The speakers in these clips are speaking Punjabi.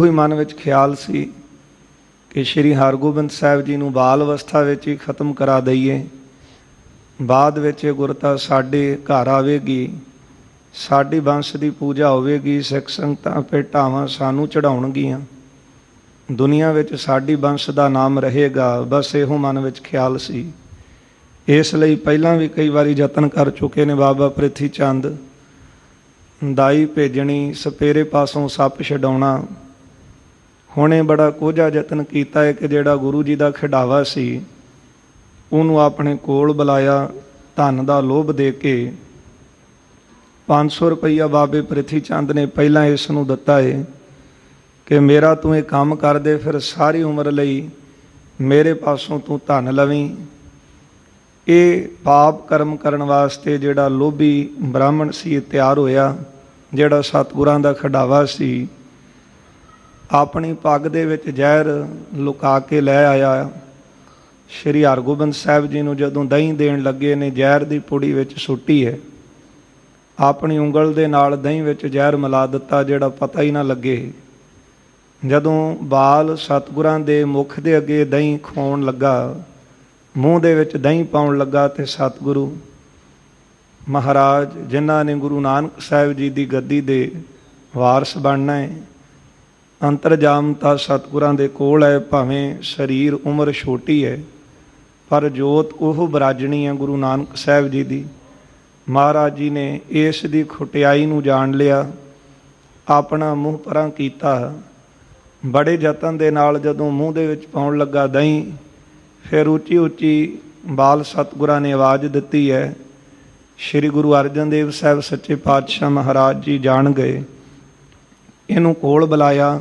ਹੀ ਮਨ ਵਿੱਚ ਖਿਆਲ ਸੀ ਕਿ ਸ਼੍ਰੀ ਹਰਗੋਬਿੰਦ ਸਾਹਿਬ ਜੀ ਨੂੰ ਬਾਲ ਅਵਸਥਾ ਵਿੱਚ ਹੀ ਖਤਮ ਕਰਾ ਦਈਏ। ਬਾਅਦ ਵਿੱਚ ਇਹ ਗੁਰਤਾ ਸਾਡੇ ਘਰ ਆਵੇਗੀ, ਸਾਡੀ ਬੰਸ ਦੀ ਪੂਜਾ ਹੋਵੇਗੀ, ਸਿੱਖ ਸੰਗਤਾਂ ਭੇਟਾਵਾਂ ਸਾਨੂੰ ਚੜ੍ਹਾਉਣਗੀਆਂ, ਦੁਨੀਆ ਵਿੱਚ ਸਾਡੀ ਬੰਸ ਦਾ ਨਾਮ ਰਹੇਗਾ। ਬਸ ਇਹੋ ਮਨ ਵਿੱਚ ਖਿਆਲ ਸੀ। ਇਸ ਲਈ ਪਹਿਲਾਂ ਵੀ ਕਈ ਵਾਰੀ ਯਤਨ ਕਰ ਚੁੱਕੇ ਨੇ ਬਾਬਾ ਪ੍ਰਿਥੀ ਚੰਦ, ਦਾਈ ਭੇਜਣੀ, ਸਪੇਰੇ ਪਾਸੋਂ ਸੱਪ ਛਡਾਉਣਾ। ਹੁਣੇ ਬੜਾ ਕੋਝਾ ਯਤਨ ਕੀਤਾ ਹੈ ਕਿ ਜਿਹੜਾ ਗੁਰੂ ਜੀ ਦਾ ਖਿਡਾਵਾ ਸੀ ਉਹਨੂੰ ਆਪਣੇ ਕੋਲ ਬੁਲਾਇਆ, ਧਨ ਦਾ ਲੋਭ ਦੇ ਕੇ 500 ਰੁਪਈਆ ਬਾਬੇ ਪ੍ਰਿਥੀ ਚੰਦ ਨੇ ਪਹਿਲਾਂ ਇਸ ਨੂੰ ਦਿੱਤਾ ਹੈ ਕਿ ਮੇਰਾ ਤੂੰ ਇਹ ਕੰਮ ਕਰ ਦੇ, ਫਿਰ ਸਾਰੀ ਉਮਰ ਲਈ ਮੇਰੇ ਪਾਸੋਂ ਤੂੰ ਧਨ ਲਵੀਂ। ਇਹ ਪਾਪ ਕਰਮ ਕਰਨ ਵਾਸਤੇ ਜਿਹੜਾ ਲੋਭੀ ਬ੍ਰਾਹਮਣ ਸੀ ਇਹ ਤਿਆਰ ਹੋਇਆ, ਜਿਹੜਾ ਸਤਿਗੁਰਾਂ ਦਾ ਖਿਡਾਵਾ ਸੀ। ਆਪਣੀ ਪੱਗ ਦੇ ਵਿੱਚ ਜ਼ਹਿਰ ਲੁਕਾ ਕੇ ਲੈ ਆਇਆ। ਸ਼੍ਰੀ ਹਰਗੋਬਿੰਦ ਸਾਹਿਬ ਜੀ ਨੂੰ ਜਦੋਂ ਦਹੀਂ ਦੇਣ ਲੱਗੇ ਨੇ, ਜ਼ਹਿਰ ਦੀ ਪੁੜੀ ਵਿੱਚ ਸੁੱਟੀ ਹੈ। ਆਪਣੀ ਉਂਗਲ ਦੇ ਨਾਲ ਦਹੀਂ ਵਿੱਚ ਜ਼ਹਿਰ ਮਿਲਾ ਦਿੱਤਾ, ਜਿਹੜਾ ਪਤਾ ਹੀ ਨਾ ਲੱਗੇ। ਜਦੋਂ ਬਾਲ ਸਤਿਗੁਰਾਂ ਦੇ ਮੁਖ ਦੇ ਅੱਗੇ ਦਹੀਂ ਖਵਾਉਣ ਲੱਗਾ, ਮੂੰਹ ਦੇ ਵਿੱਚ ਦਹੀਂ ਪਾਉਣ ਲੱਗਾ, ਤੇ ਸਤਿਗੁਰੂ ਮਹਾਰਾਜ ਜਿਨ੍ਹਾਂ ਨੇ ਗੁਰੂ ਨਾਨਕ ਸਾਹਿਬ ਜੀ ਦੀ ਗੱਦੀ ਦੇ ਵਾਰਸ ਬਣਨਾ ਹੈ, ਅੰਤਰਜਾਮਤਾ ਸਤਿਗੁਰਾਂ ਦੇ ਕੋਲ ਹੈ। ਭਾਵੇਂ ਸਰੀਰ ਉਮਰ ਛੋਟੀ ਹੈ ਪਰ ਜੋਤ ਉਹ ਬਰਾਜਣੀ ਹੈ ਗੁਰੂ ਨਾਨਕ ਸਾਹਿਬ ਜੀ ਦੀ। ਮਹਾਰਾਜ ਜੀ ਨੇ ਇਸ ਦੀ ਖੁਟਿਆਈ ਨੂੰ ਜਾਣ ਲਿਆ, ਆਪਣਾ ਮੂੰਹ ਪਰਾਂ ਕੀਤਾ। ਬੜੇ ਯਤਨ ਦੇ ਨਾਲ ਜਦੋਂ ਮੂੰਹ ਦੇ ਵਿੱਚ ਪਾਉਣ ਲੱਗਾ ਦਹੀਂ, ਫਿਰ ਉੱਚੀ ਉੱਚੀ ਬਾਲ ਸਤਿਗੁਰਾਂ ਨੇ ਆਵਾਜ਼ ਦਿੱਤੀ ਹੈ। ਸ਼੍ਰੀ ਗੁਰੂ ਅਰਜਨ ਦੇਵ ਸਾਹਿਬ ਸੱਚੇ ਪਾਤਸ਼ਾਹ ਮਹਾਰਾਜ ਜੀ ਜਾਣ ਗਏ, ਇਹਨੂੰ ਕੋਲ ਬੁਲਾਇਆ।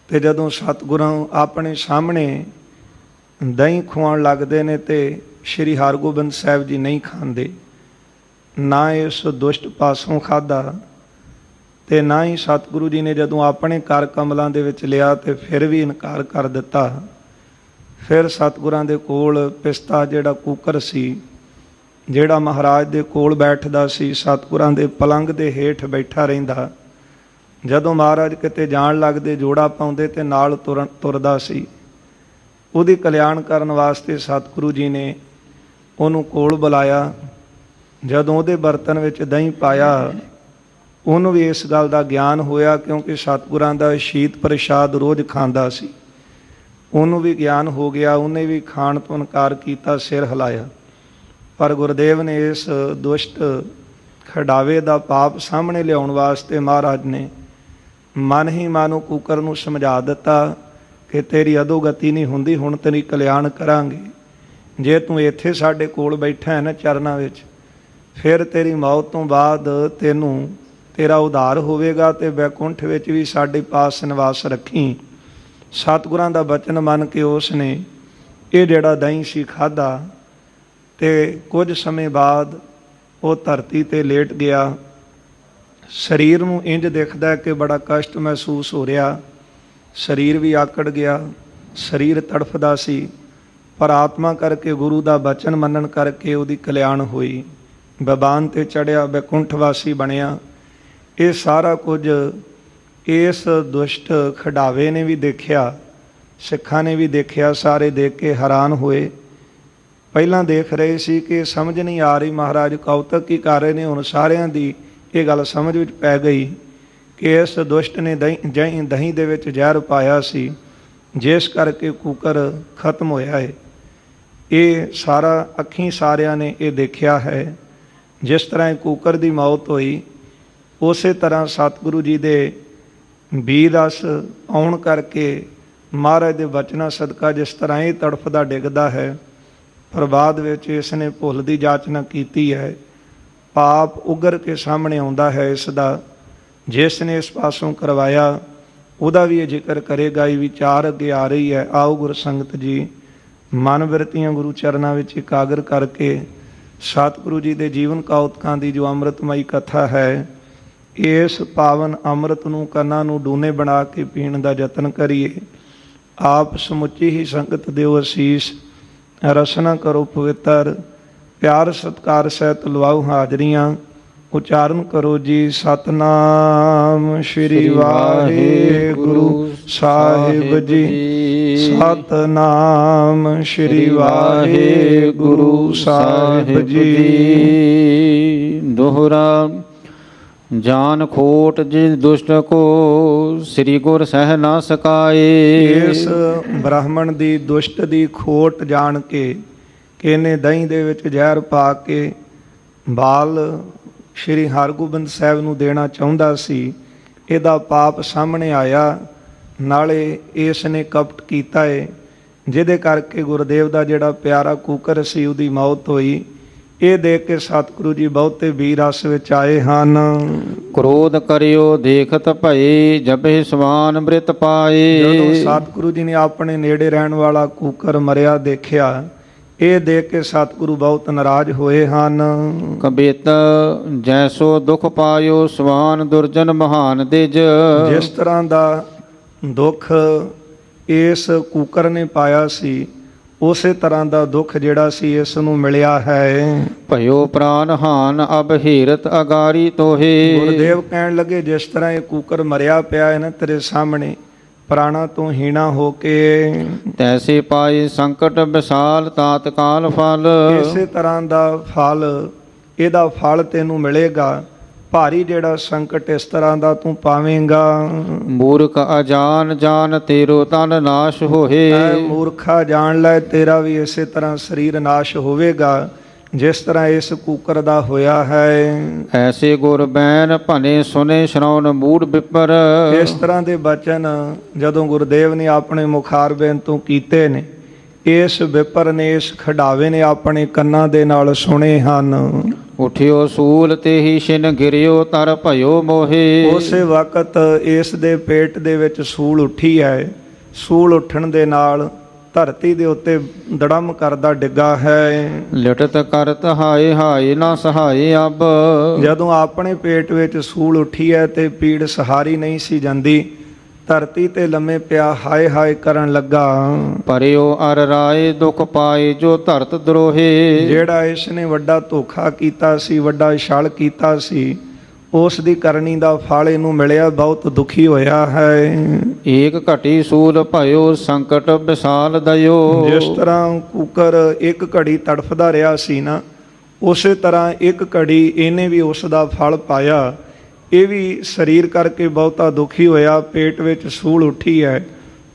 ਤੇ ਜਦੋਂ ਸਤਿਗੁਰਾਂ ਆਪਣੇ ਸਾਹਮਣੇ ਦਹੀਂ ਖਵਾਉਣ ਲੱਗਦੇ ਨੇ ਤੇ ਸ਼੍ਰੀ ਹਰਗੋਬਿੰਦ ਸਾਹਿਬ ਜੀ ਨਹੀਂ ਖਾਂਦੇ। ਨਾ ਇਸ ਦੁਸ਼ਟ ਪਾਸੋਂ ਖਾਧਾ ਤੇ ਨਾ ਹੀ ਸਤਿਗੁਰੂ ਜੀ ਨੇ ਜਦੋਂ ਆਪਣੇ ਕਰ ਕਮਲਾਂ ਦੇ ਵਿੱਚ ਲਿਆ ਤੇ ਫਿਰ ਵੀ ਇਨਕਾਰ ਕਰ ਦਿੱਤਾ। ਫਿਰ ਸਤਿਗੁਰਾਂ ਦੇ ਕੋਲ ਪਿਸਤਾ ਜਿਹੜਾ ਕੂਕਰ ਸੀ, ਜਿਹੜਾ ਮਹਾਰਾਜ ਦੇ ਕੋਲ ਬੈਠਦਾ ਸੀ, ਸਤਿਗੁਰਾਂ ਦੇ ਪਲੰਗ ਦੇ ਹੇਠ ਬੈਠਾ ਰਹਿੰਦਾ। ਜਦੋਂ ਮਹਾਰਾਜ ਕਿਤੇ ਜਾਣ ਲੱਗਦੇ ਜੋੜਾ ਪਾਉਂਦੇ ਤੇ ਨਾਲ ਤੁਰਦਾ ਸੀ। ਉਹਦੀ ਕਲਿਆਣ ਕਰਨ ਵਾਸਤੇ ਸਤਿਗੁਰੂ ਜੀ ਨੇ ਉਹਨੂੰ ਕੋਲ ਬੁਲਾਇਆ। ਜਦੋਂ ਉਹਦੇ ਬਰਤਨ ਵਿੱਚ ਦਹੀਂ ਪਾਇਆ, ਉਹਨੂੰ ਵੀ ਇਸ ਗੱਲ ਦਾ ਗਿਆਨ ਹੋਇਆ, ਕਿਉਂਕਿ ਸਤਿਗੁਰਾਂ ਦਾ ਸ਼ੀਤ ਪ੍ਰਸ਼ਾਦ ਰੋਜ਼ ਖਾਂਦਾ ਸੀ। ਉਹਨੂੰ ਵੀ ਗਿਆਨ ਹੋ ਗਿਆ, ਉਹਨੇ ਵੀ ਖਾਣ ਤੋਂ ਇਨਕਾਰ ਕੀਤਾ, ਸਿਰ ਹਿਲਾਇਆ। ਪਰ ਗੁਰਦੇਵ ਨੇ ਇਸ ਦੁਸ਼ਟ ਖਿਡਾਵੇ ਦਾ ਪਾਪ ਸਾਹਮਣੇ ਲਿਆਉਣ ਵਾਸਤੇ ਮਹਾਰਾਜ ਨੇ ਮਨ ਹੀ ਮਨ ਕੂਕਰ ਨੂੰ ਸਮਝਾ ਦਿੱਤਾ ਕਿ ਤੇਰੀ ਅਧੋਗਤੀ ਨਹੀਂ ਹੁੰਦੀ, ਹੁਣ ਤੇਰੀ ਕਲਿਆਣ ਕਰਾਂਗੇ। ਜੇ ਤੂੰ ਇੱਥੇ ਸਾਡੇ ਕੋਲ ਬੈਠਾ ਹੈ ਨਾ ਚਰਨਾਂ ਵਿੱਚ, ਫਿਰ ਤੇਰੀ ਮੌਤ ਤੋਂ ਬਾਅਦ ਤੇਰਾ ਉਧਾਰ ਹੋਵੇਗਾ ਤੇ ਵੈਕੁੰਠ ਵਿੱਚ ਵੀ ਸਾਡੇ ਪਾਸ ਨਿਵਾਸ ਰੱਖੀ। ਸਤਿਗੁਰਾਂ ਦਾ ਬਚਨ ਮੰਨ ਕੇ ਉਸ ਨੇ ਇਹ ਜਿਹੜਾ ਦਹੀਂ ਸੀ ਖਾਧਾ ਤੇ ਕੁਝ ਸਮੇਂ ਬਾਅਦ ਉਹ ਧਰਤੀ ਤੇ ਲੇਟ ਗਿਆ। ਸਰੀਰ ਨੂੰ ਇੰਜ ਦਿਖਦਾ ਕਿ ਬੜਾ ਕਸ਼ਟ ਮਹਿਸੂਸ ਹੋ ਰਿਹਾ, ਸਰੀਰ ਵੀ ਆਕੜ ਗਿਆ, ਸਰੀਰ ਤੜਫਦਾ ਸੀ। ਪਰ ਆਤਮਾ ਕਰਕੇ ਗੁਰੂ ਦਾ ਬਚਨ ਮੰਨਣ ਕਰਕੇ ਉਹਦੀ ਕਲਿਆਣ ਹੋਈ, ਬਬਾਨ ਤੇ ਚੜ੍ਹਿਆ, ਵੈਕੁੰਠ ਵਾਸੀ ਬਣਿਆ। ਇਹ ਸਾਰਾ ਕੁਝ ਇਸ ਦੁਸ਼ਟ ਖਿਡਾਵੇ ਨੇ ਵੀ ਦੇਖਿਆ, ਸਿੱਖਾਂ ਨੇ ਵੀ ਦੇਖਿਆ। ਸਾਰੇ ਦੇਖ ਕੇ ਹੈਰਾਨ ਹੋਏ। ਪਹਿਲਾਂ ਦੇਖ ਰਹੇ ਸੀ ਕਿ ਸਮਝ ਨਹੀਂ ਆ ਰਹੀ, ਮਹਾਰਾਜ ਕੌਤਕ ਕੀ ਕਰ ਰਹੇ ਨੇ। ਹੁਣ ਸਾਰਿਆਂ ਦੀ ਇਹ ਗੱਲ ਸਮਝ ਵਿੱਚ ਪੈ ਗਈ ਕਿ ਇਸ ਦੁਸ਼ਟ ਨੇ ਦਹੀਂ ਦੇ ਵਿੱਚ ਜ਼ਹਿਰ ਪਾਇਆ ਸੀ, ਜਿਸ ਕਰਕੇ ਕੂਕਰ ਖਤਮ ਹੋਇਆ ਹੈ। ਇਹ ਸਾਰਾ ਅੱਖੀਂ ਸਾਰਿਆਂ ਨੇ ਇਹ ਦੇਖਿਆ ਹੈ। ਜਿਸ ਤਰ੍ਹਾਂ ਇਹ ਕੂਕਰ ਦੀ ਮੌਤ ਹੋਈ, ਉਸੇ ਤਰ੍ਹਾਂ ਸਤਿਗੁਰੂ ਜੀ ਦੇ ਬੀਰ ਰਸ ਆਉਣ ਕਰਕੇ ਮਹਾਰਾਜ ਦੇ ਬਚਨਾਂ ਸਦਕਾ ਜਿਸ ਤਰ੍ਹਾਂ ਇਹ ਤੜਫਦਾ ਡਿੱਗਦਾ ਹੈ, ਪਰ ਬਾਅਦ ਵਿੱਚ ਇਸ ਨੇ ਭੁੱਲ ਦੀ ਜਾਚਨਾ ਕੀਤੀ ਹੈ। ਪਾਪ ਉਗਰ ਕੇ ਸਾਹਮਣੇ ਆਉਂਦਾ ਹੈ ਇਸ ਦਾ। ਜਿਸ ਨੇ ਇਸ ਪਾਸੋਂ ਕਰਵਾਇਆ ਉਹਦਾ ਵੀ ਇਹ ਜ਼ਿਕਰ ਕਰੇਗਾ। ਇਹ ਵਿਚਾਰ ਅੱਗੇ ਆ ਰਹੀ ਹੈ। ਆਓ ਗੁਰ ਸੰਗਤ ਜੀ ਮਨ ਬਿਰਤੀਆਂ ਗੁਰੂ ਚਰਨਾਂ ਵਿੱਚ ਇਕਾਗਰ ਕਰਕੇ ਸਤਿਗੁਰੂ ਜੀ ਦੇ ਜੀਵਨ ਕੌਤਕਾਂ ਦੀ ਜੋ ਅੰਮ੍ਰਿਤਮਈ ਕਥਾ ਹੈ, ਇਸ ਪਾਵਨ ਅੰਮ੍ਰਿਤ ਨੂੰ ਕੰਨਾਂ ਨੂੰ ਡੂਨੇ ਬਣਾ ਕੇ ਪੀਣ ਦਾ ਯਤਨ ਕਰੀਏ। ਆਪ ਸਮੁੱਚੀ ਹੀ ਸੰਗਤ ਦਿਓ ਅਸੀਸ, ਰਸਨਾ ਕਰੋ ਪਵਿੱਤਰ, ਪਿਆਰ ਸਤਿਕਾਰ ਸਹਿਤ ਲਵਾਓ ਹਾਜ਼ਰੀਆਂ। ਉਚਾਰਨ ਕਰੋ ਜੀ। ਸਤਨਾਮ ਸ਼੍ਰੀ ਵਾਹਿਗੁਰੂ ਸਾਹਿਬ ਜੀ। ਸਤਨਾਮ ਸ਼੍ਰੀ ਵਾਹਿਗੁਰੂ ਸਾਹਿਬ ਜੀ। ਦੋਹਰਾ ਜਾਨ ਖੋਟ ਜਿਸ ਦੁਸ਼ਟ ਕੋ ਸ੍ਰੀ ਗੁਰ ਸਹਿ ਨਾ ਸਕਾਏ। ਇਸ ਬ੍ਰਾਹਮਣ ਦੀ ਦੁਸ਼ਟ ਦੀ ਖੋਟ ਜਾਣ ਕੇ ਕਿ ਇਹਨੇ ਦਹੀਂ ਦੇ ਵਿੱਚ ਜ਼ਹਿਰ ਪਾ ਕੇ ਬਾਲ ਸ਼੍ਰੀ ਹਰਗੋਬਿੰਦ ਸਾਹਿਬ ਨੂੰ ਦੇਣਾ ਚਾਹੁੰਦਾ ਸੀ, ਇਹਦਾ ਪਾਪ ਸਾਹਮਣੇ ਆਇਆ। ਨਾਲੇ ਇਸ ਨੇ ਕਪਟ ਕੀਤਾ ਏ, ਜਿਹਦੇ ਕਰਕੇ ਗੁਰਦੇਵ ਦਾ ਜਿਹੜਾ ਪਿਆਰਾ ਕੂਕਰ ਸੀ ਉਹਦੀ ਮੌਤ ਹੋਈ। ਇਹ ਦੇਖ ਕੇ ਸਤਿਗੁਰੂ ਜੀ ਬਹੁਤੇ ਵੀਰ ਰਸ ਵਿੱਚ ਆਏ ਹਨ। ਕ੍ਰੋਧ ਕਰਿਓ ਦੇਖਤ ਭਏ ਜਬਹਿ ਸਵਾਨ ਅੰਮ੍ਰਿਤ ਪਾਏ। ਜਦੋਂ ਸਤਿਗੁਰੂ ਜੀ ਨੇ ਆਪਣੇ ਨੇੜੇ ਰਹਿਣ ਵਾਲਾ ਕੂਕਰ ਮਰਿਆ ਦੇਖਿਆ, ਇਹ ਦੇਖ ਕੇ ਸਤਿਗੁਰੂ ਬਹੁਤ ਨਾਰਾਜ਼ ਹੋਏ ਹਨ। ਕਬਿਤ ਜੈਸੋ ਦੁਖ ਪਾਇਓ ਸਵਾਨ ਦੁਰਜਨ ਮਹਾਨ ਦਿਜ। ਜਿਸ ਤਰ੍ਹਾਂ ਦਾ ਦੁੱਖ ਇਸ ਕੂਕਰ ਨੇ ਪਾਇਆ ਸੀ, ਉਸੇ ਤਰ੍ਹਾਂ ਦਾ ਦੁੱਖ ਜਿਹੜਾ ਸੀ ਇਸ ਨੂੰ ਮਿਲਿਆ ਹੈ। ਭਇਓ ਪ੍ਰਾਨ ਹਾਨ ਅਬ ਹੀਰਤ ਅਗਾਰੀ ਤੋਹੇ। ਗੁਰਦੇਵ ਕਹਿਣ ਲੱਗੇ, ਜਿਸ ਤਰ੍ਹਾਂ ਇਹ ਕੂਕਰ ਮਰਿਆ ਪਿਆ ਹੈ ਨਾ ਤੇਰੇ ਸਾਹਮਣੇ, ਪ੍ਰਾਣਾ ਤੋਂ ਹੀਣਾ ਹੋ ਕੇ, ਤੈਸੇ ਪਾਏ ਸੰਕਟ ਵਿਸਾਲ ਤਾਤਕਾਲ ਫਲ। ਇਸੇ ਤਰ੍ਹਾਂ ਦਾ ਫਲ, ਇਹਦਾ ਫਲ ਤੈਨੂੰ ਮਿਲੇਗਾ। ਭਾਰੀ ਜਿਹੜਾ ਸੰਕਟ ਇਸ ਤਰ੍ਹਾਂ ਦਾ ਤੂੰ ਪਾਵੇਂਗਾ। ਮੂਰਖ ਅਜਾਨ ਜਾਨ ਤੇਰੋ ਤਨ ਨਾਸ਼ ਹੋਏ। ਮੂਰਖਾ ਜਾਣ ਲੈ, ਤੇਰਾ ਵੀ ਇਸੇ ਤਰ੍ਹਾਂ ਸਰੀਰ ਨਾਸ਼ ਹੋਵੇਗਾ ਜਿਸ ਤਰ੍ਹਾਂ ਇਸ ਕੂਕਰ ਦਾ ਹੋਇਆ ਹੈ। ਐਸੇ ਗੁਰ ਬੈਨ ਭਨੇ ਸੁਨੇ ਸ਼ਰਉਨ ਮੂੜ ਵਿਪਰ। ਇਸ ਤਰ੍ਹਾਂ ਦੇ ਬਚਨ ਜਦੋਂ ਗੁਰਦੇਵ ਨੇ ਆਪਣੇ ਮੁਖਾਰਬਿੰਦ ਤੋਂ ਕੀਤੇ ਨੇ, ਇਸ ਵਿਪਰ ਨੇ, ਇਸ ਖਡਾਵੇ ਨੇ ਆਪਣੇ ਕੰਨਾਂ ਦੇ ਨਾਲ ਸੁਣੇ ਹਨ। ਉਠਿਓ ਸੂਲ ਤੇ ਹੀ ਛਿਨ ਗਿਰਿਓ ਤਰ ਭਇਓ ਮੋਹੇ। ਉਸੇ ਵਕਤ ਇਸ ਦੇ ਪੇਟ ਦੇ ਵਿੱਚ ਸੂਲ ਉੱਠੀ ਹੈ। ਸੂਲ ਉੱਠਣ ਦੇ ਨਾਲ ਧਰਤੀ ਦੇ ਉੱਤੇ ਦੜਮ ਕਰਦਾ ਡਿੱਗਾ ਹੈ। ਲਿਟਤ ਕਰਤ ਹਾਏ ਹਾਏ ਨਾ ਸਹਾਏ ਅਬ। ਜਦੋਂ ਆਪਣੇ ਪੇਟ ਵਿੱਚ ਸੂਲ ਉੱਠੀ ਹੈ ਤੇ ਪੀੜ ਸਹਾਰੀ ਨਹੀਂ ਸੀ ਜਾਂਦੀ, ਧਰਤੀ ਤੇ ਲੰਮੇ ਪਿਆ ਹਾਏ ਹਾਏ ਕਰਨ ਲੱਗਾ। ਪਰਿਓ ਅਰ ਰਾਏ ਦੁਖ ਪਾਏ ਜੋ ਧਰਤ ਦਰੋਹੇ। ਜਿਹੜਾ ਇਸ ਨੇ ਵੱਡਾ ਧੋਖਾ ਕੀਤਾ ਸੀ, ਵੱਡਾ ਛਲ ਕੀਤਾ ਸੀ, ਉਸ ਦੀ ਕਰਨੀ ਦਾ ਫਲ ਇਹਨੂੰ ਮਿਲਿਆ। ਬਹੁਤ ਦੁਖੀ ਹੋਇਆ ਹੈ। ਏਕ ਘਟੀ ਸੂਲ ਭਇਓ ਸੰਕਟ ਵਿਸਾਲ ਦਇਓ। ਜਿਸ ਤਰ੍ਹਾਂ ਕੂਕਰ ਇੱਕ ਘੜੀ ਤੜਫਦਾ ਰਿਹਾ ਸੀ ਨਾ, ਉਸੇ ਤਰ੍ਹਾਂ ਇੱਕ ਘੜੀ ਇਹਨੇ ਵੀ ਉਸ ਦਾ ਫਲ ਪਾਇਆ। ਇਹ ਵੀ ਸਰੀਰ ਕਰਕੇ ਬਹੁਤਾ ਦੁਖੀ ਹੋਇਆ। ਪੇਟ ਵਿੱਚ ਸੂਲ ਉੱਠੀ ਹੈ,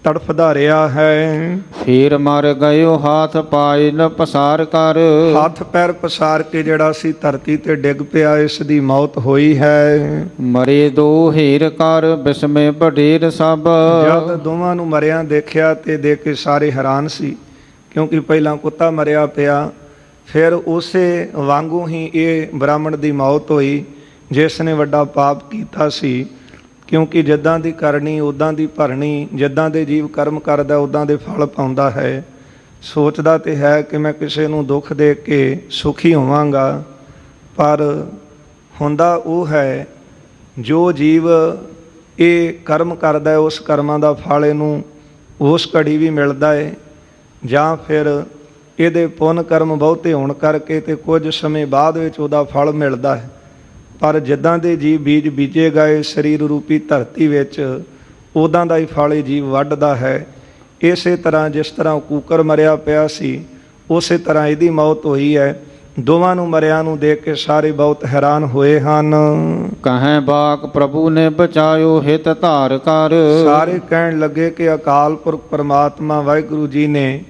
ਤੜਫਦਾ ਰਿਹਾ ਹੈ। ਫੇਰ ਮਰ ਗਇਓ ਹਾਥ ਪਾਏ ਨ ਪਸਾਰ ਕਰ। ਹੱਥ ਪੈਰ ਪਸਾਰ ਕੇ ਜਿਹੜਾ ਸੀ ਧਰਤੀ ਤੇ ਡਿੱਗ ਪਿਆ, ਇਸ ਦੀ ਮੌਤ ਹੋਈ ਹੈ। ਮਰੇ ਦੋ ਹੀਰ ਕਰ ਬਿਸਮੇ ਬਡੇਰ ਸਭ। ਜਦ ਦੋਵਾਂ ਨੂੰ ਮਰਿਆ ਦੇਖਿਆ ਤੇ ਦੇਖ ਕੇ ਸਾਰੇ ਹੈਰਾਨ ਸੀ, ਕਿਉਂਕਿ ਪਹਿਲਾਂ ਕੁੱਤਾ ਮਰਿਆ ਪਿਆ, ਫਿਰ ਉਸੇ ਵਾਂਗੂ ਹੀ ਇਹ ਬ੍ਰਾਹਮਣ ਦੀ ਮੌਤ ਹੋਈ ਜਿਸ ਨੇ ਵੱਡਾ ਪਾਪ ਕੀਤਾ ਸੀ। ਕਿਉਂਕਿ ਜਿੱਦਾਂ ਦੀ ਕਰਨੀ ਉੱਦਾਂ ਦੀ ਭਰਨੀ, ਜਿੱਦਾਂ ਦੇ ਜੀਵ ਕਰਮ ਕਰਦਾ ਉੱਦਾਂ ਦੇ ਫਲ ਪਾਉਂਦਾ ਹੈ। ਸੋਚਦਾ ਤੇ ਹੈ ਕਿ ਮੈਂ ਕਿਸੇ ਨੂੰ ਦੁੱਖ ਦੇ ਕੇ ਸੁਖੀ ਹੋਵਾਂਗਾ, ਪਰ ਹੁੰਦਾ ਉਹ ਹੈ ਜੋ ਜੀਵ ਇਹ ਕਰਮ ਕਰਦਾ ਹੈ, ਉਸ ਕਰਮਾਂ ਦਾ ਫਲ ਇਹਨੂੰ ਉਸ ਘੜੀ ਵੀ ਮਿਲਦਾ ਹੈ, ਜਾਂ ਫਿਰ ਇਹਦੇ ਪੁੰਨ ਕਰਮ ਬਹੁਤੇ ਹੋਣ ਕਰਕੇ ਤੇ ਕੁਝ ਸਮੇਂ ਬਾਅਦ ਵਿੱਚ ਉਹਦਾ ਫਲ ਮਿਲਦਾ ਹੈ। ਪਰ ਜਿੱਦਾਂ ਦੇ ਜੀਵ ਬੀਜ ਬੀਜੇਗਾ ਇਹ ਸਰੀਰ ਰੂਪੀ ਧਰਤੀ ਵਿੱਚ, ਉੱਦਾਂ ਦਾ ਹੀ ਫਲ ਇਹ ਜੀਵ ਵੱਢਦਾ ਹੈ। ਇਸੇ ਤਰ੍ਹਾਂ ਜਿਸ ਤਰ੍ਹਾਂ ਕੂਕਰ ਮਰਿਆ ਪਿਆ ਸੀ, ਉਸੇ ਤਰ੍ਹਾਂ ਇਹਦੀ ਮੌਤ ਹੋਈ ਹੈ। ਦੋਵਾਂ ਨੂੰ ਮਰਿਆਂ ਨੂੰ ਦੇਖ ਕੇ ਸਾਰੇ ਬਹੁਤ ਹੈਰਾਨ ਹੋਏ ਹਨ। ਕਹੈ ਬਾਕ ਪ੍ਰਭੂ ਨੇ ਬਚਾਇਓ ਹਿਤ ਧਾਰ ਕਰ। ਸਾਰੇ ਕਹਿਣ ਲੱਗੇ ਕਿ ਅਕਾਲ ਪੁਰਖ ਪਰਮਾਤਮਾ ਵਾਹਿਗੁਰੂ ਜੀ ਨੇ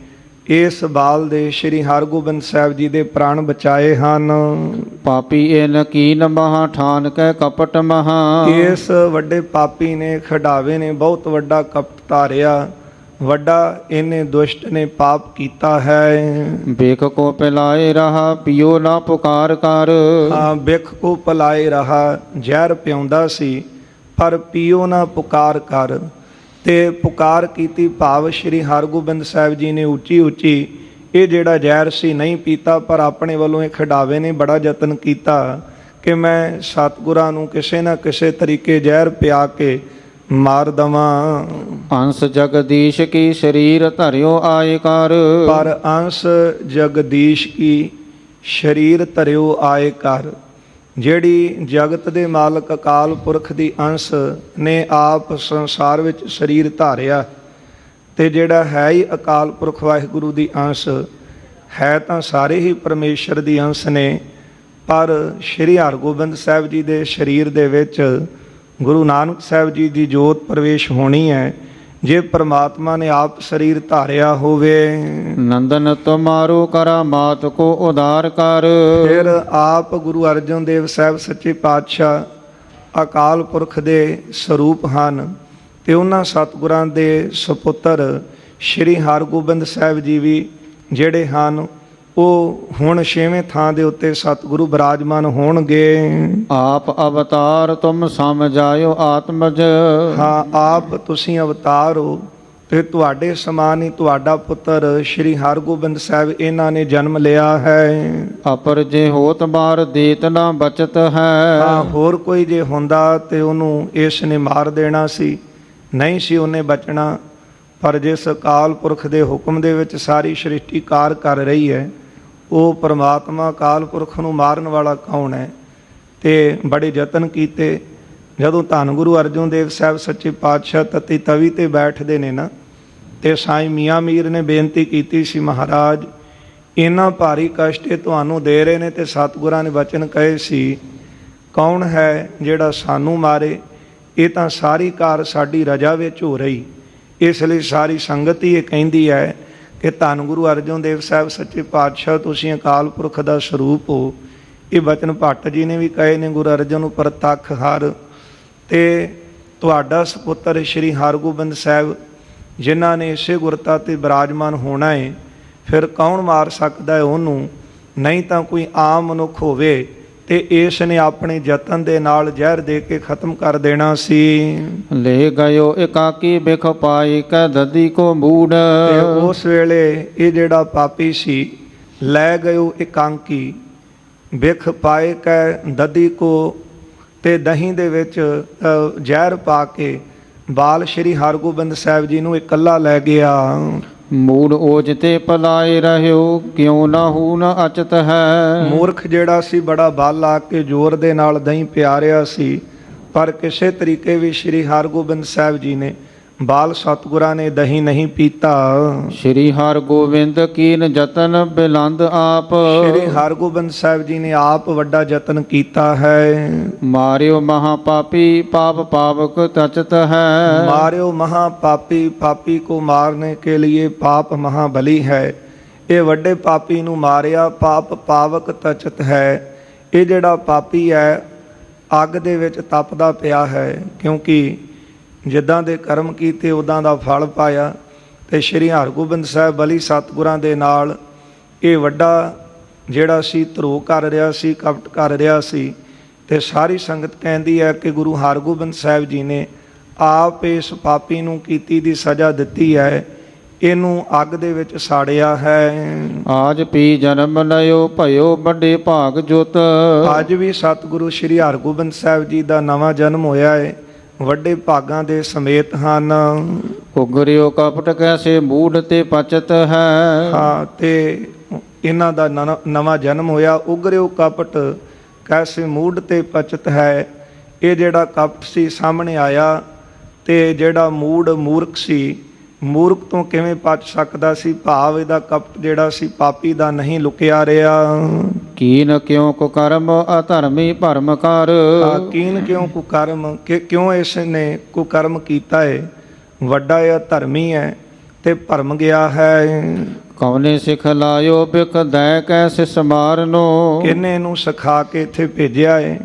ਇਸ ਬਾਲ ਦੇ ਸ਼੍ਰੀ ਹਰਗੋਬਿੰਦ ਸਾਹਿਬ ਜੀ ਦੇ ਪ੍ਰਾਣ ਬਚਾਏ ਹਨ। ਪਾਪੀ ਇਨ ਕੀਨ ਮਹਾ ਠਾਨ ਕੈ ਕਪਟ ਮਹਾ। ਇਸ ਵੱਡੇ ਪਾਪੀ ਨੇ, ਖਡਾਵੇ ਨੇ ਬਹੁਤ ਵੱਡਾ ਕਪਟ ਧਾਰਿਆ, ਵੱਡਾ ਇਹਨੇ ਦੁਸ਼ਟ ਨੇ ਪਾਪ ਕੀਤਾ ਹੈ। ਬਿਖ ਕੋ ਪਿਲਾਏ ਰਹਾ ਪਿਓ ਨਾ ਪੁਕਾਰ ਕਰ। ਬਿਖ ਕੋ ਪਿਲਾਏ ਰਹਾ, ਜ਼ਹਿਰ ਪਿਆਉਂਦਾ ਸੀ ਪਰ ਪੀਓ ਨਾ ਪੁਕਾਰ ਕਰ। ਤੇ ਪੁਕਾਰ ਕੀਤੀ ਭਾਵ ਸ਼੍ਰੀ ਹਰਗੋਬਿੰਦ ਸਾਹਿਬ ਜੀ ਨੇ ਉੱਚੀ ਉੱਚੀ ਇਹ ਜਿਹੜਾ ਜ਼ਹਿਰ ਸੀ ਨਹੀਂ ਪੀਤਾ, ਪਰ ਆਪਣੇ ਵੱਲੋਂ ਇਹ ਖਡਾਵੇ ਨੇ ਬੜਾ ਯਤਨ ਕੀਤਾ ਕਿ ਮੈਂ ਸਤਿਗੁਰਾਂ ਨੂੰ ਕਿਸੇ ਨਾ ਕਿਸੇ ਤਰੀਕੇ ਜ਼ਹਿਰ ਪਿਆ ਕੇ ਮਾਰ ਦਵਾਂ। ਅੰਸ ਜਗਦੀਸ਼ ਕੀ ਸਰੀਰ ਧਰਿਓ ਆਏ ਕਰ। ਪਰ ਅੰਸ ਜਗਦੀਸ਼ ਕੀ ਸਰੀਰ ਧਰਿਓ ਆਏ ਕਰ। ਜਿਹੜੀ ਜਗਤ ਦੇ ਮਾਲਕ ਅਕਾਲ ਪੁਰਖ ਦੀ ਅੰਸ਼ ਨੇ ਆਪ ਸੰਸਾਰ ਵਿੱਚ ਸਰੀਰ ਧਾਰਿਆ, ਤੇ ਜਿਹੜਾ ਹੈ ਹੀ ਅਕਾਲ ਪੁਰਖ ਵਾਹਿਗੁਰੂ ਦੀ ਅੰਸ਼ ਹੈ, ਤਾਂ ਸਾਰੇ ਹੀ ਪਰਮੇਸ਼ਰ ਦੀ ਅੰਸ਼ ਨੇ। ਪਰ ਸ਼੍ਰੀ ਹਰਗੋਬਿੰਦ ਸਾਹਿਬ ਜੀ ਦੇ ਸਰੀਰ ਦੇ ਵਿੱਚ ਗੁਰੂ ਨਾਨਕ ਸਾਹਿਬ ਜੀ ਦੀ ਜੋਤ ਪ੍ਰਵੇਸ਼ ਹੋਣੀ ਹੈ। ਜੇ ਪ੍ਰਮਾਤਮਾ ਨੇ ਆਪ ਸਰੀਰ ਧਾਰਿਆ ਹੋਵੇ, ਨੰਦਨ ਤੁਮਾਰੋ ਕਰਾਮਾਤ ਕੋ ਉਦਾਰ ਕਰ। ਫਿਰ ਆਪ ਗੁਰੂ ਅਰਜਨ ਦੇਵ ਸਾਹਿਬ ਸੱਚੇ ਪਾਤਸ਼ਾਹ ਅਕਾਲ ਪੁਰਖ ਦੇ ਸਰੂਪ ਹਨ, ਤੇ ਉਹਨਾਂ ਸਤਿਗੁਰਾਂ ਦੇ ਸੁਪੁੱਤਰ ਸ਼੍ਰੀ ਹਰਗੋਬਿੰਦ ਸਾਹਿਬ ਜੀ ਵੀ ਜਿਹੜੇ ਹਨ, ਉਹ ਹੁਣ 6ਵੇਂ ਥਾਂ ਦੇ ਉੱਤੇ ਸਤਿਗੁਰੂ ਬਿਰਾਜਮਾਨ ਹੋਣਗੇ। ਆਪ ਅਵਤਾਰ ਤੁਮ ਸਮਝਾਇਓ ਆਤਮਜ। ਹਾਂ, ਆਪ ਤੁਸੀਂ ਅਵਤਾਰ ਹੋ, ਤੇ ਤੁਹਾਡੇ ਸਮਾਨ ਹੀ ਤੁਹਾਡਾ ਪੁੱਤਰ ਸ਼੍ਰੀ ਹਰਗੋਬਿੰਦ ਸਾਹਿਬ ਇਹਨਾਂ ਨੇ ਜਨਮ ਲਿਆ ਹੈ। ਅਪਰ ਜੇ ਹੋਤ ਬਾਰ ਦੇਤ ਨਾ ਬਚਤ ਹੈ। ਹਾਂ, ਹੋਰ ਕੋਈ ਜੇ ਹੁੰਦਾ ਤੇ ਉਹਨੂੰ ਇਸ ਨੇ ਮਾਰ ਦੇਣਾ ਸੀ, ਨਹੀਂ ਸੀ ਉਹਨੇ ਬਚਣਾ। ਪਰ ਜਿਸ ਅਕਾਲ ਪੁਰਖ ਦੇ ਹੁਕਮ ਦੇ ਵਿੱਚ ਸਾਰੀ ਸ੍ਰਿਸ਼ਟੀ ਕਾਰ ਕਰ ਰਹੀ ਹੈ, ਉਹ ਪਰਮਾਤਮਾ ਅਕਾਲ ਪੁਰਖ ਨੂੰ ਮਾਰਨ ਵਾਲਾ ਕੌਣ ਹੈ? ਤੇ ਬੜੇ ਯਤਨ ਕੀਤੇ। ਜਦੋਂ ਧੰਨ ਗੁਰੂ ਅਰਜਨ ਦੇਵ ਸਾਹਿਬ ਸੱਚੇ ਪਾਤਸ਼ਾਹ ਤਤੀ ਤਵੀ ਤੇ ਬੈਠਦੇ ਨੇ ਨਾ, ਤੇ ਸਾਈਂ ਮੀਆਂ ਮੀਰ ਨੇ ਬੇਨਤੀ ਕੀਤੀ ਸੀ, ਮਹਾਰਾਜ ਇੰਨਾ ਭਾਰੀ ਕਸ਼ਟ ਇਹ ਤੁਹਾਨੂੰ ਦੇ ਰਹੇ ਨੇ, ਤੇ ਸਤਿਗੁਰਾਂ ਨੇ ਵਚਨ ਕਹੇ ਸੀ, ਕੌਣ ਹੈ ਜਿਹੜਾ ਸਾਨੂੰ ਮਾਰੇ? ਇਹ ਤਾਂ ਸਾਰੀ ਕਾਰ ਸਾਡੀ ਰਜਾ ਵਿੱਚ ਹੋ ਰਹੀ। ਇਸ ਲਈ ਸਾਰੀ ਸੰਗਤ ਹੀ ਇਹ ਕਹਿੰਦੀ ਹੈ ਕਿ ਧੰਨ ਗੁਰੂ ਅਰਜਨ ਦੇਵ ਸਾਹਿਬ ਸੱਚੇ ਪਾਤਸ਼ਾਹ ਤੁਸੀਂ ਅਕਾਲ ਪੁਰਖ ਦਾ ਸਰੂਪ ਹੋ। ਇਹ ਬਚਨ ਭੱਟ ਜੀ ਨੇ ਵੀ ਕਹੇ ਨੇ ਗੁਰੂ ਅਰਜਨ ਨੂੰ ਪ੍ਰਤੱਖ ਹਰ। ਤੇ ਤੁਹਾਡਾ ਸੁਪੁੱਤਰ ਸ਼੍ਰੀ ਹਰਗੋਬਿੰਦ ਸਾਹਿਬ ਜਿਨ੍ਹਾਂ ਨੇ ਇਸੇ ਗੁਰਤਾ ਤੇ ਬਿਰਾਜਮਾਨ ਹੋਣਾ ਹੈ, ਫਿਰ ਕੌਣ ਮਾਰ ਸਕਦਾ ਹੈ ਉਹਨੂੰ? ਨਹੀਂ ਤਾਂ ਕੋਈ ਆਮ ਮਨੁੱਖ ਹੋਵੇ ਤੇ ਇਸ ਨੇ ਆਪਣੇ ਯਤਨ ਦੇ ਨਾਲ ਜ਼ਹਿਰ ਦੇ ਕੇ ਖਤਮ ਕਰ ਦੇਣਾ ਸੀ। ਲੈ ਗਇਓ ਇਕਾਕੀ ਬਿਖ ਪਾਈ ਕੈ ਦਦੀ ਕੋ ਮੂੜ। ਤੇ ਉਸ ਵੇਲੇ ਇਹ ਜਿਹੜਾ ਪਾਪੀ ਸੀ, ਲੈ ਗਇਓ ਇਕਾਂਕੀ ਬਿਖ ਪਾਏ ਕੈ ਦਦੀ ਕੋ, ਤੇ ਦਹੀਂ ਦੇ ਵਿੱਚ ਜ਼ਹਿਰ ਪਾ ਕੇ ਬਾਲ ਸ਼੍ਰੀ ਹਰਗੋਬਿੰਦ ਸਾਹਿਬ ਜੀ ਨੂੰ ਇਕੱਲਾ ਲੈ ਗਿਆ। ਮੂੜ ਓਜ ਤੇ ਪਲਾਏ ਰਹਿਓ ਕਿਉਂ ਨਾ ਹੂ ਨ ਅਚਤ ਹੈ। ਮੂਰਖ ਜਿਹੜਾ ਸੀ ਬੜਾ ਬਲ ਲਾ ਕੇ ਜ਼ੋਰ ਦੇ ਨਾਲ ਦਹੀਂ ਪਿਆ ਰਿਹਾ ਸੀ, ਪਰ ਕਿਸੇ ਤਰੀਕੇ ਵੀ ਸ਼੍ਰੀ ਹਰਗੋਬਿੰਦ ਸਾਹਿਬ ਜੀ ਨੇ ਬਾਲ ਸਤਿਗੁਰਾਂ ਨੇ ਦਹੀਂ ਨਹੀਂ ਪੀਤਾ। ਸ਼੍ਰੀ ਹਰਗੋਬਿੰਦ ਕੀਨ ਜਤਨ ਬਿਲੰਦ ਆਪ। ਸ਼੍ਰੀ ਹਰਗੋਬਿੰਦ ਸਾਹਿਬ ਜੀ ਨੇ ਆਪ ਵੱਡਾ ਯਤਨ ਕੀਤਾ ਹੈ। ਮਾਰਿਓ ਮਹਾ ਪਾਪੀ ਪਾਪ ਪਾਵਕ ਤਚਤ ਹੈ। ਮਾਰਿਓ ਮਹਾ ਪਾਪੀ, ਪਾਪੀ को मारने के लिए पाप महाबली है। ਇਹ ਵੱਡੇ ਪਾਪੀ ਨੂੰ ਮਾਰਿਆ, ਪਾਪ ਪਾਵਕ ਤਚਤ ਹੈ। ਇਹ ਜਿਹੜਾ ਪਾਪੀ ਹੈ ਅੱਗ ਦੇ ਵਿੱਚ ਤਪਦਾ ਪਿਆ ਹੈ, ਕਿਉਂਕਿ ਜਿੱਦਾਂ ਦੇ ਕਰਮ ਕੀਤੇ ਉੱਦਾਂ ਦਾ ਫਲ ਪਾਇਆ। ਤੇ ਸ਼੍ਰੀ ਹਰਗੋਬਿੰਦ ਸਾਹਿਬ ਬਲੀ ਸਤਿਗੁਰਾਂ ਦੇ ਨਾਲ ਇਹ ਵੱਡਾ ਜਿਹੜਾ ਸੀ ਧਰੋਹ ਕਰ ਰਿਹਾ ਸੀ, ਕਪਟ ਕਰ ਰਿਹਾ ਸੀ। ਤੇ ਸਾਰੀ ਸੰਗਤ ਕਹਿੰਦੀ ਹੈ ਕਿ ਗੁਰੂ ਹਰਗੋਬਿੰਦ ਸਾਹਿਬ ਜੀ ਨੇ ਆਪ ਇਸ ਪਾਪੀ ਨੂੰ ਕੀਤੀ ਦੀ ਸਜ਼ਾ ਦਿੱਤੀ ਹੈ, ਇਹਨੂੰ ਅੱਗ ਦੇ ਵਿੱਚ ਸਾੜਿਆ ਹੈ। ਆਜ ਪੀ ਜਨਮ ਲਿਓ ਭਇਓ ਵੱਡੇ ਭਾਗ ਜੁਤ। ਅੱਜ ਵੀ ਸਤਿਗੁਰੂ ਸ਼੍ਰੀ ਹਰਗੋਬਿੰਦ ਸਾਹਿਬ ਜੀ ਦਾ ਨਵਾਂ ਜਨਮ ਹੋਇਆ ਹੈ, ਵੱਡੇ ਭਾਗਾਂ ਦੇ ਸਮੇਤ ਹਨ। ਉਗਰਿਓ ਕਪਟ ਕੈਸੇ ਮੂੜ ਤੇ ਪਚਤ ਹੈ। ਹਾਂ, ਤੇ ਇਹਨਾਂ ਦਾ ਨਵਾਂ ਜਨਮ ਹੋਇਆ। ਉਗਰਿਓ ਕਪਟ ਕੈਸੇ ਮੂੜ ਤੇ ਪਚਤ ਹੈ। ਇਹ ਜਿਹੜਾ ਕਪਟ ਸੀ ਸਾਹਮਣੇ ਆਇਆ, ਤੇ ਜਿਹੜਾ ਮੂੜ ਮੂਰਖ ਸੀ, ਮੂਰਖ ਤੋਂ ਕਿਵੇਂ ਪਚ ਸਕਦਾ ਸੀ? ਭਾਵ ਇਹਦਾ ਕਪਟ ਜਿਹੜਾ ਸੀ ਪਾਪੀ ਦਾ ਨਹੀਂ ਲੁਕਿਆ ਰਿਹਾ। ਕੀਨ ਕਿਉ ਕੁਕਰਮ ਅਧਰਮੀ ਭਰਮ ਕਰ। ਕੀਨ ਕਿਉਂ ਕੁਕਰਮ, ਕਿ ਕਿਉਂ ਇਸ ਨੇ ਕੁਕਰਮ ਕੀਤਾ ਹੈ? ਵੱਡਾ ਇਹ ਧਰਮੀ ਹੈ ਤੇ ਭਰਮ ਗਿਆ ਹੈ। ਕੌਨੇ ਸਿਖ ਲਾਇਓ ਬਿਖ ਦੈ ਕੈਸੇ ਸਮਾਰਨੋ। ਕਿੰਨੇ ਨੂੰ ਸਿਖਾ ਕੇ ਇੱਥੇ ਭੇਜਿਆ ਹੈ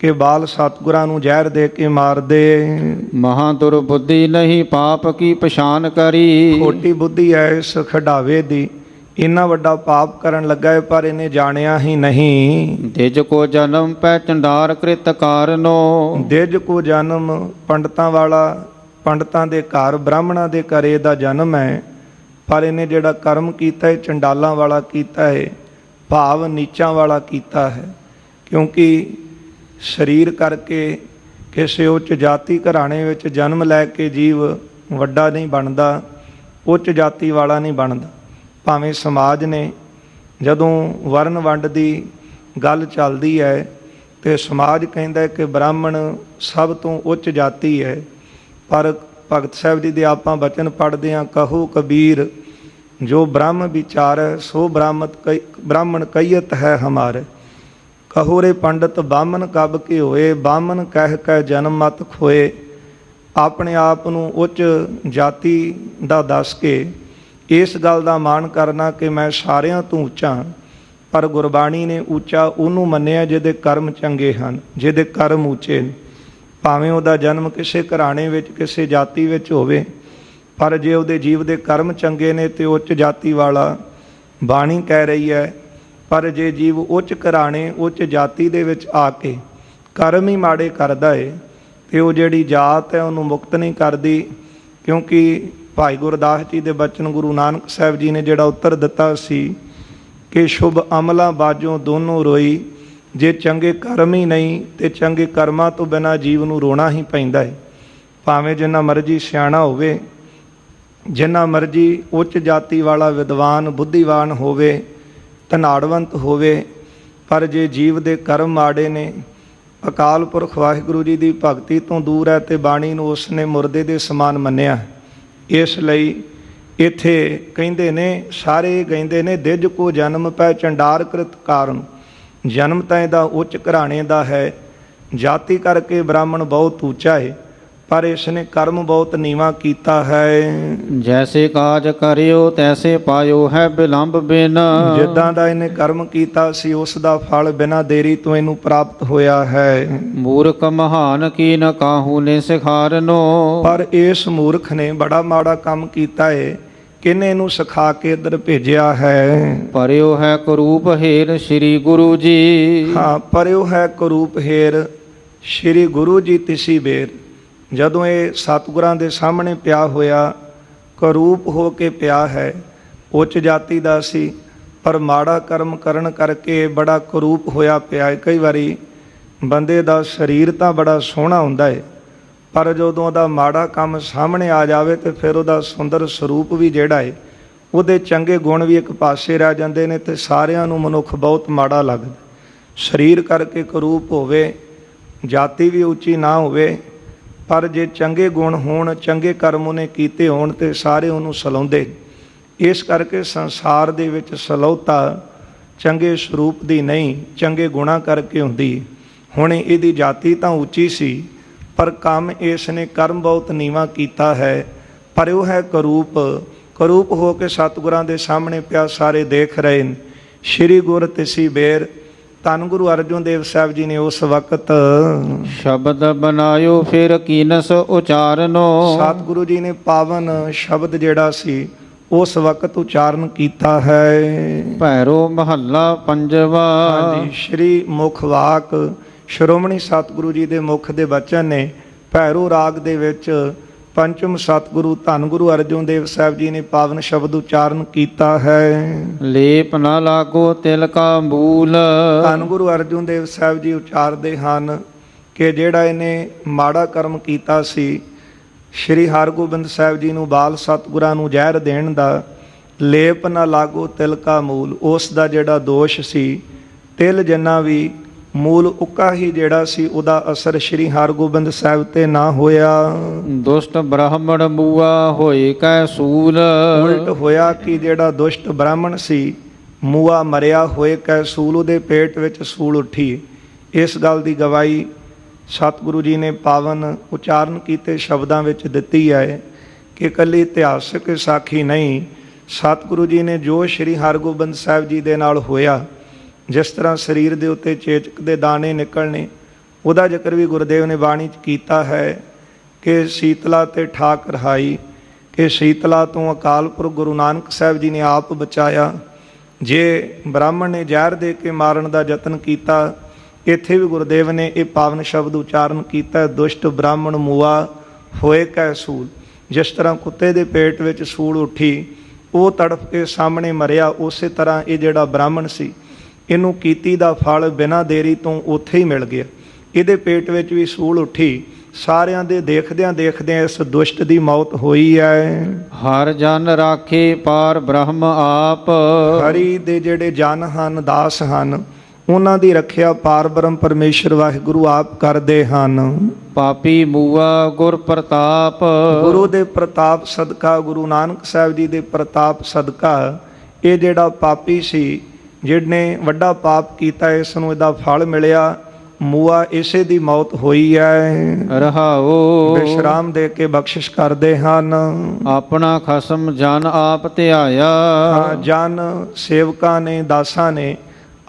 ਕਿ ਬਾਲ ਸਤਿਗੁਰਾਂ ਨੂੰ ਜ਼ਹਿਰ ਦੇ ਕੇ ਮਾਰ ਦੇ। ਮਹਾ ਦੁਰਬੁੱਧੀ ਨਹੀਂ ਪਾਪ ਕੀ ਪਛਾਣ ਕਰੀ। ਖੋਟੀ ਬੁੱਧੀ ਹੈ ਇਸ ਖਡਾਵੇ ਦੀ, ਇੰਨਾ ਵੱਡਾ ਪਾਪ ਕਰਨ ਲੱਗਾ ਹੈ ਪਰ ਇਹਨੇ ਜਾਣਿਆ ਹੀ ਨਹੀਂ। ਦਿਜ ਕੋ ਜਨਮ ਪੈ ਚੰਡਾਰ ਕ੍ਰਿਤ ਕਾਰਨੋ। ਦਿਜ ਕੋ ਜਨਮ ਪੰਡਤਾਂ ਵਾਲਾ, ਪੰਡਤਾਂ ਦੇ ਘਰ ਬ੍ਰਾਹਮਣਾਂ ਦੇ ਘਰੇ ਦਾ ਜਨਮ ਹੈ, ਪਰ ਇਹਨੇ ਜਿਹੜਾ ਕਰਮ ਕੀਤਾ ਹੈ ਚੰਡਾਲਾਂ ਵਾਲਾ ਕੀਤਾ ਹੈ, ਭਾਵ ਨੀਚਾਂ ਵਾਲਾ ਕੀਤਾ ਹੈ। ਕਿਉਂਕਿ ਸਰੀਰ ਕਰਕੇ ਕਿਸੇ ਉੱਚ ਜਾਤੀ ਘਰਾਣੇ ਵਿੱਚ ਜਨਮ ਲੈ ਕੇ ਜੀਵ ਵੱਡਾ ਨਹੀਂ ਬਣਦਾ, ਉੱਚ ਜਾਤੀ ਵਾਲਾ ਨਹੀਂ ਬਣਦਾ। ਭਾਵੇਂ ਸਮਾਜ ਨੇ ਜਦੋਂ ਵਰਨ ਵੰਡ ਦੀ ਗੱਲ ਚੱਲਦੀ ਹੈ ਤੇ ਸਮਾਜ ਕਹਿੰਦਾ ਹੈ ਕਿ ਬ੍ਰਾਹਮਣ ਸਭ ਤੋਂ ਉੱਚ ਜਾਤੀ ਹੈ। ਪਰ ਭਗਤ ਸਾਹਿਬ ਜੀ ਦੇ ਆਪਾਂ ਬਚਨ ਪੜ੍ਹਦੇ ਹਾਂ, ਕਹੋ ਕਬੀਰ ਜੋ ਬ੍ਰਹਮ ਵਿਚਾਰੈ ਸੋ ਬ੍ਰਾਹਮਣ ਕਹੀਤ ਹੈ ਹਮਾਰੇ। ਕਹੋ ਰੇ ਪੰਡਤ ਬਾਮਨ ਕਬ ਕੇ ਹੋਏ, ਬਾਮਨ ਕਹਿ ਜਨਮ ਮਤ ਖੋਏ। ਆਪਣੇ ਆਪ ਨੂੰ ਉੱਚ ਜਾਤੀ ਦਾ ਦੱਸ ਕੇ ਇਸ ਗੱਲ ਦਾ ਮਾਣ ਕਰਨਾ ਕਿ ਮੈਂ ਸਾਰਿਆਂ ਤੋਂ ਉੱਚਾ। ਪਰ ਗੁਰਬਾਣੀ ਨੇ ਉੱਚਾ ਉਹਨੂੰ ਮੰਨਿਆ ਜਿਹਦੇ ਕਰਮ ਚੰਗੇ ਹਨ, ਜਿਹਦੇ ਕਰਮ ਉੱਚੇ ਨੇ। ਭਾਵੇਂ ਉਹਦਾ ਜਨਮ ਕਿਸੇ ਘਰਾਣੇ ਵਿੱਚ ਕਿਸੇ ਜਾਤੀ ਵਿੱਚ ਹੋਵੇ, ਪਰ ਜੇ ਉਹਦੇ ਜੀਵ ਦੇ ਕਰਮ ਚੰਗੇ ਨੇ ਤੇ ਉੱਚ ਜਾਤੀ ਵਾਲਾ ਬਾਣੀ ਕਹਿ ਰਹੀ ਹੈ। ਪਰ ਜੇ ਜੀਵ ਉੱਚ ਘਰਾਣੇ ਉੱਚ ਜਾਤੀ ਦੇ ਵਿੱਚ ਆ ਕੇ ਕਰਮ ਹੀ ਮਾੜੇ ਕਰਦਾ ਹੈ ਤੇ ਉਹ ਜਿਹੜੀ ਜਾਤ ਹੈ ਉਹਨੂੰ ਮੁਕਤ ਨਹੀਂ ਕਰਦੀ। ਕਿਉਂਕਿ ਭਾਈ ਗੁਰਦਾਸ ਜੀ ਦੇ ਬਚਨ ਗੁਰੂ ਨਾਨਕ ਸਾਹਿਬ ਜੀ ਨੇ ਜਿਹੜਾ ਉੱਤਰ ਦਿੱਤਾ ਸੀ ਕਿ ਸ਼ੁਭ ਅਮਲਾਂ ਬਾਝੋਂ ਦੋਨੋਂ ਰੋਈ। ਜੇ ਚੰਗੇ ਕਰਮ ਹੀ ਨਹੀਂ ਤੇ ਚੰਗੇ ਕਰਮਾਂ ਤੋਂ ਬਿਨਾਂ ਜੀਵ ਨੂੰ ਰੋਣਾ ਹੀ ਪੈਂਦਾ ਹੈ। ਭਾਵੇਂ ਜਿੰਨਾ ਮਰਜ਼ੀ ਸਿਆਣਾ ਹੋਵੇ, ਜਿੰਨਾ ਮਰਜ਼ੀ ਉੱਚ ਜਾਤੀ ਵਾਲਾ ਵਿਦਵਾਨ ਬੁੱਧੀਵਾਨ ਹੋਵੇ, ਧਨਾੜਵੰਤ ਹੋਵੇ, ਪਰ ਜੇ ਜੀਵ ਦੇ ਕਰਮ ਮਾੜੇ ਨੇ, ਅਕਾਲ ਪੁਰਖ ਵਾਹਿਗੁਰੂ ਜੀ ਦੀ ਭਗਤੀ ਤੋਂ ਦੂਰ ਹੈ ਤੇ ਬਾਣੀ ਨੂੰ ਉਸਨੇ ਮੁਰਦੇ ਦੇ ਸਮਾਨ ਮੰਨਿਆ। ਇਸ ਲਈ ਇੱਥੇ ਕਹਿੰਦੇ ਨੇ, ਸਾਰੇ ਕਹਿੰਦੇ ਨੇ, ਦਿਜ ਕੋ ਜਨਮ ਪੈ ਚੰਡਾਰ ਕ੍ਰਿਤ ਕਾਰਨ। ਜਨਮ ਤਾਂ ਇਹਦਾ ਉੱਚ ਘਰਾਣੇ ਦਾ ਹੈ, ਜਾਤੀ ਕਰਕੇ ਬ੍ਰਾਹਮਣ ਬਹੁਤ ਉੱਚਾ ਹੈ, ਪਰ ਇਸ ਨੇ ਕਰਮ ਬਹੁਤ ਨੀਵਾਂ ਕੀਤਾ ਹੈ। ਜੈਸੇ ਕਾਜ ਕਰਿਓ ਤੈਸੇ ਪਾਇਓ ਹੈ ਬਿਲੰਬ ਬਿਨ। ਜਿੱਦਾਂ ਦਾ ਇਹਨੇ ਕਰਮ ਕੀਤਾ ਸੀ ਉਸ ਦਾ ਫਲ ਬਿਨਾਂ ਦੇਰੀ ਤੋਂ ਇਹਨੂੰ ਪ੍ਰਾਪਤ ਹੋਇਆ ਹੈ। ਮੂਰਖ ਮਹਾਨ ਕੀ ਨ ਕਾਹੂ ਨੇ ਸਿਖਾਰਨੋ। ਪਰ ਇਸ ਮੂਰਖ ਨੇ ਬੜਾ ਮਾੜਾ ਕੰਮ ਕੀਤਾ ਹੈ, ਕਿਹਨੇ ਇਹਨੂੰ ਸਿਖਾ ਕੇ ਇੱਧਰ ਭੇਜਿਆ ਹੈ। ਪਰਿਓ ਹੈ ਕਰੂਪ ਹੇਰ ਸ੍ਰੀ ਗੁਰੂ ਜੀ। ਹਾਂ, ਪਰਿਓ ਹੈ ਕਰੂਪ ਹੇਰ ਸ੍ਰੀ ਗੁਰੂ ਜੀ ਤਿਸੀ ਬੇਰ। ਜਦੋਂ ਇਹ ਸਤਿਗੁਰਾਂ ਦੇ ਸਾਹਮਣੇ ਪਿਆ ਹੋਇਆ, ਕਰੂਪ ਹੋ ਕੇ ਪਿਆ ਹੈ, ਉੱਚ ਜਾਤੀ ਦਾ ਸੀ ਪਰ ਮਾੜਾ ਕਰਮ ਕਰਨ ਕਰਕੇ ਬੜਾ ਕਰੂਪ ਹੋਇਆ ਪਿਆ ਹੈ। ਕਈ ਵਾਰੀ ਬੰਦੇ ਦਾ ਸਰੀਰ ਤਾਂ ਬੜਾ ਸੋਹਣਾ ਹੁੰਦਾ ਹੈ, ਪਰ ਜਦੋਂ ਉਹਦਾ ਮਾੜਾ ਕੰਮ ਸਾਹਮਣੇ ਆ ਜਾਵੇ ਤੇ ਫਿਰ ਉਹਦਾ ਸੁੰਦਰ ਸਰੂਪ ਵੀ ਜਿਹੜਾ ਹੈ, ਉਹਦੇ ਚੰਗੇ ਗੁਣ ਵੀ ਇੱਕ ਪਾਸੇ ਰਹਿ ਜਾਂਦੇ ਨੇ ਤੇ ਸਾਰਿਆਂ ਨੂੰ ਮਨੁੱਖ ਬਹੁਤ ਮਾੜਾ ਲੱਗਦਾ। ਸਰੀਰ ਕਰਕੇ ਕਰੂਪ ਹੋਵੇ, ਜਾਤੀ ਵੀ ਉੱਚੀ ਨਾ ਹੋਵੇ, ਪਰ ਜੇ ਚੰਗੇ ਗੁਣ ਹੋਣ, ਚੰਗੇ ਕਰਮ ਉਹਨੇ ਕੀਤੇ ਹੋਣ ਤੇ ਸਾਰੇ ਉਹਨੂੰ ਸਲਾਉਂਦੇ। ਇਸ ਕਰਕੇ ਸੰਸਾਰ ਦੇ ਵਿੱਚ ਸਲਾਹੁਤਾ ਚੰਗੇ ਸਰੂਪ ਦੀ ਨਹੀਂ, ਚੰਗੇ ਗੁਣਾਂ ਕਰਕੇ ਹੁੰਦੀ। ਹੁਣ ਇਹਦੀ ਜਾਤੀ ਤਾਂ ਉੱਚੀ ਸੀ, ਪਰ ਕੰਮ ਇਸ ਨੇ ਕਰਮ ਬਹੁਤ ਨੀਵਾਂ ਕੀਤਾ ਹੈ। ਪਰ ਉਹ ਹੈ ਕਰੂਪ, ਕਰੂਪ ਹੋ ਕੇ ਸਤਿਗੁਰਾਂ ਦੇ ਸਾਹਮਣੇ ਪਿਆ, ਸਾਰੇ ਦੇਖ ਰਹੇ ਨੇ। ਸ੍ਰੀ ਗੁਰ ਤਿਸੀ ਬੇਰ। ਧੰਨ ਗੁਰੂ ਅਰਜਨ ਦੇਵ ਸਾਹਿਬ ਜੀ ਨੇ ਉਸ ਵਕਤ ਸ਼ਬਦ ਬਣਾਇਓ ਫਿਰ ਕੀਨਸ ਉਚਾਰਨੋ। ਸਤਿਗੁਰੂ ਜੀ ਨੇ ਪਾਵਨ ਸ਼ਬਦ ਜਿਹੜਾ ਸੀ ਉਸ ਵਕਤ ਉਚਾਰਨ ਕੀਤਾ ਹੈ। ਭੈਰੋ ਮਹੱਲਾ ਪੰਜਵਾ। ਹਾਂਜੀ, ਸ਼੍ਰੀ ਮੁਖ ਵਾਕ ਸ਼੍ਰੋਮਣੀ ਸਤਿਗੁਰੂ ਜੀ ਦੇ ਮੁਖ ਦੇ ਬਚਨ ਨੇ। ਭੈਰੋ ਰਾਗ ਦੇ ਵਿੱਚ ਪੰਚਮ ਸਤਿਗੁਰੂ ਧੰਨ ਗੁਰੂ ਅਰਜਨ ਦੇਵ ਸਾਹਿਬ ਜੀ ਨੇ ਪਾਵਨ ਸ਼ਬਦ ਉਚਾਰਨ ਕੀਤਾ ਹੈ। ਲੇਪ ਨਾ ਲਾਗੋ ਤਿਲ ਕਾ ਮੂਲ। ਧੰਨ ਗੁਰੂ ਅਰਜਨ ਦੇਵ ਸਾਹਿਬ ਜੀ ਉਚਾਰਦੇ ਹਨ ਕਿ ਜਿਹੜਾ ਇਹਨੇ ਮਾੜਾ ਕਰਮ ਕੀਤਾ ਸੀ, ਸ਼੍ਰੀ ਹਰਗੋਬਿੰਦ ਸਾਹਿਬ ਜੀ ਨੂੰ ਬਾਲ ਸਤਿਗੁਰਾਂ ਨੂੰ ਜ਼ਹਿਰ ਦੇਣ ਦਾ, ਲੇਪ ਨਾ ਲਾਗੋ ਤਿਲ ਕਾ ਮੂਲ, ਉਸ ਦਾ ਜਿਹੜਾ ਦੋਸ਼ ਸੀ, ਤਿਲ ਜਿੰਨਾ ਵੀ ਮੂਲ ਉੱਕਾ ਹੀ ਜਿਹੜਾ ਸੀ, ਉਹਦਾ ਅਸਰ ਸ਼੍ਰੀ ਹਰਗੋਬਿੰਦ ਸਾਹਿਬ ਤੇ ਨਾ ਹੋਇਆ। ਦੁਸ਼ਟ ਬ੍ਰਾਹਮਣ ਮੂਆ ਹੋਏ ਕੈ ਸੂਲ। ਉਲਟ ਹੋਇਆ ਕਿ ਜਿਹੜਾ ਦੁਸ਼ਟ ਬ੍ਰਾਹਮਣ ਸੀ, ਮੂਆ ਮਰਿਆ ਹੋਏ ਕੈ ਸੂਲ, ਉਹਦੇ ਪੇਟ ਵਿੱਚ ਸੂਲ ਉੱਠੀ। ਇਸ ਗੱਲ ਦੀ ਗਵਾਹੀ ਸਤਿਗੁਰੂ ਜੀ ਨੇ ਪਾਵਨ ਉਚਾਰਨ ਕੀਤੇ ਸ਼ਬਦਾਂ ਵਿੱਚ ਦਿੱਤੀ ਹੈ ਕਿ ਇਕੱਲੀ ਇਤਿਹਾਸਕ ਸਾਖੀ ਨਹੀਂ, ਸਤਿਗੁਰੂ ਜੀ ਨੇ ਜੋ ਸ਼੍ਰੀ ਹਰਗੋਬਿੰਦ ਸਾਹਿਬ ਜੀ ਦੇ ਨਾਲ ਹੋਇਆ, ਜਿਸ ਤਰ੍ਹਾਂ ਸਰੀਰ ਦੇ ਉੱਤੇ ਚੇਚਕ ਦੇ ਦਾਣੇ ਨਿਕਲਣੇ, ਉਹਦਾ ਜ਼ਿਕਰ ਵੀ ਗੁਰਦੇਵ ਨੇ ਬਾਣੀ 'ਚ ਕੀਤਾ ਹੈ ਕਿ ਸੀਤਲਾ ਤੇ ਠਾਕ ਰਹਾਈ, ਕਿ ਸੀਤਲਾ ਤੋਂ ਅਕਾਲ ਪੁਰਖ ਗੁਰੂ ਨਾਨਕ ਸਾਹਿਬ ਜੀ ਨੇ ਆਪ ਬਚਾਇਆ। ਜੇ ਬ੍ਰਾਹਮਣ ਨੇ ਜ਼ਹਿਰ ਦੇ ਕੇ ਮਾਰਨ ਦਾ ਯਤਨ ਕੀਤਾ, ਇੱਥੇ ਵੀ ਗੁਰਦੇਵ ਨੇ ਇਹ ਪਾਵਨ ਸ਼ਬਦ ਉਚਾਰਨ ਕੀਤਾ, ਦੁਸ਼ਟ ਬ੍ਰਾਹਮਣ ਮੂਆ ਹੋਏ ਕੈ ਸੂਲ। ਜਿਸ ਤਰ੍ਹਾਂ ਕੁੱਤੇ ਦੇ ਪੇਟ ਵਿੱਚ ਸੂਲ ਉੱਠੀ, ਉਹ ਤੜਫ ਕੇ ਸਾਹਮਣੇ ਮਰਿਆ, ਉਸੇ ਤਰ੍ਹਾਂ ਇਹ ਜਿਹੜਾ ਬ੍ਰਾਹਮਣ ਸੀ, ਇਹਨੂੰ ਕੀਤੀ ਦਾ ਫਲ ਬਿਨਾਂ ਦੇਰੀ ਤੋਂ ਉੱਥੇ ਹੀ ਮਿਲ ਗਿਆ। ਇਹਦੇ ਪੇਟ ਵਿੱਚ ਵੀ ਸੂਲ ਉੱਠੀ, ਸਾਰਿਆਂ ਦੇ ਦੇਖਦਿਆਂ ਦੇਖਦਿਆਂ ਇਸ ਦੁਸ਼ਟ ਦੀ ਮੌਤ ਹੋਈ ਹੈ। ਹਰ ਜਨ ਰਾਖੇ ਪਾਰ ਬ੍ਰਹਮ ਆਪ। ਹਰੀ ਦੇ ਜਿਹੜੇ ਜਨ ਹਨ, ਦਾਸ ਹਨ, ਉਹਨਾਂ ਦੀ ਰੱਖਿਆ ਪਾਰ ਬ੍ਰਹਮ ਪਰਮੇਸ਼ਰ ਵਾਹਿਗੁਰੂ ਆਪ ਕਰਦੇ ਹਨ। ਪਾਪੀ ਮੂਆ ਗੁਰ ਪ੍ਰਤਾਪ, ਗੁਰੂ ਦੇ ਪ੍ਰਤਾਪ ਸਦਕਾ, ਗੁਰੂ ਨਾਨਕ ਸਾਹਿਬ ਜੀ ਦੇ ਪ੍ਰਤਾਪ ਸਦਕਾ ਇਹ ਜਿਹੜਾ ਪਾਪੀ ਸੀ, ਜਿਹਨੇ ਵੱਡਾ ਪਾਪ ਕੀਤਾ, ਇਸ ਨੂੰ ਇਹਦਾ ਫਲ ਮਿਲਿਆ। ਮੂਆ ਇਸੇ ਦੀ ਮੌਤ ਹੋਈ ਹੈ। ਰਹਾਓ ਵਿਸ਼ਰਾਮ ਦੇ ਕੇ ਬਖਸ਼ਿਸ਼ ਕਰਦੇ ਹਨ। ਆਪਣਾ ਖਸਮ ਜਨ ਆਪ ਧਿਆਇਆ। ਜਨ ਸੇਵਕਾਂ ਨੇ, ਦਾਸਾਂ ਨੇ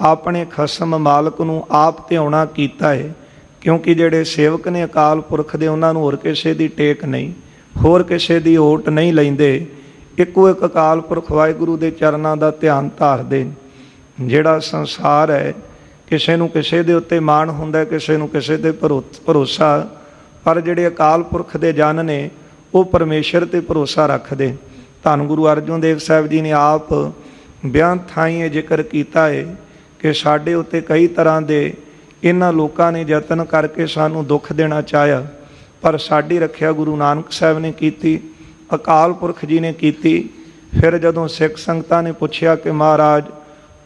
ਆਪਣੇ ਖਸਮ ਮਾਲਕ ਨੂੰ ਆਪ ਧਿਆਉਣਾ ਕੀਤਾ ਹੈ। ਕਿਉਂਕਿ ਜਿਹੜੇ ਸੇਵਕ ਨੇ ਅਕਾਲ ਪੁਰਖ ਦੇ, ਉਹਨਾਂ ਨੂੰ ਹੋਰ ਕਿਸੇ ਦੀ ਟੇਕ ਨਹੀਂ, ਹੋਰ ਕਿਸੇ ਦੀ ਓਟ ਨਹੀਂ ਲੈਂਦੇ। ਇੱਕੋ ਇੱਕ ਅਕਾਲ ਪੁਰਖ ਵਾਹਿਗੁਰੂ ਦੇ ਚਰਨਾਂ ਦਾ ਧਿਆਨ ਧਾਰਦੇ। ਜਿਹੜਾ ਸੰਸਾਰ ਹੈ, ਕਿਸੇ ਨੂੰ ਕਿਸੇ ਦੇ ਉੱਤੇ ਮਾਣ ਹੁੰਦਾ, ਕਿਸੇ ਨੂੰ ਕਿਸੇ ਤੇ ਭਰੋਸਾ, ਪਰ ਜਿਹੜੇ ਅਕਾਲ ਪੁਰਖ ਦੇ ਜਨ ਨੇ ਉਹ ਪਰਮੇਸ਼ਰ ਤੇ ਭਰੋਸਾ ਰੱਖਦੇ। ਧੰਨ ਗੁਰੂ ਅਰਜਨ ਦੇਵ ਸਾਹਿਬ ਜੀ ਨੇ ਆਪ ਬਿਆਨ ਥਾਈਂ ਇਹ ਜ਼ਿਕਰ ਕੀਤਾ ਹੈ ਕਿ ਸਾਡੇ ਉੱਤੇ ਕਈ ਤਰ੍ਹਾਂ ਦੇ ਇਹਨਾਂ ਲੋਕਾਂ ਨੇ ਯਤਨ ਕਰਕੇ ਸਾਨੂੰ ਦੁੱਖ ਦੇਣਾ ਚਾਹਿਆ, ਪਰ ਸਾਡੀ ਰੱਖਿਆ ਗੁਰੂ ਨਾਨਕ ਸਾਹਿਬ ਨੇ ਕੀਤੀ, ਅਕਾਲ ਪੁਰਖ ਜੀ ਨੇ ਕੀਤੀ। ਫਿਰ ਜਦੋਂ ਸਿੱਖ ਸੰਗਤਾਂ ਨੇ ਪੁੱਛਿਆ ਕਿ ਮਹਾਰਾਜ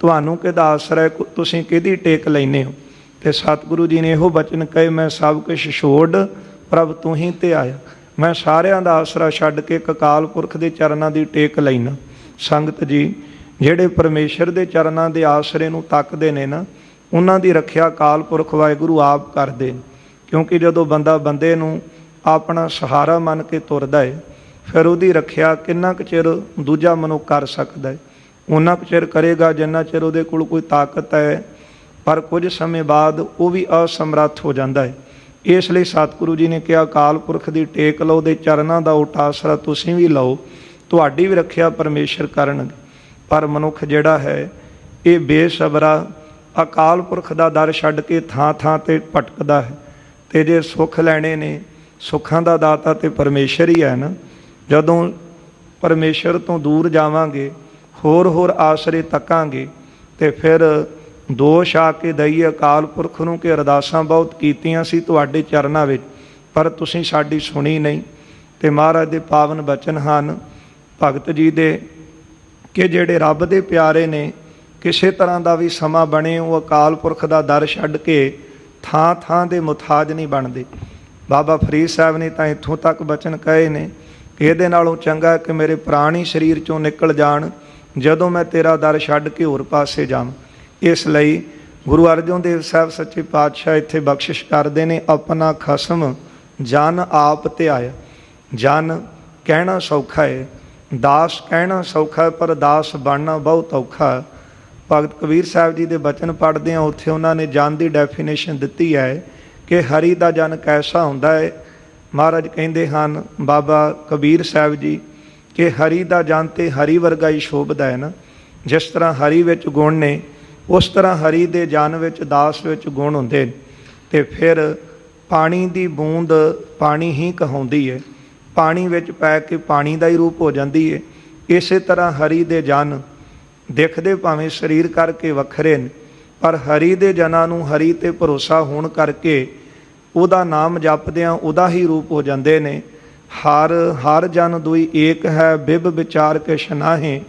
ਤੁਹਾਨੂੰ ਕਿਹਦਾ ਆਸਰਾ ਹੈ, ਤੁਸੀਂ ਕਿਹਦੀ ਟੇਕ ਲੈਂਦੇ ਹੋ, ਤੇ ਸਤਿਗੁਰੂ ਜੀ ਨੇ ਇਹੋ ਬਚਨ ਕਹੇ, ਮੈਂ ਸਭ ਕੁਛ ਛੋੜ ਪ੍ਰਭ ਤੂੰ ਹੀ ਤੇ ਆਇਆ। ਮੈਂ ਸਾਰਿਆਂ ਦਾ ਆਸਰਾ ਛੱਡ ਕੇ ਇੱਕ ਅਕਾਲ ਪੁਰਖ ਦੇ ਚਰਨਾਂ ਦੀ ਟੇਕ ਲੈਣਾ। ਸੰਗਤ ਜੀ, ਜਿਹੜੇ ਪਰਮੇਸ਼ਰ ਦੇ ਚਰਨਾਂ ਦੇ ਆਸਰੇ ਨੂੰ ਤੱਕਦੇ ਨੇ ਨਾ, ਉਹਨਾਂ ਦੀ ਰੱਖਿਆ ਅਕਾਲ ਪੁਰਖ ਵਾਹਿਗੁਰੂ ਆਪ ਕਰਦੇ। ਕਿਉਂਕਿ ਜਦੋਂ ਬੰਦਾ ਬੰਦੇ ਨੂੰ ਆਪਣਾ ਸਹਾਰਾ ਮੰਨ ਕੇ ਤੁਰਦਾ ਹੈ, ਫਿਰ ਉਹਦੀ ਰੱਖਿਆ ਕਿੰਨਾ ਕੁ ਚਿਰ ਦੂਜਾ ਮਨੁੱਖ ਕਰ ਸਕਦਾ ਹੈ। ਉਹਨਾਂ ਕੁ ਚਿਰ ਕਰੇਗਾ ਜਿੰਨਾ ਚਿਰ ਉਹਦੇ ਕੋਲ ਕੋਈ ਤਾਕਤ ਹੈ, ਪਰ ਕੁਝ ਸਮੇਂ ਬਾਅਦ ਉਹ ਵੀ ਅਸਮਰੱਥ ਹੋ ਜਾਂਦਾ ਹੈ। ਇਸ ਲਈ ਸਤਿਗੁਰੂ ਜੀ ਨੇ ਕਿਹਾ, ਅਕਾਲ ਪੁਰਖ ਦੀ ਟੇਕ ਲਓ, ਦੇ ਚਰਨਾਂ ਦਾ ਉਟ ਆਸਰਾ ਤੁਸੀਂ ਵੀ ਲਓ, ਤੁਹਾਡੀ ਵੀ ਰੱਖਿਆ ਪਰਮੇਸ਼ਰ ਕਰਨਗੇ। ਪਰ ਮਨੁੱਖ ਜਿਹੜਾ ਹੈ ਇਹ ਬੇਸਬਰਾ ਅਕਾਲ ਪੁਰਖ ਦਾ ਦਰ ਛੱਡ ਕੇ ਥਾਂ ਥਾਂ 'ਤੇ ਭਟਕਦਾ ਹੈ। ਅਤੇ ਜੇ ਸੁੱਖ ਲੈਣੇ ਨੇ, ਸੁੱਖਾਂ ਦਾ ਦਾਤਾ ਤੇ ਪਰਮੇਸ਼ਰ ਹੀ ਹੈ ਨਾ। ਜਦੋਂ ਪਰਮੇਸ਼ਰ ਤੋਂ ਦੂਰ ਜਾਵਾਂਗੇ, ਹੋਰ ਆਸਰੇ ਤੱਕਾਂਗੇ, ਅਤੇ ਫਿਰ ਦੋਸ਼ ਆ ਕੇ ਦਈਏ ਅਕਾਲ ਪੁਰਖ ਨੂੰ ਕਿ ਅਰਦਾਸਾਂ ਬਹੁਤ ਕੀਤੀਆਂ ਸੀ ਤੁਹਾਡੇ ਚਰਨਾਂ ਵਿੱਚ, ਪਰ ਤੁਸੀਂ ਸਾਡੀ ਸੁਣੀ ਨਹੀਂ। ਅਤੇ ਮਹਾਰਾਜ ਦੇ ਪਾਵਨ ਬਚਨ ਹਨ ਭਗਤ ਜੀ ਦੇ ਕਿ ਜਿਹੜੇ ਰੱਬ ਦੇ ਪਿਆਰੇ ਨੇ, ਕਿਸੇ ਤਰ੍ਹਾਂ ਦਾ ਵੀ ਸਮਾਂ ਬਣੇ, ਉਹ ਅਕਾਲ ਪੁਰਖ ਦਾ ਦਰ ਛੱਡ ਕੇ ਥਾਂ ਥਾਂ ਦੇ ਮੁਥਾਜ ਨਹੀਂ ਬਣਦੇ। ਬਾਬਾ ਫਰੀਦ ਸਾਹਿਬ ਨੇ ਤਾਂ ਇੱਥੋਂ ਤੱਕ ਬਚਨ ਕਹੇ ਨੇ ਕਿ ਇਹਦੇ ਨਾਲੋਂ ਚੰਗਾ ਕਿ ਮੇਰੇ ਪ੍ਰਾਣੀ ਸਰੀਰ 'ਚੋਂ ਨਿਕਲ ਜਾਣ ਜਦੋਂ ਮੈਂ ਤੇਰਾ ਦਰ ਛੱਡ ਕੇ ਹੋਰ ਪਾਸੇ ਜਾਵਾਂ। ਇਸ ਲਈ ਗੁਰੂ ਅਰਜਨ ਦੇਵ ਸਾਹਿਬ ਸੱਚੇ ਪਾਤਸ਼ਾਹ ਇੱਥੇ ਬਖਸ਼ਿਸ਼ ਕਰਦੇ ਨੇ, ਆਪਣਾ ਖਸਮ ਜਨ ਆਪ ਧਿਆਇਆ। ਜਨ ਕਹਿਣਾ ਸੌਖਾ ਹੈ, ਦਾਸ ਕਹਿਣਾ ਸੌਖਾ ਹੈ, ਪਰ ਦਾਸ ਬਣਨਾ ਬਹੁਤ ਔਖਾ। ਭਗਤ ਕਬੀਰ ਸਾਹਿਬ ਜੀ ਦੇ ਬਚਨ ਪੜ੍ਹਦੇ ਹਾਂ, ਉੱਥੇ ਉਹਨਾਂ ਨੇ ਜਨ ਦੀ ਡੈਫੀਨੇਸ਼ਨ ਦਿੱਤੀ ਹੈ ਕਿ ਹਰੀ ਦਾ ਜਨ ਕੈਸਾ ਹੁੰਦਾ ਹੈ। ਮਹਾਰਾਜ ਕਹਿੰਦੇ ਹਨ ਬਾਬਾ ਕਬੀਰ ਸਾਹਿਬ ਜੀ ਕਿ ਹਰੀ ਦਾ ਜਨ ਤੇ ਹਰੀ ਵਰਗਾ ਹੀ ਸ਼ੋਭਦਾ ਹੈ ਨਾ। ਜਿਸ ਤਰ੍ਹਾਂ ਹਰੀ ਵਿੱਚ ਗੁਣ ਨੇ, ਉਸ ਤਰ੍ਹਾਂ ਹਰੀ ਦੇ ਜਨ ਵਿੱਚ, ਦਾਸ ਵਿੱਚ ਗੁਣ ਹੁੰਦੇ ਨੇ। ਅਤੇ ਫਿਰ ਪਾਣੀ ਦੀ ਬੂੰਦ ਪਾਣੀ ਹੀ ਕਹਾਉਂਦੀ ਹੈ, ਪਾਣੀ ਵਿੱਚ ਪੈ ਕੇ ਪਾਣੀ ਦਾ ਹੀ ਰੂਪ ਹੋ ਜਾਂਦੀ ਹੈ। ਇਸੇ ਤਰ੍ਹਾਂ ਹਰੀ ਦੇ ਜਨ ਦਿਖਦੇ ਭਾਵੇਂ ਸਰੀਰ ਕਰਕੇ ਵੱਖਰੇ ਨੇ, ਪਰ ਹਰੀ ਦੇ ਜਨਾਂ ਨੂੰ ਹਰੀ 'ਤੇ ਭਰੋਸਾ ਹੋਣ ਕਰਕੇ ਉਹਦਾ ਨਾਮ ਜਪਦਿਆਂ ਉਹਦਾ ਹੀ ਰੂਪ ਹੋ ਜਾਂਦੇ ਨੇ। ਹਰ ਜਨ ਦੁਈ ਏਕ ਹੈ, ਬਿਬ ਵਿਚਾਰ ਕੇ ਸ਼ਨਾਹੇ,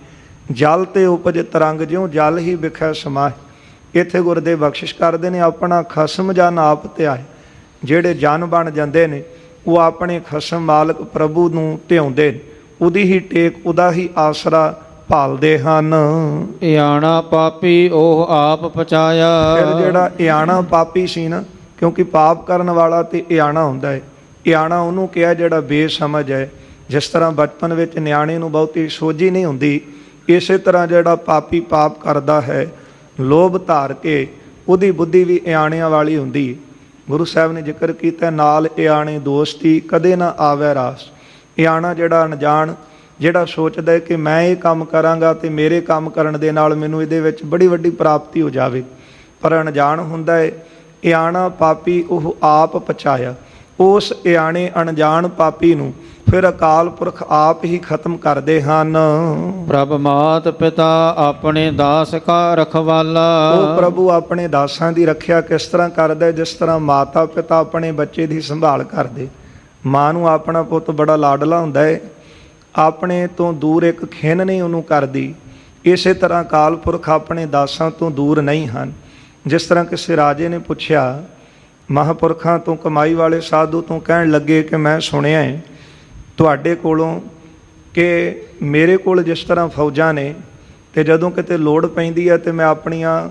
ਜਲ ਤੇ ਉਪਜ ਤਰੰਗ ਜਿਉਂ ਜਲ ਹੀ ਵਿਖੈ ਸਮਾਹੇ। ਇੱਥੇ ਗੁਰਦੇਵ ਬਖਸ਼ਿਸ਼ ਕਰਦੇ ਨੇ, ਆਪਣਾ ਖਸਮ ਜਨ ਆਪ ਧਿਆਏ। ਜਿਹੜੇ ਜਨ ਬਣ ਜਾਂਦੇ ਨੇ ਉਹ ਆਪਣੇ ਖਸਮ ਮਾਲਕ ਪ੍ਰਭੂ ਨੂੰ ਧਿਆਉਂਦੇ ਨੇ, ਉਹਦੀ ਹੀ ਟੇਕ, ਉਹਦਾ ਹੀ ਆਸਰਾ ਭਾਲਦੇ ਹਨ। ਇਆਣਾ ਪਾਪੀ ਉਹ ਆਪ ਪਚਾਇਆ। ਫਿਰ ਜਿਹੜਾ ਇਆਣਾ ਪਾਪੀ ਸੀ ਨਾ, ਕਿਉਂਕਿ ਪਾਪ ਕਰਨ ਵਾਲਾ ਤੇ ਇਆਣਾ ਹੁੰਦਾ ਹੈ। ਇਆਣਾ ਉਹਨੂੰ ਕਿਹਾ ਜਿਹੜਾ ਬੇਸਮਝ ਹੈ। ਜਿਸ ਤਰ੍ਹਾਂ ਬਚਪਨ ਵਿੱਚ ਨਿਆਣੇ ਨੂੰ ਬਹੁਤੀ ਸੋਝੀ ਨਹੀਂ ਹੁੰਦੀ, ਇਸੇ ਤਰ੍ਹਾਂ ਜਿਹੜਾ ਪਾਪੀ ਪਾਪ ਕਰਦਾ ਹੈ, ਲੋਭ ਧਾਰ ਕੇ ਉਹਦੀ ਬੁੱਧੀ ਵੀ ਇਆਣਿਆਂ ਵਾਲੀ ਹੁੰਦੀ। ਗੁਰੂ ਸਾਹਿਬ ਨੇ ਜ਼ਿਕਰ ਕੀਤਾ, ਨਾਲ ਇਆਣੇ ਦੋਸਤੀ ਕਦੇ ਨਾ ਆਵੈ ਰਾਸ। ਇਆਣਾ ਜਿਹੜਾ ਅਣਜਾਣ, ਜਿਹੜਾ ਸੋਚਦਾ ਹੈ ਕਿ ਮੈਂ ਇਹ ਕੰਮ ਕਰਾਂਗਾ ਅਤੇ ਮੇਰੇ ਕੰਮ ਕਰਨ ਦੇ ਨਾਲ ਮੈਨੂੰ ਇਹਦੇ ਵਿੱਚ ਬੜੀ ਵੱਡੀ ਪ੍ਰਾਪਤੀ ਹੋ ਜਾਵੇ, ਪਰ ਅਣਜਾਣ ਹੁੰਦਾ ਹੈ। ਇਆਣਾ ਪਾਪੀ ਉਹ ਆਪ ਪਚਾਇਆ। ਉਸ ਇਆਣੇ ਅਣਜਾਣ ਪਾਪੀ ਨੂੰ ਫਿਰ ਅਕਾਲ ਪੁਰਖ ਆਪ ਹੀ ਖਤਮ ਕਰਦੇ ਹਨ। ਪ੍ਰਭ ਮਾਤ ਪਿਤਾ ਆਪਣੇ ਦਾਸ ਕਾ ਰਖਵਾਲਾ। ਉਹ ਪ੍ਰਭੂ ਆਪਣੇ ਦਾਸਾਂ ਦੀ ਰੱਖਿਆ ਕਿਸ ਤਰ੍ਹਾਂ ਕਰਦਾ, ਜਿਸ ਤਰ੍ਹਾਂ ਮਾਤਾ ਪਿਤਾ ਆਪਣੇ ਬੱਚੇ ਦੀ ਸੰਭਾਲ ਕਰਦੇ। ਮਾਂ ਨੂੰ ਆਪਣਾ ਪੁੱਤ ਬੜਾ ਲਾਡਲਾ ਹੁੰਦਾ ਹੈ, ਆਪਣੇ ਤੋਂ ਦੂਰ ਇੱਕ ਖਿੰਨ ਨਹੀਂ ਉਹਨੂੰ ਕਰਦੀ। ਇਸੇ ਤਰ੍ਹਾਂ ਅਕਾਲ ਪੁਰਖ ਆਪਣੇ ਦਾਸਾਂ ਤੋਂ ਦੂਰ ਨਹੀਂ ਹਨ। ਜਿਸ ਤਰ੍ਹਾਂ ਕਿਸੇ ਰਾਜੇ ਨੇ ਪੁੱਛਿਆ ਮਹਾਂਪੁਰਖਾਂ ਤੋਂ, ਕਮਾਈ ਵਾਲੇ ਸਾਧੂ ਤੋਂ, ਕਹਿਣ ਲੱਗੇ ਕਿ ਮੈਂ ਸੁਣਿਆ ਹੈ ਤੁਹਾਡੇ ਕੋਲੋਂ ਕਿ ਮੇਰੇ ਕੋਲ ਜਿਸ ਤਰ੍ਹਾਂ ਫੌਜਾਂ ਨੇ ਅਤੇ ਜਦੋਂ ਕਿਤੇ ਲੋੜ ਪੈਂਦੀ ਹੈ ਤਾਂ ਮੈਂ ਆਪਣੀਆਂ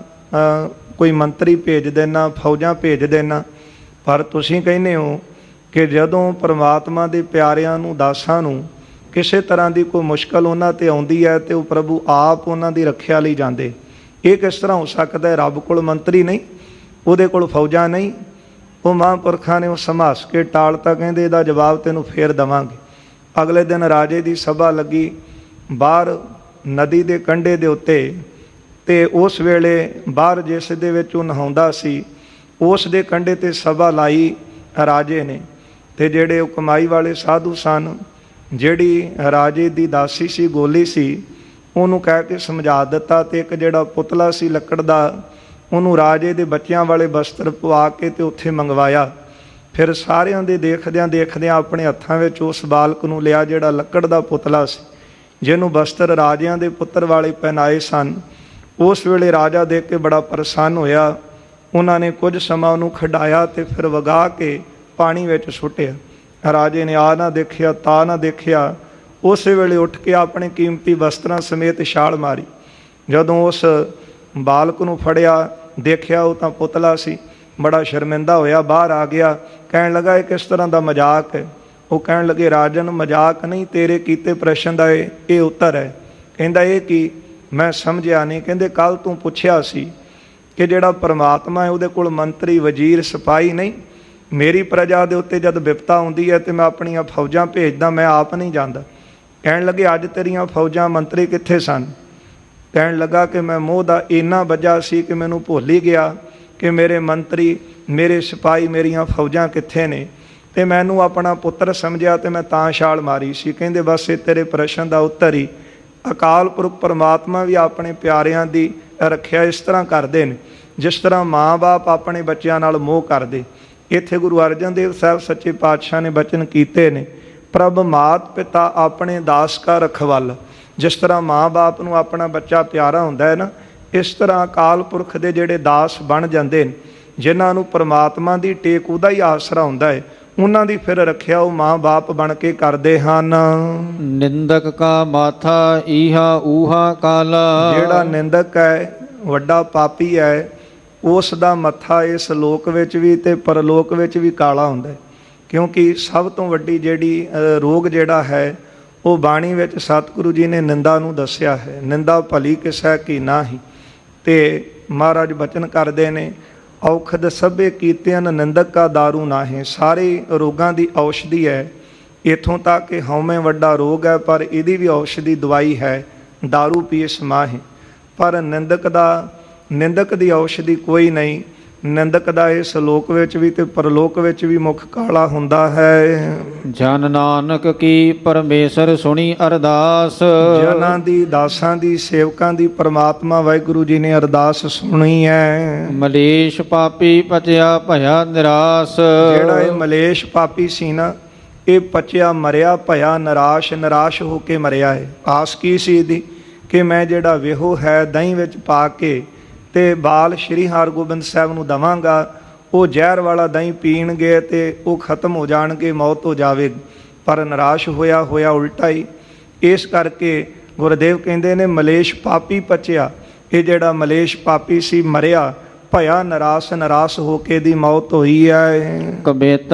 ਕੋਈ ਮੰਤਰੀ ਭੇਜ ਦੇਣਾ, ਫੌਜਾਂ ਭੇਜ ਦੇਣਾ, ਪਰ ਤੁਸੀਂ ਕਹਿੰਦੇ ਹੋ ਕਿ ਜਦੋਂ ਪਰਮਾਤਮਾ ਦੇ ਪਿਆਰਿਆਂ ਨੂੰ, ਦਾਸਾਂ ਨੂੰ ਕਿਸੇ ਤਰ੍ਹਾਂ ਦੀ ਕੋਈ ਮੁਸ਼ਕਲ ਉਹਨਾਂ 'ਤੇ ਆਉਂਦੀ ਹੈ ਤਾਂ ਉਹ ਪ੍ਰਭੂ ਆਪ ਉਹਨਾਂ ਦੀ ਰੱਖਿਆ ਲਈ ਜਾਂਦੇ। ਇਹ ਕਿਸ ਤਰ੍ਹਾਂ ਹੋ ਸਕਦਾ ਹੈ? ਰੱਬ ਕੋਲ ਮੰਤਰੀ ਨਹੀਂ, ਉਹਦੇ ਕੋਲ ਫੌਜਾਂ ਨਹੀਂ। ਉਹ ਮਹਾਂਪੁਰਖਾਂ ਨੇ ਉਹ ਸੰਭਾਸ ਕੇ ਟਾਲਤਾ, ਕਹਿੰਦੇ ਇਹਦਾ ਜਵਾਬ ਤੈਨੂੰ ਫੇਰ ਦੇਵਾਂਗੇ। ਅਗਲੇ ਦਿਨ ਰਾਜੇ ਦੀ ਸਭਾ ਲੱਗੀ ਬਾਹਰ ਨਦੀ ਦੇ ਕੰਢੇ ਦੇ ਉੱਤੇ, ਅਤੇ ਉਸ ਵੇਲੇ ਬਾਹਰ ਜਿਸ ਦੇ ਵਿੱਚ ਉਹ ਨਹਾਉਂਦਾ ਸੀ ਉਸ ਦੇ ਕੰਢੇ 'ਤੇ ਸਭਾ ਲਾਈ ਰਾਜੇ ਨੇ। ਅਤੇ ਜਿਹੜੇ ਉਹ ਕਮਾਈ ਵਾਲੇ ਸਾਧੂ ਸਨ, ਜਿਹੜੀ ਰਾਜੇ ਦੀ ਦਾਸੀ ਸੀ, ਗੋਲੀ ਸੀ, ਉਹਨੂੰ ਕਹਿ ਕੇ ਸਮਝਾ ਦਿੱਤਾ। ਅਤੇ ਇੱਕ ਜਿਹੜਾ ਪੁਤਲਾ ਸੀ ਲੱਕੜ ਦਾ, ਉਹਨੂੰ ਰਾਜੇ ਦੇ ਬੱਚਿਆਂ ਵਾਲੇ ਵਸਤਰ ਪਵਾ ਕੇ ਅਤੇ ਉੱਥੇ ਮੰਗਵਾਇਆ। ਫਿਰ ਸਾਰਿਆਂ ਦੇ ਦੇਖਦਿਆਂ ਦੇਖਦਿਆਂ ਆਪਣੇ ਹੱਥਾਂ ਵਿੱਚ ਉਸ ਬਾਲਕ ਨੂੰ ਲਿਆ, ਜਿਹੜਾ ਲੱਕੜ ਦਾ ਪੁਤਲਾ ਸੀ, ਜਿਹਨੂੰ ਵਸਤਰ ਰਾਜਿਆਂ ਦੇ ਪੁੱਤਰ ਵਾਲੇ ਪਹਿਨਾਏ ਸਨ। ਉਸ ਵੇਲੇ ਰਾਜਾ ਦੇਖ ਕੇ ਬੜਾ ਪ੍ਰਸੰਨ ਹੋਇਆ। ਉਹਨਾਂ ਨੇ ਕੁਝ ਸਮਾਂ ਉਹਨੂੰ ਖਿਡਾਇਆ ਅਤੇ ਫਿਰ ਵਗਾ ਕੇ ਪਾਣੀ ਵਿੱਚ ਸੁੱਟਿਆ। ਰਾਜੇ ਨੇ ਆ ਨਾ ਦੇਖਿਆ, ਤਾ ਨਾ ਦੇਖਿਆ, ਉਸੇ ਵੇਲੇ ਉੱਠ ਕੇ ਆਪਣੇ ਕੀਮਤੀ ਵਸਤਰਾਂ ਸਮੇਤ ਛਾਲ ਮਾਰੀ। ਜਦੋਂ ਉਸ ਬਾਲਕ ਨੂੰ ਫੜਿਆ, ਦੇਖਿਆ ਉਹ ਤਾਂ ਪੁਤਲਾ ਸੀ, ਬੜਾ ਸ਼ਰਮਿੰਦਾ ਹੋਇਆ, ਬਾਹਰ ਆ ਗਿਆ। ਕਹਿਣ ਲੱਗਾ ਇਹ ਕਿਸ ਤਰ੍ਹਾਂ ਦਾ ਮਜ਼ਾਕ ਹੈ? ਉਹ ਕਹਿਣ ਲੱਗੇ ਰਾਜਨ, ਮਜ਼ਾਕ ਨਹੀਂ, ਤੇਰੇ ਕੀਤੇ ਪ੍ਰਸ਼ਨ ਦਾ ਇਹ ਉੱਤਰ ਹੈ। ਕਹਿੰਦਾ ਇਹ ਕੀ? ਮੈਂ ਸਮਝਿਆ ਨਹੀਂ। ਕਹਿੰਦੇ ਕੱਲ੍ਹ ਤੂੰ ਪੁੱਛਿਆ ਸੀ ਕਿ ਜਿਹੜਾ ਪਰਮਾਤਮਾ ਹੈ ਉਹਦੇ ਕੋਲ ਮੰਤਰੀ, ਵਜ਼ੀਰ, ਸਿਪਾਹੀ ਨਹੀਂ। ਮੇਰੀ ਪ੍ਰਜਾ ਦੇ ਉੱਤੇ ਜਦ ਵਿਪਤਾ ਆਉਂਦੀ ਹੈ ਤਾਂ ਮੈਂ ਆਪਣੀਆਂ ਫੌਜਾਂ ਭੇਜਦਾ, ਮੈਂ ਆਪ ਨਹੀਂ ਜਾਂਦਾ। ਕਹਿਣ ਲੱਗੇ ਅੱਜ ਤੇਰੀਆਂ ਫੌਜਾਂ, ਮੰਤਰੀ ਕਿੱਥੇ ਸਨ? ਕਹਿਣ ਲੱਗਾ ਕਿ ਮੈਂ ਮੋਹ ਦਾ ਇੰਨਾ ਵੱਜਾ ਸੀ ਕਿ ਮੈਨੂੰ ਭੁੱਲ ਹੀ ਗਿਆ ਕਿ ਮੇਰੇ ਮੰਤਰੀ, ਮੇਰੇ ਸਿਪਾਹੀ, ਮੇਰੀਆਂ ਫੌਜਾਂ ਕਿੱਥੇ ਨੇ, ਅਤੇ ਮੈਨੂੰ ਆਪਣਾ ਪੁੱਤਰ ਸਮਝਿਆ ਅਤੇ ਮੈਂ ਤਾਂ ਛਾਲ ਮਾਰੀ ਸੀ। ਕਹਿੰਦੇ ਬਸ ਇਹ ਤੇਰੇ ਪ੍ਰਸ਼ਨ ਦਾ ਉੱਤਰ ਹੀ। ਅਕਾਲ ਪੁਰਖ ਪਰਮਾਤਮਾ ਵੀ ਆਪਣੇ ਪਿਆਰਿਆਂ ਦੀ ਰੱਖਿਆ ਇਸ ਤਰ੍ਹਾਂ ਕਰਦੇ ਨੇ ਜਿਸ ਤਰ੍ਹਾਂ ਮਾਂ ਬਾਪ ਆਪਣੇ ਬੱਚਿਆਂ ਨਾਲ ਮੋਹ ਕਰਦੇ। ਇੱਥੇ ਗੁਰੂ ਅਰਜਨ ਦੇਵ ਸਾਹਿਬ ਸੱਚੇ ਪਾਤਸ਼ਾਹ ਨੇ ਬਚਨ ਕੀਤੇ ਨੇ, ਪ੍ਰਭ ਮਾਤ ਪਿਤਾ ਆਪਣੇ ਦਾਸ ਕਾ ਰਖਵਾਲਾ। ਜਿਸ ਤਰ੍ਹਾਂ ਮਾਂ ਬਾਪ ਨੂੰ ਆਪਣਾ ਬੱਚਾ ਪਿਆਰਾ ਹੁੰਦਾ ਹੈ ਨਾ, ਇਸ ਤਰ੍ਹਾਂ ਅਕਾਲ ਪੁਰਖ ਦੇ ਜਿਹੜੇ ਦਾਸ ਬਣ ਜਾਂਦੇ ਨੇ, ਜਿਨ੍ਹਾਂ ਨੂੰ ਪਰਮਾਤਮਾ ਦੀ ਟੇਕ ਉਹਦਾ ਹੀ ਆਸਰਾ ਹੁੰਦਾ ਹੈ, ਉਹਨਾਂ ਦੀ ਫਿਰ ਰੱਖਿਆ ਉਹ ਮਾਂ ਬਾਪ ਬਣ ਕੇ ਕਰਦੇ ਹਨ। ਨਿੰਦਕ ਕਾ ਮਾਥਾ ਈਹਾ ਊਹਾ ਕਾਲਾ। ਜਿਹੜਾ ਨਿੰਦਕ ਹੈ, ਵੱਡਾ ਪਾਪੀ ਹੈ, ਉਸ ਦਾ ਮੱਥਾ ਇਸ ਲੋਕ ਵਿੱਚ ਵੀ ਅਤੇ ਪਰਲੋਕ ਵਿੱਚ ਵੀ ਕਾਲਾ ਹੁੰਦਾ ਹੈ। ਕਿਉਂਕਿ ਸਭ ਤੋਂ ਵੱਡੀ ਜਿਹੜੀ ਰੋਗ ਜਿਹੜਾ ਹੈ ਉਹ ਬਾਣੀ ਵਿੱਚ ਸਤਿਗੁਰੂ ਜੀ ਨੇ ਨਿੰਦਾ ਨੂੰ ਦੱਸਿਆ ਹੈ। ਨਿੰਦਾ ਭਲੀ ਕਿਸੈ ਕੀ ਨਾਹੀ। ਅਤੇ ਮਹਾਰਾਜ ਬਚਨ ਕਰਦੇ ਨੇ, ਔਖਦ ਸਭੇ ਕੀਤਿਆਂ ਨਿੰਦਕ ਕਾ ਦਾਰੂ ਨਾਹੀ। ਸਾਰੇ ਰੋਗਾਂ ਦੀ ਔਸ਼ਧੀ ਹੈ। ਇੱਥੋਂ ਤੱਕ ਕਿ ਹਉਮੈ ਵੱਡਾ ਰੋਗ ਹੈ, ਪਰ ਇਹਦੀ ਵੀ ਔਸ਼ਧੀ ਦਵਾਈ ਹੈ, ਦਾਰੂ ਪੀਏ ਸਮਾਹੀ। ਪਰ ਨਿੰਦਕ ਦੀ ਔਸ਼ਧੀ ਕੋਈ ਨਹੀਂ। ਨਿੰਦਕ ਦਾ ਇਸ ਲੋਕ ਵਿੱਚ ਵੀ ਅਤੇ ਪਰਲੋਕ ਵਿੱਚ ਵੀ ਮੁੱਖ ਕਾਲਾ ਹੁੰਦਾ ਹੈ। ਜਨ ਨਾਨਕ ਕੀ ਪਰਮੇਸ਼ਰ ਸੁਣੀ ਅਰਦਾਸ। ਜਨਾਂ ਦੀ, ਦਾਸਾਂ ਦੀ, ਸੇਵਕਾਂ ਦੀ ਪਰਮਾਤਮਾ ਵਾਹਿਗੁਰੂ ਜੀ ਨੇ ਅਰਦਾਸ ਸੁਣੀ ਹੈ। ਮਲੇਸ਼ ਪਾਪੀ ਪਚਿਆ ਭਇਆ ਨਿਰਾਸ। ਜਿਹੜਾ ਇਹ ਮਲੇਸ਼ ਪਾਪੀ ਸੀ ਨਾ, ਇਹ ਪਚਿਆ, ਮਰਿਆ, ਭਇਆ ਨਿਰਾਸ਼ ਹੋ ਕੇ ਮਰਿਆ ਹੈ। ਆਸ ਕੀ ਸੀ ਇਹਦੀ ਕਿ ਮੈਂ ਜਿਹੜਾ ਵਿਹੋ ਹੈ ਦਹੀਂ ਵਿੱਚ ਪਾ ਕੇ ਅਤੇ ਬਾਲ ਸ਼੍ਰੀ ਹਰਗੋਬਿੰਦ ਸਾਹਿਬ ਨੂੰ ਦੇਵਾਂਗਾ, ਉਹ ਜ਼ਹਿਰ ਵਾਲਾ ਦਹੀਂ ਪੀਣਗੇ ਅਤੇ ਉਹ ਖਤਮ ਹੋ ਜਾਣਗੇ, ਮੌਤ ਹੋ ਜਾਵੇਗੀ। ਪਰ ਨਿਰਾਸ਼ ਹੋਇਆ ਉਲਟਾ ਹੀ। ਇਸ ਕਰਕੇ ਗੁਰਦੇਵ ਕਹਿੰਦੇ ਨੇ ਮਲੇਸ਼ ਪਾਪੀ ਪਚਿਆ। ਇਹ ਜਿਹੜਾ ਮਲੇਸ਼ ਪਾਪੀ ਸੀ ਮਰਿਆ, ਭਇਆ ਨਿਰਾਸ ਹੋ ਕੇ ਦੀ ਮੌਤ ਹੋਈ ਹੈ। ਕਬੇਤ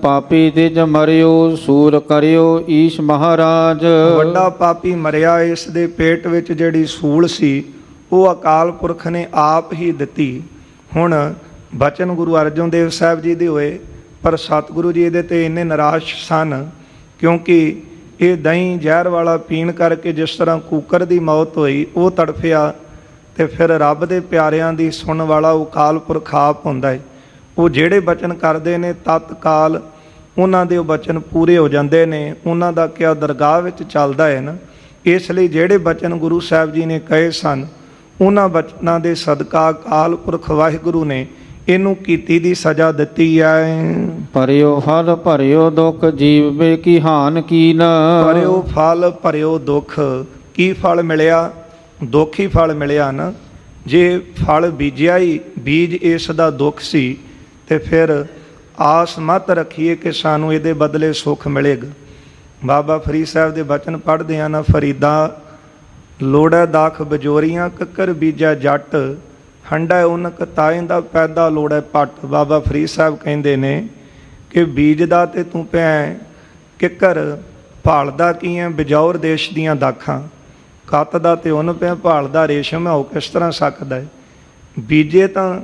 ਪਾਪੀ ਤਿਜ ਮਰਿਓ ਸੂਰ ਕਰਿਓ ਈਸ਼ ਮਹਾਰਾਜ। ਵੱਡਾ ਪਾਪੀ ਮਰਿਆ, ਇਸ ਦੇ ਪੇਟ ਵਿੱਚ ਜਿਹੜੀ ਸੂਲ ਸੀ ਉਹ ਅਕਾਲ ਪੁਰਖ ਨੇ ਆਪ ਹੀ ਦਿੱਤੀ। ਹੁਣ ਬਚਨ ਗੁਰੂ ਅਰਜਨ ਦੇਵ ਸਾਹਿਬ ਜੀ ਦੇ ਹੋਏ, ਪਰ ਸਤਿਗੁਰੂ ਜੀ ਇਹਦੇ 'ਤੇ ਇੰਨੇ ਨਿਰਾਸ਼ ਸਨ ਕਿਉਂਕਿ ਇਹ ਦਹੀਂ ਜ਼ਹਿਰ ਵਾਲਾ ਪੀਣ ਕਰਕੇ ਜਿਸ ਤਰ੍ਹਾਂ ਕੂਕਰ ਦੀ ਮੌਤ ਹੋਈ, ਉਹ ਤੜਫਿਆ। ਅਤੇ ਫਿਰ ਰੱਬ ਦੇ ਪਿਆਰਿਆਂ ਦੀ ਸੁਣਨ ਵਾਲਾ ਉਹ ਅਕਾਲ ਪੁਰਖ ਆਪ ਹੁੰਦਾ ਹੈ। ਉਹ ਜਿਹੜੇ ਬਚਨ ਕਰਦੇ ਨੇ ਤਤਕਾਲ ਉਹਨਾਂ ਦੇ ਉਹ ਬਚਨ ਪੂਰੇ ਹੋ ਜਾਂਦੇ ਨੇ। ਉਹਨਾਂ ਦਾ ਕਿਆ ਦਰਗਾਹ ਵਿੱਚ ਚੱਲਦਾ ਹੈ ਨਾ। ਇਸ ਲਈ ਜਿਹੜੇ ਬਚਨ ਗੁਰੂ ਸਾਹਿਬ ਜੀ ਨੇ ਕਹੇ ਸਨ, ਉਹਨਾਂ ਬਚਨਾਂ ਦੇ ਸਦਕਾ ਅਕਾਲ ਪੁਰਖ ਵਾਹਿਗੁਰੂ ਨੇ ਇਹਨੂੰ ਕੀਤੀ ਦੀ ਸਜ਼ਾ ਦਿੱਤੀ ਹੈ। ਭਰਿਓ ਫਲ ਭਰਿਓ ਦੁੱਖ ਜੀਵ ਕੀ ਹਾਨ ਕੀਨ। ਭਰਿਓ ਫਲ ਭਰਿਓ ਦੁੱਖ। ਕੀ ਫਲ ਮਿਲਿਆ? ਦੁੱਖ ਹੀ ਫਲ ਮਿਲਿਆ ਨਾ। ਜੇ ਫਲ ਬੀਜਿਆ ਹੀ ਬੀਜ ਇਸ ਦਾ ਦੁੱਖ ਸੀ ਤੇ ਫਿਰ ਆਸ ਮਤ ਰੱਖੀਏ ਕਿ ਸਾਨੂੰ ਇਹਦੇ ਬਦਲੇ ਸੁੱਖ ਮਿਲੇਗਾ। ਬਾਬਾ ਫਰੀਦ ਸਾਹਿਬ ਦੇ ਬਚਨ ਪੜ੍ਹਦੇ ਆ ਨਾ, ਫਰੀਦਾ ਲੋੜੈ ਦਾਖ ਬਜੋਰੀਆਂ ਕੱਕਰ ਬੀਜੈ ਜੱਟ, ਹੰਡਾ ਉਨਕ ਤਾਇੰਦਾ ਪੈਦਾ ਲੋੜੈ ਪੱਟ। ਬਾਬਾ ਫਰੀਦ ਸਾਹਿਬ ਕਹਿੰਦੇ ਨੇ ਕਿ ਬੀਜਦਾ ਤੇ ਤੂੰ ਪਿਆ ਕਿੱਕਰ, ਭਾਲਦਾ ਕੀ ਹੈ ਬਜੌਰ ਦੇਸ਼ ਦੀਆਂ ਦਾਖਾਂ, ਕੱਤ ਦਾ ਤੇ ਉਹਨ ਪਿਆ ਭਾਲਦਾ ਰੇਸ਼ਮ ਹੈ, ਉਹ ਕਿਸ ਤਰ੍ਹਾਂ ਸਕਦਾ ਹੈ। ਬੀਜੇ ਤਾਂ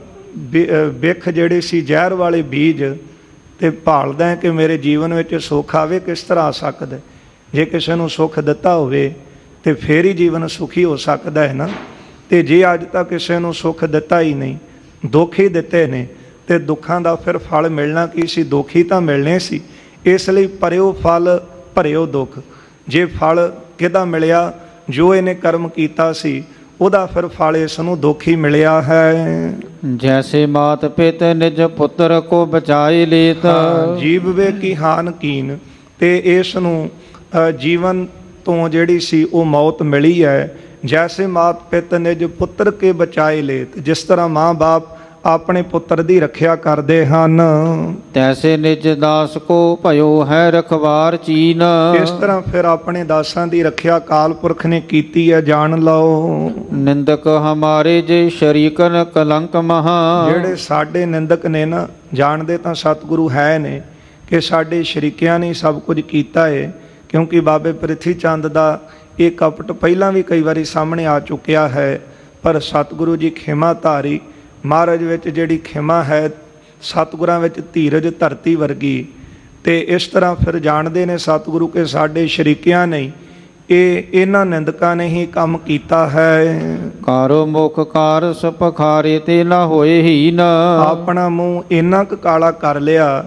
ਬਿੱਖ ਜਿਹੜੇ ਸੀ ਜ਼ਹਿਰ ਵਾਲੇ ਬੀਜ, ਤੇ ਭਾਲਦਾ ਹੈ ਕਿ ਮੇਰੇ ਜੀਵਨ ਵਿੱਚ ਸੁੱਖ ਆਵੇ, ਕਿਸ ਤਰ੍ਹਾਂ ਆ ਸਕਦਾ। ਜੇ ਕਿਸੇ ਨੂੰ ਸੁੱਖ ਦਿੱਤਾ ਹੋਵੇ ਤੇ ਫੇਰ ਹੀ ਜੀਵਨ ਸੁਖੀ ਹੋ ਸਕਦਾ ਹੈ ਨਾ। ਤੇ ਜੇ ਅੱਜ ਤੱਕ ਕਿਸੇ ਨੂੰ ਸੁੱਖ ਦਿੱਤਾ ਹੀ ਨਹੀਂ, ਦੁੱਖ ਹੀ ਦਿੱਤੇ ਨੇ, ਤੇ ਦੁੱਖਾਂ ਦਾ ਫਿਰ ਫਲ ਮਿਲਣਾ ਕੀ ਸੀ? ਦੁੱਖ ਹੀ ਤਾਂ ਮਿਲਣੇ ਸੀ। ਇਸ ਲਈ ਭਰਿਓ ਫਲ ਭਰਿਓ ਦੁੱਖ। ਜੇ ਫਲ ਕਿਹਦਾ ਮਿਲਿਆ? ਜੋ ਇਹਨੇ ਕਰਮ ਕੀਤਾ ਸੀ ਉਹਦਾ ਫਿਰ ਫਲ ਇਸ ਨੂੰ ਦੁੱਖ ਹੀ ਮਿਲਿਆ ਹੈ। ਜੈਸੇ ਮਾਤ ਪਿਤ ਨਿਜ ਪੁੱਤਰ ਕੋ ਬਚਾਏ ਲੇਤ, ਜੀਵ ਵੇ ਕੀ ਹਾਨ ਕੀਨ। ਤੇ ਇਸ ਨੂੰ ਜੀਵਨ ਤੋਂ ਜਿਹੜੀ ਸੀ ਉਹ ਮੌਤ ਮਿਲੀ ਹੈ। ਜੈਸੇ ਮਾਤ ਪਿਤ ਨਿਜ ਪੁੱਤਰ ਕੇ ਬਚਾਏ ਲੇਤ, ਜਿਸ ਤਰ੍ਹਾਂ ਮਾਂ ਬਾਪ ਆਪਣੇ ਪੁੱਤਰ ਦੀ ਰੱਖਿਆ ਕਰਦੇ ਹਨ, ਤੈਸੇ ਨਿਜ ਦਾਸ ਕੋ ਭਇਓ ਹੈ ਰਖਵਾਰ ਚੀਨ। ਇਸ ਤਰ੍ਹਾਂ ਫਿਰ ਆਪਣੇ ਦਾਸਾਂ ਦੀ ਰੱਖਿਆ ਅਕਾਲ ਪੁਰਖ ਨੇ ਕੀਤੀ ਹੈ, ਜਾਣ ਲਓ। ਨਿੰਦਕ ਹਮਾਰੇ ਜੇ ਸ਼ਰੀਕਨ ਕਲੰਕ ਮਹਾ, ਜਿਹੜੇ ਸਾਡੇ ਨਿੰਦਕ ਨੇ ਨਾ, ਜਾਣਦੇ ਤਾਂ ਸਤਿਗੁਰੂ ਹੈ ਨੇ ਕਿ ਸਾਡੇ ਸ਼ਰੀਕਿਆਂ ਨੇ ਸਭ ਕੁਝ ਕੀਤਾ ਹੈ। ਕਿਉਂਕਿ ਬਾਬੇ ਪ੍ਰਿਥੀ ਚੰਦ ਦਾ ਇਹ ਕਪਟ ਪਹਿਲਾਂ ਵੀ ਕਈ ਵਾਰੀ ਸਾਹਮਣੇ ਆ ਚੁੱਕਿਆ ਹੈ, ਪਰ ਸਤਿਗੁਰੂ ਜੀ ਖਿਮਾ ਧਾਰੀ। ਮਹਾਰਾਜ ਵਿੱਚ ਜਿਹੜੀ ਖਿਮਾ ਹੈ, ਸਤਿਗੁਰਾਂ ਵਿੱਚ ਧੀਰਜ ਧਰਤੀ ਵਰਗੀ। ਤੇ ਇਸ ਤਰ੍ਹਾਂ ਫਿਰ ਜਾਣਦੇ ਨੇ ਸਤਿਗੁਰੂ ਕਿ ਸਾਡੇ ਸ਼ਰੀਕਿਆਂ ਨਹੀਂ, ਇਹਨਾਂ ਨਿੰਦਕਾਂ ਨੇ ਹੀ ਕੰਮ ਕੀਤਾ ਹੈ। ਕਾਰੋ ਮੁਖ ਕਾਰ ਸਪਖਾਰੇ ਤੇ ਨਾ ਹੋਏ ਹੀ ਨਾ, ਆਪਣਾ ਮੂੰਹ ਇੰਨਾ ਕੁ ਕਾਲਾ ਕਰ ਲਿਆ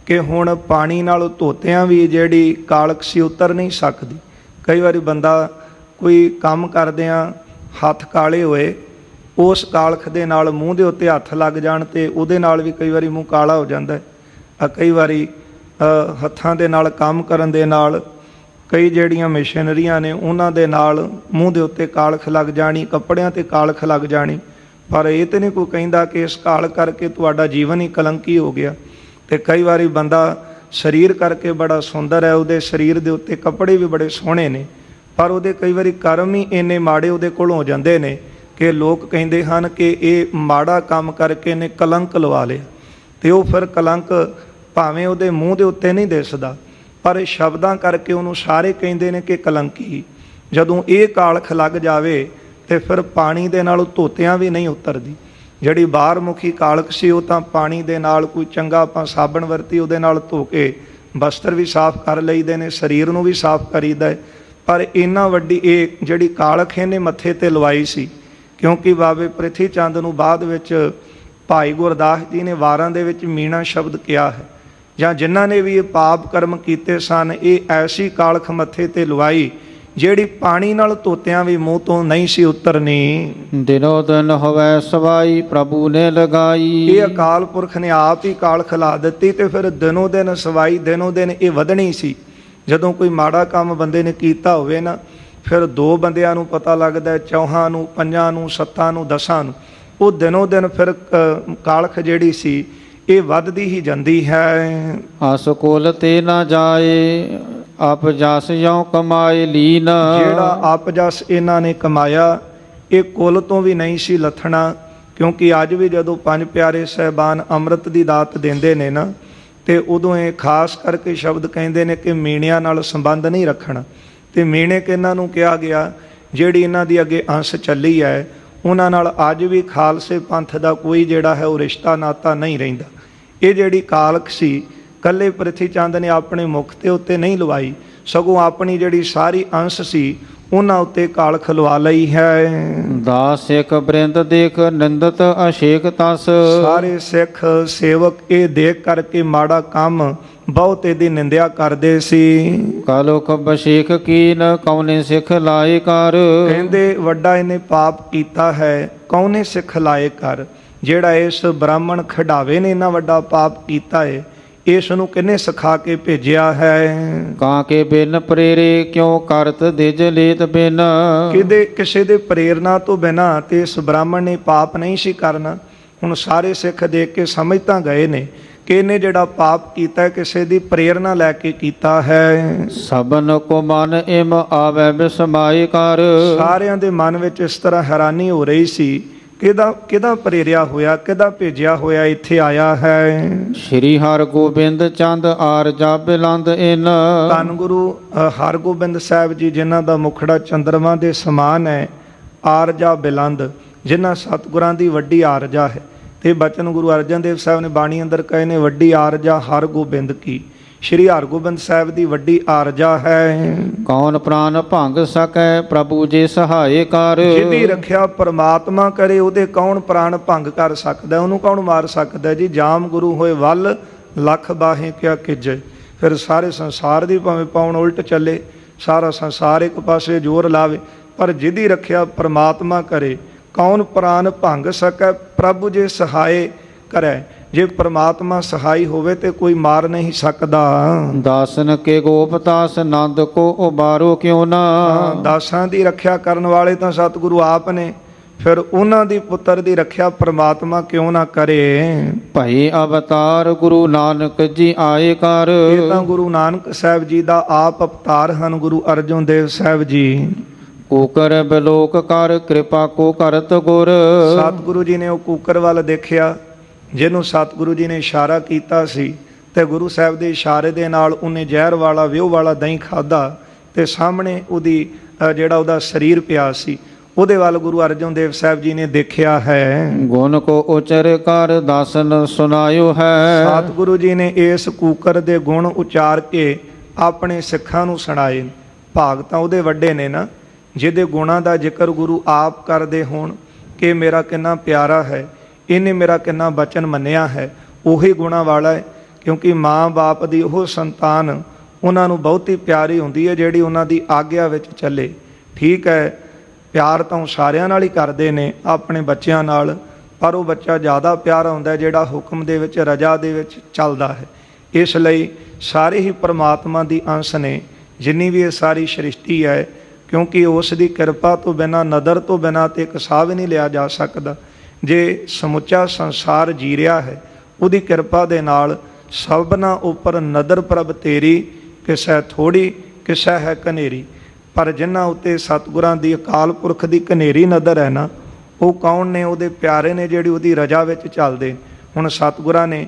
ਕਿ ਹੁਣ ਪਾਣੀ ਨਾਲ ਧੋਤਿਆਂ ਵੀ ਜਿਹੜੀ ਕਾਲਕ ਸੀ ਉਤਰ ਨਹੀਂ ਸਕਦੀ। ਕਈ ਵਾਰੀ ਬੰਦਾ ਕੋਈ ਕੰਮ ਕਰਦਿਆਂ ਹੱਥ ਕਾਲੇ ਹੋਏ, ਉਸ ਕਾਲਖ ਦੇ ਨਾਲ ਮੂੰਹ ਦੇ ਉੱਤੇ ਹੱਥ ਲੱਗ ਜਾਣ ਤੇ ਉਹਦੇ ਨਾਲ ਵੀ ਕਈ ਵਾਰੀ ਮੂੰਹ ਕਾਲਾ ਹੋ ਜਾਂਦਾ ਹੈ। ਕਈ ਵਾਰੀ ਹੱਥਾਂ ਦੇ ਨਾਲ ਕੰਮ ਕਰਨ ਦੇ ਨਾਲ ਕਈ ਜਿਹੜੀਆਂ ਮਸ਼ੀਨਰੀਆਂ ਨੇ ਉਹਨਾਂ ਦੇ ਨਾਲ ਮੂੰਹ ਦੇ ਉੱਤੇ ਕਾਲਖ ਲੱਗ ਜਾਣੀ, ਕੱਪੜਿਆਂ ਤੇ ਕਾਲਖ ਲੱਗ ਜਾਣੀ। ਪਰ ਇਹ ਤਾਂ ਨਹੀਂ ਕੋਈ ਕਹਿੰਦਾ ਕਿ ਇਸ ਕਾਲ ਕਰਕੇ ਤੁਹਾਡਾ ਜੀਵਨ ਹੀ ਕਲੰਕੀ ਹੋ ਗਿਆ। ਤੇ ਕਈ ਵਾਰੀ ਬੰਦਾ ਸਰੀਰ ਕਰਕੇ ਬੜਾ ਸੁੰਦਰ ਹੈ, ਉਹਦੇ ਸਰੀਰ ਦੇ ਉੱਤੇ ਕੱਪੜੇ ਵੀ ਬੜੇ ਸੋਹਣੇ ਨੇ, ਪਰ ਉਹਦੇ ਕਈ ਵਾਰੀ ਕਰਮ ਹੀ ਇੰਨੇ ਮਾੜੇ ਉਹਦੇ ਕੋਲ ਹੋ ਜਾਂਦੇ ਨੇ ਕਿ ਲੋਕ ਕਹਿੰਦੇ ਹਨ ਕਿ ਇਹ ਮਾੜਾ ਕੰਮ ਕਰਕੇ ਨੇ ਕਲੰਕ ਲਵਾ ਲਿਆ। ਤੇ ਉਹ ਫਿਰ ਕਲੰਕ ਭਾਵੇਂ ਉਹਦੇ ਮੂੰਹ ਦੇ ਉੱਤੇ ਨਹੀਂ ਦਿਸਦਾ, ਪਰ ਸ਼ਬਦਾਂ ਕਰਕੇ ਉਹਨੂੰ ਸਾਰੇ ਕਹਿੰਦੇ ਨੇ ਕਿ ਕਲੰਕੀ। ਜਦੋਂ ਇਹ ਕਾਲਖ ਲੱਗ ਜਾਵੇ ਤੇ ਫਿਰ ਪਾਣੀ ਦੇ ਨਾਲ ਧੋਤਿਆਂ ਵੀ ਨਹੀਂ ਉਤਰਦੀ। ਜਿਹੜੀ ਬਾਹਰ ਮੁਖੀ ਕਾਲਖ ਸੀ ਉਹ ਤਾਂ ਪਾਣੀ ਦੇ ਨਾਲ ਕੋਈ ਚੰਗਾ ਆਪਾਂ ਸਾਬਣ ਵਰਤੀ ਉਹਦੇ ਨਾਲ ਧੋ ਕੇ ਬਸਤਰ ਵੀ ਸਾਫ਼ ਕਰ ਲਈਦੇ ਨੇ, ਸਰੀਰ ਨੂੰ ਵੀ ਸਾਫ਼ ਕਰੀਦਾ ਹੈ। ਪਰ ਇੰਨਾ ਵੱਡੀ ਇਹ ਜਿਹੜੀ ਕਾਲਖ ਇਹਨੇ ਮੱਥੇ ਤੇ ਲਵਾਈ ਸੀ, ਕਿਉਂਕਿ ਬਾਬੇ ਪ੍ਰਿਥੀ ਚੰਦ ਨੂੰ ਬਾਅਦ ਵਿੱਚ ਭਾਈ ਗੁਰਦਾਸ ਜੀ ਨੇ ਵਾਰਾਂ ਦੇ ਵਿੱਚ ਮੀਣਾ ਸ਼ਬਦ ਕਿਹਾ ਹੈ, ਜਾਂ ਜਿਨ੍ਹਾਂ ਨੇ ਵੀ ਇਹ ਪਾਪ ਕਰਮ ਕੀਤੇ ਸਨ, ਇਹ ਐਸੀ ਕਾਲਖ ਮੱਥੇ ਤੇ ਲਵਾਈ ਜਿਹੜੀ ਪਾਣੀ ਨਾਲ ਧੋਤਿਆਂ ਵੀ ਮੂੰਹ ਤੋਂ ਨਹੀਂ ਸੀ ਉਤਰਨੀ। ਦਿਨੋ ਦਿਨ ਹੋਵੇ ਸਵਾਈ ਪ੍ਰਭੂ ਨੇ ਲਗਾਈ, ਇਹ ਅਕਾਲ ਪੁਰਖ ਨੇ ਆਪ ਹੀ ਕਾਲਖ ਲਾ ਦਿੱਤੀ ਤੇ ਫਿਰ ਦਿਨੋ ਦਿਨ ਸਵਾਈ ਦਿਨੋ ਦਿਨ ਇਹ ਵਧਣੀ ਸੀ। ਜਦੋਂ ਕੋਈ ਮਾੜਾ ਕੰਮ ਬੰਦੇ ਨੇ ਕੀਤਾ ਹੋਵੇ ਨਾ, ਫਿਰ 2 ਬੰਦਿਆਂ ਨੂੰ ਪਤਾ ਲੱਗਦਾ, 4 ਨੂੰ, 5 ਨੂੰ, 7 ਨੂੰ, 10 ਨੂੰ, ਉਹ ਦਿਨੋ ਦਿਨ ਫਿਰ ਕਾਲਖ ਜਿਹੜੀ ਸੀ ਇਹ ਵੱਧਦੀ ਹੀ ਜਾਂਦੀ ਹੈ। ਅਸ ਕੋਲ ਤੇ ਨਾ ਜਾਏ ਆਪ ਜਸ ਯਉ ਕਮਾਏ ਲੀਨ, ਜਿਹੜਾ ਆਪ ਜਸ ਇਹਨਾਂ ਨੇ ਕਮਾਇਆ ਇਹ ਕੁੱਲ ਤੋਂ ਵੀ ਨਹੀਂ ਸੀ ਲੱਥਣਾ। ਕਿਉਂਕਿ ਅੱਜ ਵੀ ਜਦੋਂ 5 ਪਿਆਰੇ ਸਾਹਿਬਾਨ ਅੰਮ੍ਰਿਤ ਦੀ ਦਾਤ ਦਿੰਦੇ ਨੇ ਨਾ, ਤੇ ਉਦੋਂ ਇਹ ਖਾਸ ਕਰਕੇ ਸ਼ਬਦ ਕਹਿੰਦੇ ਨੇ ਕਿ ਮੀਣਿਆਂ ਨਾਲ ਸੰਬੰਧ ਨਹੀਂ ਰੱਖਣਾ। ਤੇ ਮੀਣੇ ਕਿਹਨਾਂ ਨੂੰ ਕਿਹਾ ਗਿਆ? ਜਿਹੜੀ ਇਹਨਾਂ ਦੀ ਅੱਗੇ ਅੰਸ਼ ਚੱਲੀ ਹੈ ਉਹਨਾਂ ਨਾਲ ਅੱਜ ਵੀ ਖਾਲਸੇ ਪੰਥ ਦਾ ਕੋਈ ਜਿਹੜਾ ਹੈ ਉਹ ਰਿਸ਼ਤਾ ਨਾਤਾ ਨਹੀਂ ਰਹਿੰਦਾ। ਇਹ ਜਿਹੜੀ ਕਾਲਖ ਸੀ ਕੱਲੇ ਪ੍ਰਿਥੀ ਚੰਦ ਨੇ ਆਪਣੇ ਮੁਖ ਦੇ ਉੱਤੇ ਨਹੀਂ ਲਵਾਈ, ਸਗੋਂ ਆਪਣੀ ਜਿਹੜੀ ਸਾਰੀ ਅੰਸ਼ ਸੀ ਉਹਨਾਂ ਉੱਤੇ ਕਾਲਖ ਲਵਾ ਲਈ ਹੈ। ਦਾਸ ਸਿੱਖ ਬ੍ਰਿੰਦ ਦੇਖ ਨਿੰਦਤ ਅਸ਼ੇਕ ਤਸ, ਸਾਰੇ ਸਿੱਖ ਸੇਵਕ ਇਹ ਦੇਖ ਕਰਕੇ ਮਾੜਾ ਕੰਮ ਬਹੁਤ ਇਹਦੀ ਨਿੰਦਿਆ ਕਰਦੇ ਸੀ। ਕਾਲੋ ਖੱਬ ਸ਼ੇਖ ਕੀਨ ਕੌਨੇ ਸਿੱਖ ਲਾਏ ਕਰ, ਕਹਿੰਦੇ ਵੱਡਾ ਇਹਨੇ ਪਾਪ ਕੀਤਾ ਹੈ, ਕੌਨੇ ਸਿੱਖ ਲਾਏ ਕਰ। ਜਿਹੜਾ ਇਸ ਬ੍ਰਾਹਮਣ ਖਡਾਵੇ ਨੇ ਇੰਨਾ ਵੱਡਾ ਪਾਪ ਕੀਤਾ ਹੈ, ਇਸ ਨੂੰ ਕਿਹਨੇ ਸਿਖਾ ਕੇ ਭੇਜਿਆ ਹੈ? ਕਾਂ ਕੇ ਬਿਨ ਪ੍ਰੇਰੇ ਕਿਉ ਕਰਤ ਦਿਜ ਲੇਤ ਬਿਨ। ਕਿਸੇ ਦੇ ਪ੍ਰੇਰਨਾ ਤੋਂ ਬਿਨਾਂ ਤੇ ਇਸ ਬ੍ਰਾਹਮਣ ਨੇ ਪਾਪ ਨਹੀਂ ਸੀ ਕਰਨਾ। ਹੁਣ ਸਾਰੇ ਸਿੱਖ ਦੇਖ ਕੇ ਸਮਝ ਤਾਂ ਗਏ ਨੇ ਕਿ ਇਹਨੇ ਜਿਹੜਾ ਪਾਪ ਕੀਤਾ ਕਿਸੇ ਦੀ ਪ੍ਰੇਰਨਾ ਲੈ ਕੇ ਕੀਤਾ ਹੈ। ਸਭਨ ਕੋ ਮਨ ਇਮ ਆਵੈ ਬਿਸਮਾਈ ਕਰ। ਸਾਰਿਆਂ ਦੇ ਮਨ ਵਿੱਚ ਇਸ ਤਰ੍ਹਾਂ ਹੈਰਾਨੀ ਹੋ ਰਹੀ ਸੀ, ਕਿਹਦਾ ਪ੍ਰੇਰਿਆ ਹੋਇਆ, ਕਿਹਦਾ ਭੇਜਿਆ ਹੋਇਆ ਇੱਥੇ ਆਇਆ ਹੈ। ਸ਼੍ਰੀ ਹਰਗੋਬਿੰਦ ਚੰਦ ਆਰਜਾ ਬਿਲੰਦ ਇਨ। ਧੰਨ ਗੁਰੂ ਹਰਗੋਬਿੰਦ ਸਾਹਿਬ ਜੀ, ਜਿਨ੍ਹਾਂ ਦਾ ਮੁਖੜਾ ਚੰਦਰਮਾ ਦੇ ਸਮਾਨ ਹੈ, ਆਰਜਾ ਬਿਲੰਦ, ਜਿਨ੍ਹਾਂ ਸਤਿਗੁਰਾਂ ਦੀ ਵੱਡੀ ਆਰਜਾ ਹੈ। ਤੇ ਬਚਨ ਗੁਰੂ ਅਰਜਨ ਦੇਵ ਸਾਹਿਬ ਨੇ ਬਾਣੀ ਅੰਦਰ ਕਹੇ ਨੇ, ਵੱਡੀ ਆਰਜਾ ਹਰਗੋਬਿੰਦ ਕੀ। ਸ਼੍ਰੀ ਹਰਗੋਬਿੰਦ ਸਾਹਿਬ ਦੀ ਵੱਡੀ ਆਰਜਾ ਹੈ। ਕੌਣ ਪ੍ਰਾਨ ਭੰਗ ਸਕੈ ਪ੍ਰਭੂ ਜੇ ਸਹਾਏ ਕਰ। ਜਿਹਦੀ ਰੱਖਿਆ ਪਰਮਾਤਮਾ ਕਰੇ, ਉਹਦੇ ਕੌਣ ਪ੍ਰਾਣ ਭੰਗ ਕਰ ਸਕਦਾ, ਉਹਨੂੰ ਕੌਣ ਮਾਰ ਸਕਦਾ ਜੀ। ਜਾਮ ਗੁਰੂ ਹੋਏ ਵੱਲ ਲੱਖ ਬਾਹੇ ਕਿਆ ਕਿਜੈ। ਫਿਰ ਸਾਰੇ ਸੰਸਾਰ ਦੀ ਭਾਵੇਂ ਪਾਉਣ ਉਲਟ ਚੱਲੇ, ਸਾਰਾ ਸੰਸਾਰ ਇੱਕ ਪਾਸੇ ਜ਼ੋਰ ਲਾਵੇ, ਪਰ ਜਿਹਦੀ ਰੱਖਿਆ ਪਰਮਾਤਮਾ ਕਰੇ, ਕੌਣ ਪ੍ਰਾਨ ਭੰਗ ਸਕੈ ਪ੍ਰਭੂ ਜੇ ਸਹਾਏ ਕਰੈ। ਜੇ ਪਰਮਾਤਮਾ ਸਹਾਈ ਹੋਵੇ ਤੇ ਕੋਈ ਮਾਰ ਨਹੀਂ ਸਕਦਾ। ਦਾਸਨ ਕੇ ਗੋਪਦਾਸ ਨੰਦ ਕੋ ਉਬਾਰੋ ਕਿਉ ਨਾ। ਦਾਸਾਂ ਦੀ ਰੱਖਿਆ ਕਰਨ ਵਾਲੇ ਤਾਂ ਸਤਿਗੁਰੂ ਆਪ ਨੇ, ਫਿਰ ਉਹਨਾਂ ਦੀ ਪੁੱਤਰ ਦੀ ਰੱਖਿਆ ਪਰਮਾਤਮਾ ਕਿਉਂ ਨਾ ਕਰੇ। ਭਈ ਅਵਤਾਰ ਗੁਰੂ ਨਾਨਕ ਜੀ ਆਏ ਕਰ। ਇਹ ਤਾਂ ਗੁਰੂ ਨਾਨਕ ਸਾਹਿਬ ਜੀ ਦਾ ਆਪ ਅਵਤਾਰ ਹਨ, ਗੁਰੂ ਅਰਜਨ ਦੇਵ ਸਾਹਿਬ ਜੀ। ਕੂਕਰ ਬਿਲੋਕ ਕਰ ਕਿਰਪਾ ਕੋ ਕਰਤ ਗੁਰ। ਸਤਿਗੁਰੂ ਜੀ ਨੇ ਉਹ ਕੂਕਰ ਵੱਲ ਦੇਖਿਆ, ਜਿਹਨੂੰ ਸਤਿਗੁਰੂ ਜੀ ਨੇ ਇਸ਼ਾਰਾ ਕੀਤਾ ਸੀ, ਤੇ ਗੁਰੂ ਸਾਹਿਬ ਦੇ ਇਸ਼ਾਰੇ ਦੇ ਨਾਲ ਉਹਨੇ ਜ਼ਹਿਰ ਵਾਲਾ ਵਿਉ ਵਾਲਾ ਦਹੀਂ ਖਾਧਾ, ਤੇ ਸਾਹਮਣੇ ਉਹਦੀ ਜਿਹੜਾ ਉਹਦਾ ਸਰੀਰ ਪਿਆ ਸੀ, ਉਹਦੇ ਵੱਲ ਗੁਰੂ ਅਰਜਨ ਦੇਵ ਸਾਹਿਬ ਜੀ ਨੇ ਦੇਖਿਆ ਹੈ। ਗੁਣ ਕੋ ਉਚਰ ਕਰ ਦਾਸਨ ਸੁਨਾਇਓ ਹੈ। ਸਤਿਗੁਰੂ ਜੀ ਨੇ ਇਸ ਕੂਕਰ ਦੇ ਗੁਣ ਉਚਾਰ ਕੇ ਆਪਣੇ ਸਿੱਖਾਂ ਨੂੰ ਸੁਣਾਏ। ਭਾਗ ਤਾਂ ਉਹਦੇ ਵੱਡੇ ਨੇ ਨਾ, ਜਿਹਦੇ ਗੁਣਾਂ ਦਾ ਜ਼ਿਕਰ ਗੁਰੂ ਆਪ ਕਰਦੇ ਹੋਣ ਕਿ ਮੇਰਾ ਕਿੰਨਾ ਪਿਆਰਾ ਹੈ, ਇਹਨੇ ਮੇਰਾ ਕਿੰਨਾ ਬਚਨ ਮੰਨਿਆ ਹੈ। ਉਹੀ ਗੁਣਾਂ ਵਾਲਾ ਹੈ, ਕਿਉਂਕਿ ਮਾਂ ਬਾਪ ਦੀ ਉਹ ਸੰਤਾਨ ਉਹਨਾਂ ਨੂੰ ਬਹੁਤੀ ਪਿਆਰੀ ਹੁੰਦੀ ਹੈ ਜਿਹੜੀ ਉਹਨਾਂ ਦੀ ਆਗਿਆ ਵਿੱਚ ਚੱਲੇ। ਠੀਕ ਹੈ, ਪਿਆਰ ਤਾਂ ਸਾਰਿਆਂ ਨਾਲ ਹੀ ਕਰਦੇ ਨੇ ਆਪਣੇ ਬੱਚਿਆਂ ਨਾਲ, ਪਰ ਉਹ ਬੱਚਾ ਜ਼ਿਆਦਾ ਪਿਆਰਾ ਹੁੰਦਾ ਜਿਹੜਾ ਹੁਕਮ ਦੇ ਵਿੱਚ, ਰਜਾ ਦੇ ਵਿੱਚ ਚੱਲਦਾ ਹੈ। ਇਸ ਲਈ ਸਾਰੇ ਹੀ ਪਰਮਾਤਮਾ ਦੀ ਅੰਸ਼ ਨੇ, ਜਿੰਨੀ ਵੀ ਇਹ ਸਾਰੀ ਸ੍ਰਿਸ਼ਟੀ ਹੈ, ਕਿਉਂਕਿ ਉਸ ਦੀ ਕਿਰਪਾ ਤੋਂ ਬਿਨਾਂ, ਨਦਰ ਤੋਂ ਬਿਨਾਂ ਤੇ ਇੱਕ ਸਾਹ ਵੀ ਨਹੀਂ ਲਿਆ ਜਾ ਸਕਦਾ। ਜੇ ਸਮੁੱਚਾ ਸੰਸਾਰ ਜੀ ਰਿਹਾ ਹੈ, ਉਹਦੀ ਕਿਰਪਾ ਦੇ ਨਾਲ। ਸਭਨਾ ਉੱਪਰ ਨਦਰ ਪ੍ਰਭ ਤੇਰੀ, ਕਿਸੈ ਥੋੜੀ ਕਿਸੈ ਹੈ ਕਨੇਰੀ। ਪਰ ਜਿਨ੍ਹਾਂ ਉੱਤੇ ਸਤਿਗੁਰਾਂ ਦੀ ਅਕਾਲ ਪੁਰਖ ਦੀ ਕਨੇਰੀ ਨਦਰ ਹੈ ਨਾ, ਉਹ ਕੌਣ ਨੇ? ਉਹਦੇ ਪਿਆਰੇ ਨੇ, ਜਿਹੜੀ ਉਹਦੀ ਰਜਾ ਵਿੱਚ ਚੱਲਦੇ। ਹੁਣ ਸਤਿਗੁਰਾਂ ਨੇ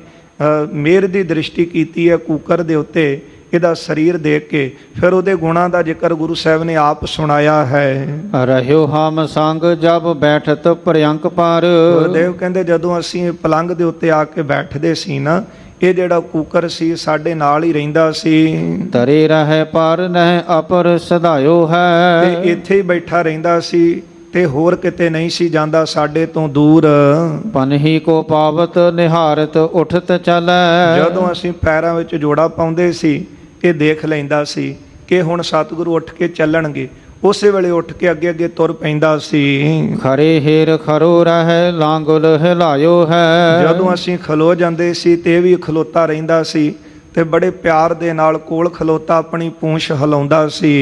ਮਿਹਰ ਦੀ ਦ੍ਰਿਸ਼ਟੀ ਕੀਤੀ ਹੈ ਕੂਕਰ ਦੇ ਉੱਤੇ, ਇਹਦਾ ਸਰੀਰ ਦੇਖ ਕੇ, ਫਿਰ ਉਹਦੇ ਗੁਣਾਂ ਦਾ ਜ਼ਿਕਰ ਗੁਰੂ ਸਾਹਿਬ ਨੇ ਆਪ ਸੁਣਾਇਆ ਹੈ। ਰਹਿਓ ਹਮ ਸੰਗ ਜਬ ਬੈਠਤ ਪ੍ਰਿਅੰਕ ਪਰ। ਗੁਰਦੇਵ ਕਹਿੰਦੇ ਜਦੋਂ ਅਸੀਂ ਪਲੰਗ ਦੇ ਉੱਤੇ ਆ ਕੇ ਬੈਠਦੇ ਸੀ ਨਾ, ਇਹ ਜਿਹੜਾ ਕੂਕਰ ਸੀ ਸਾਡੇ ਨਾਲ ਹੀ ਰਹਿੰਦਾ ਸੀ। ਤਰੇ ਰਹਿ ਪਰ ਨਹਿ ਅਪਰ ਸਦਾਇਓ ਹੈ। ਤੇ ਇੱਥੇ ਹੀ ਬੈਠਾ ਰਹਿੰਦਾ ਸੀ ਤੇ ਹੋਰ ਕਿਤੇ ਨਹੀਂ ਸੀ ਜਾਂਦਾ ਸਾਡੇ ਤੋਂ ਦੂਰ। ਪਨਹੀ ਕੋ ਪਾਵਤ ਨਿਹਾਰਤ ਉਠਤ ਚਲੈ। ਜਦੋਂ ਅਸੀਂ ਪੈਰਾਂ ਵਿੱਚ ਜੋੜਾ ਪਾਉਂਦੇ ਸੀ, ਇਹ ਦੇਖ ਲੈਂਦਾ ਸੀ ਕਿ ਹੁਣ ਸਤਿਗੁਰੂ ਉੱਠ ਕੇ ਚੱਲਣਗੇ, ਉਸੇ ਵੇਲੇ ਉੱਠ ਕੇ ਅੱਗੇ ਅੱਗੇ ਤੁਰ ਪੈਂਦਾ ਸੀ। ਖਰੇ ਹੇਰ ਖਰੋ ਰਹਿ ਲਾਂਗੁਲ ਹਿਲਾਇਓ ਹੈ। ਜਦੋਂ ਅਸੀਂ ਖਲੋ ਜਾਂਦੇ ਸੀ ਤੇ ਇਹ ਵੀ ਖਲੋਤਾ ਰਹਿੰਦਾ ਸੀ, ਤੇ ਬੜੇ ਪਿਆਰ ਦੇ ਨਾਲ ਕੋਲ ਖਲੋਤਾ ਆਪਣੀ ਪੂੰਛ ਹਿਲਾਉਂਦਾ ਸੀ।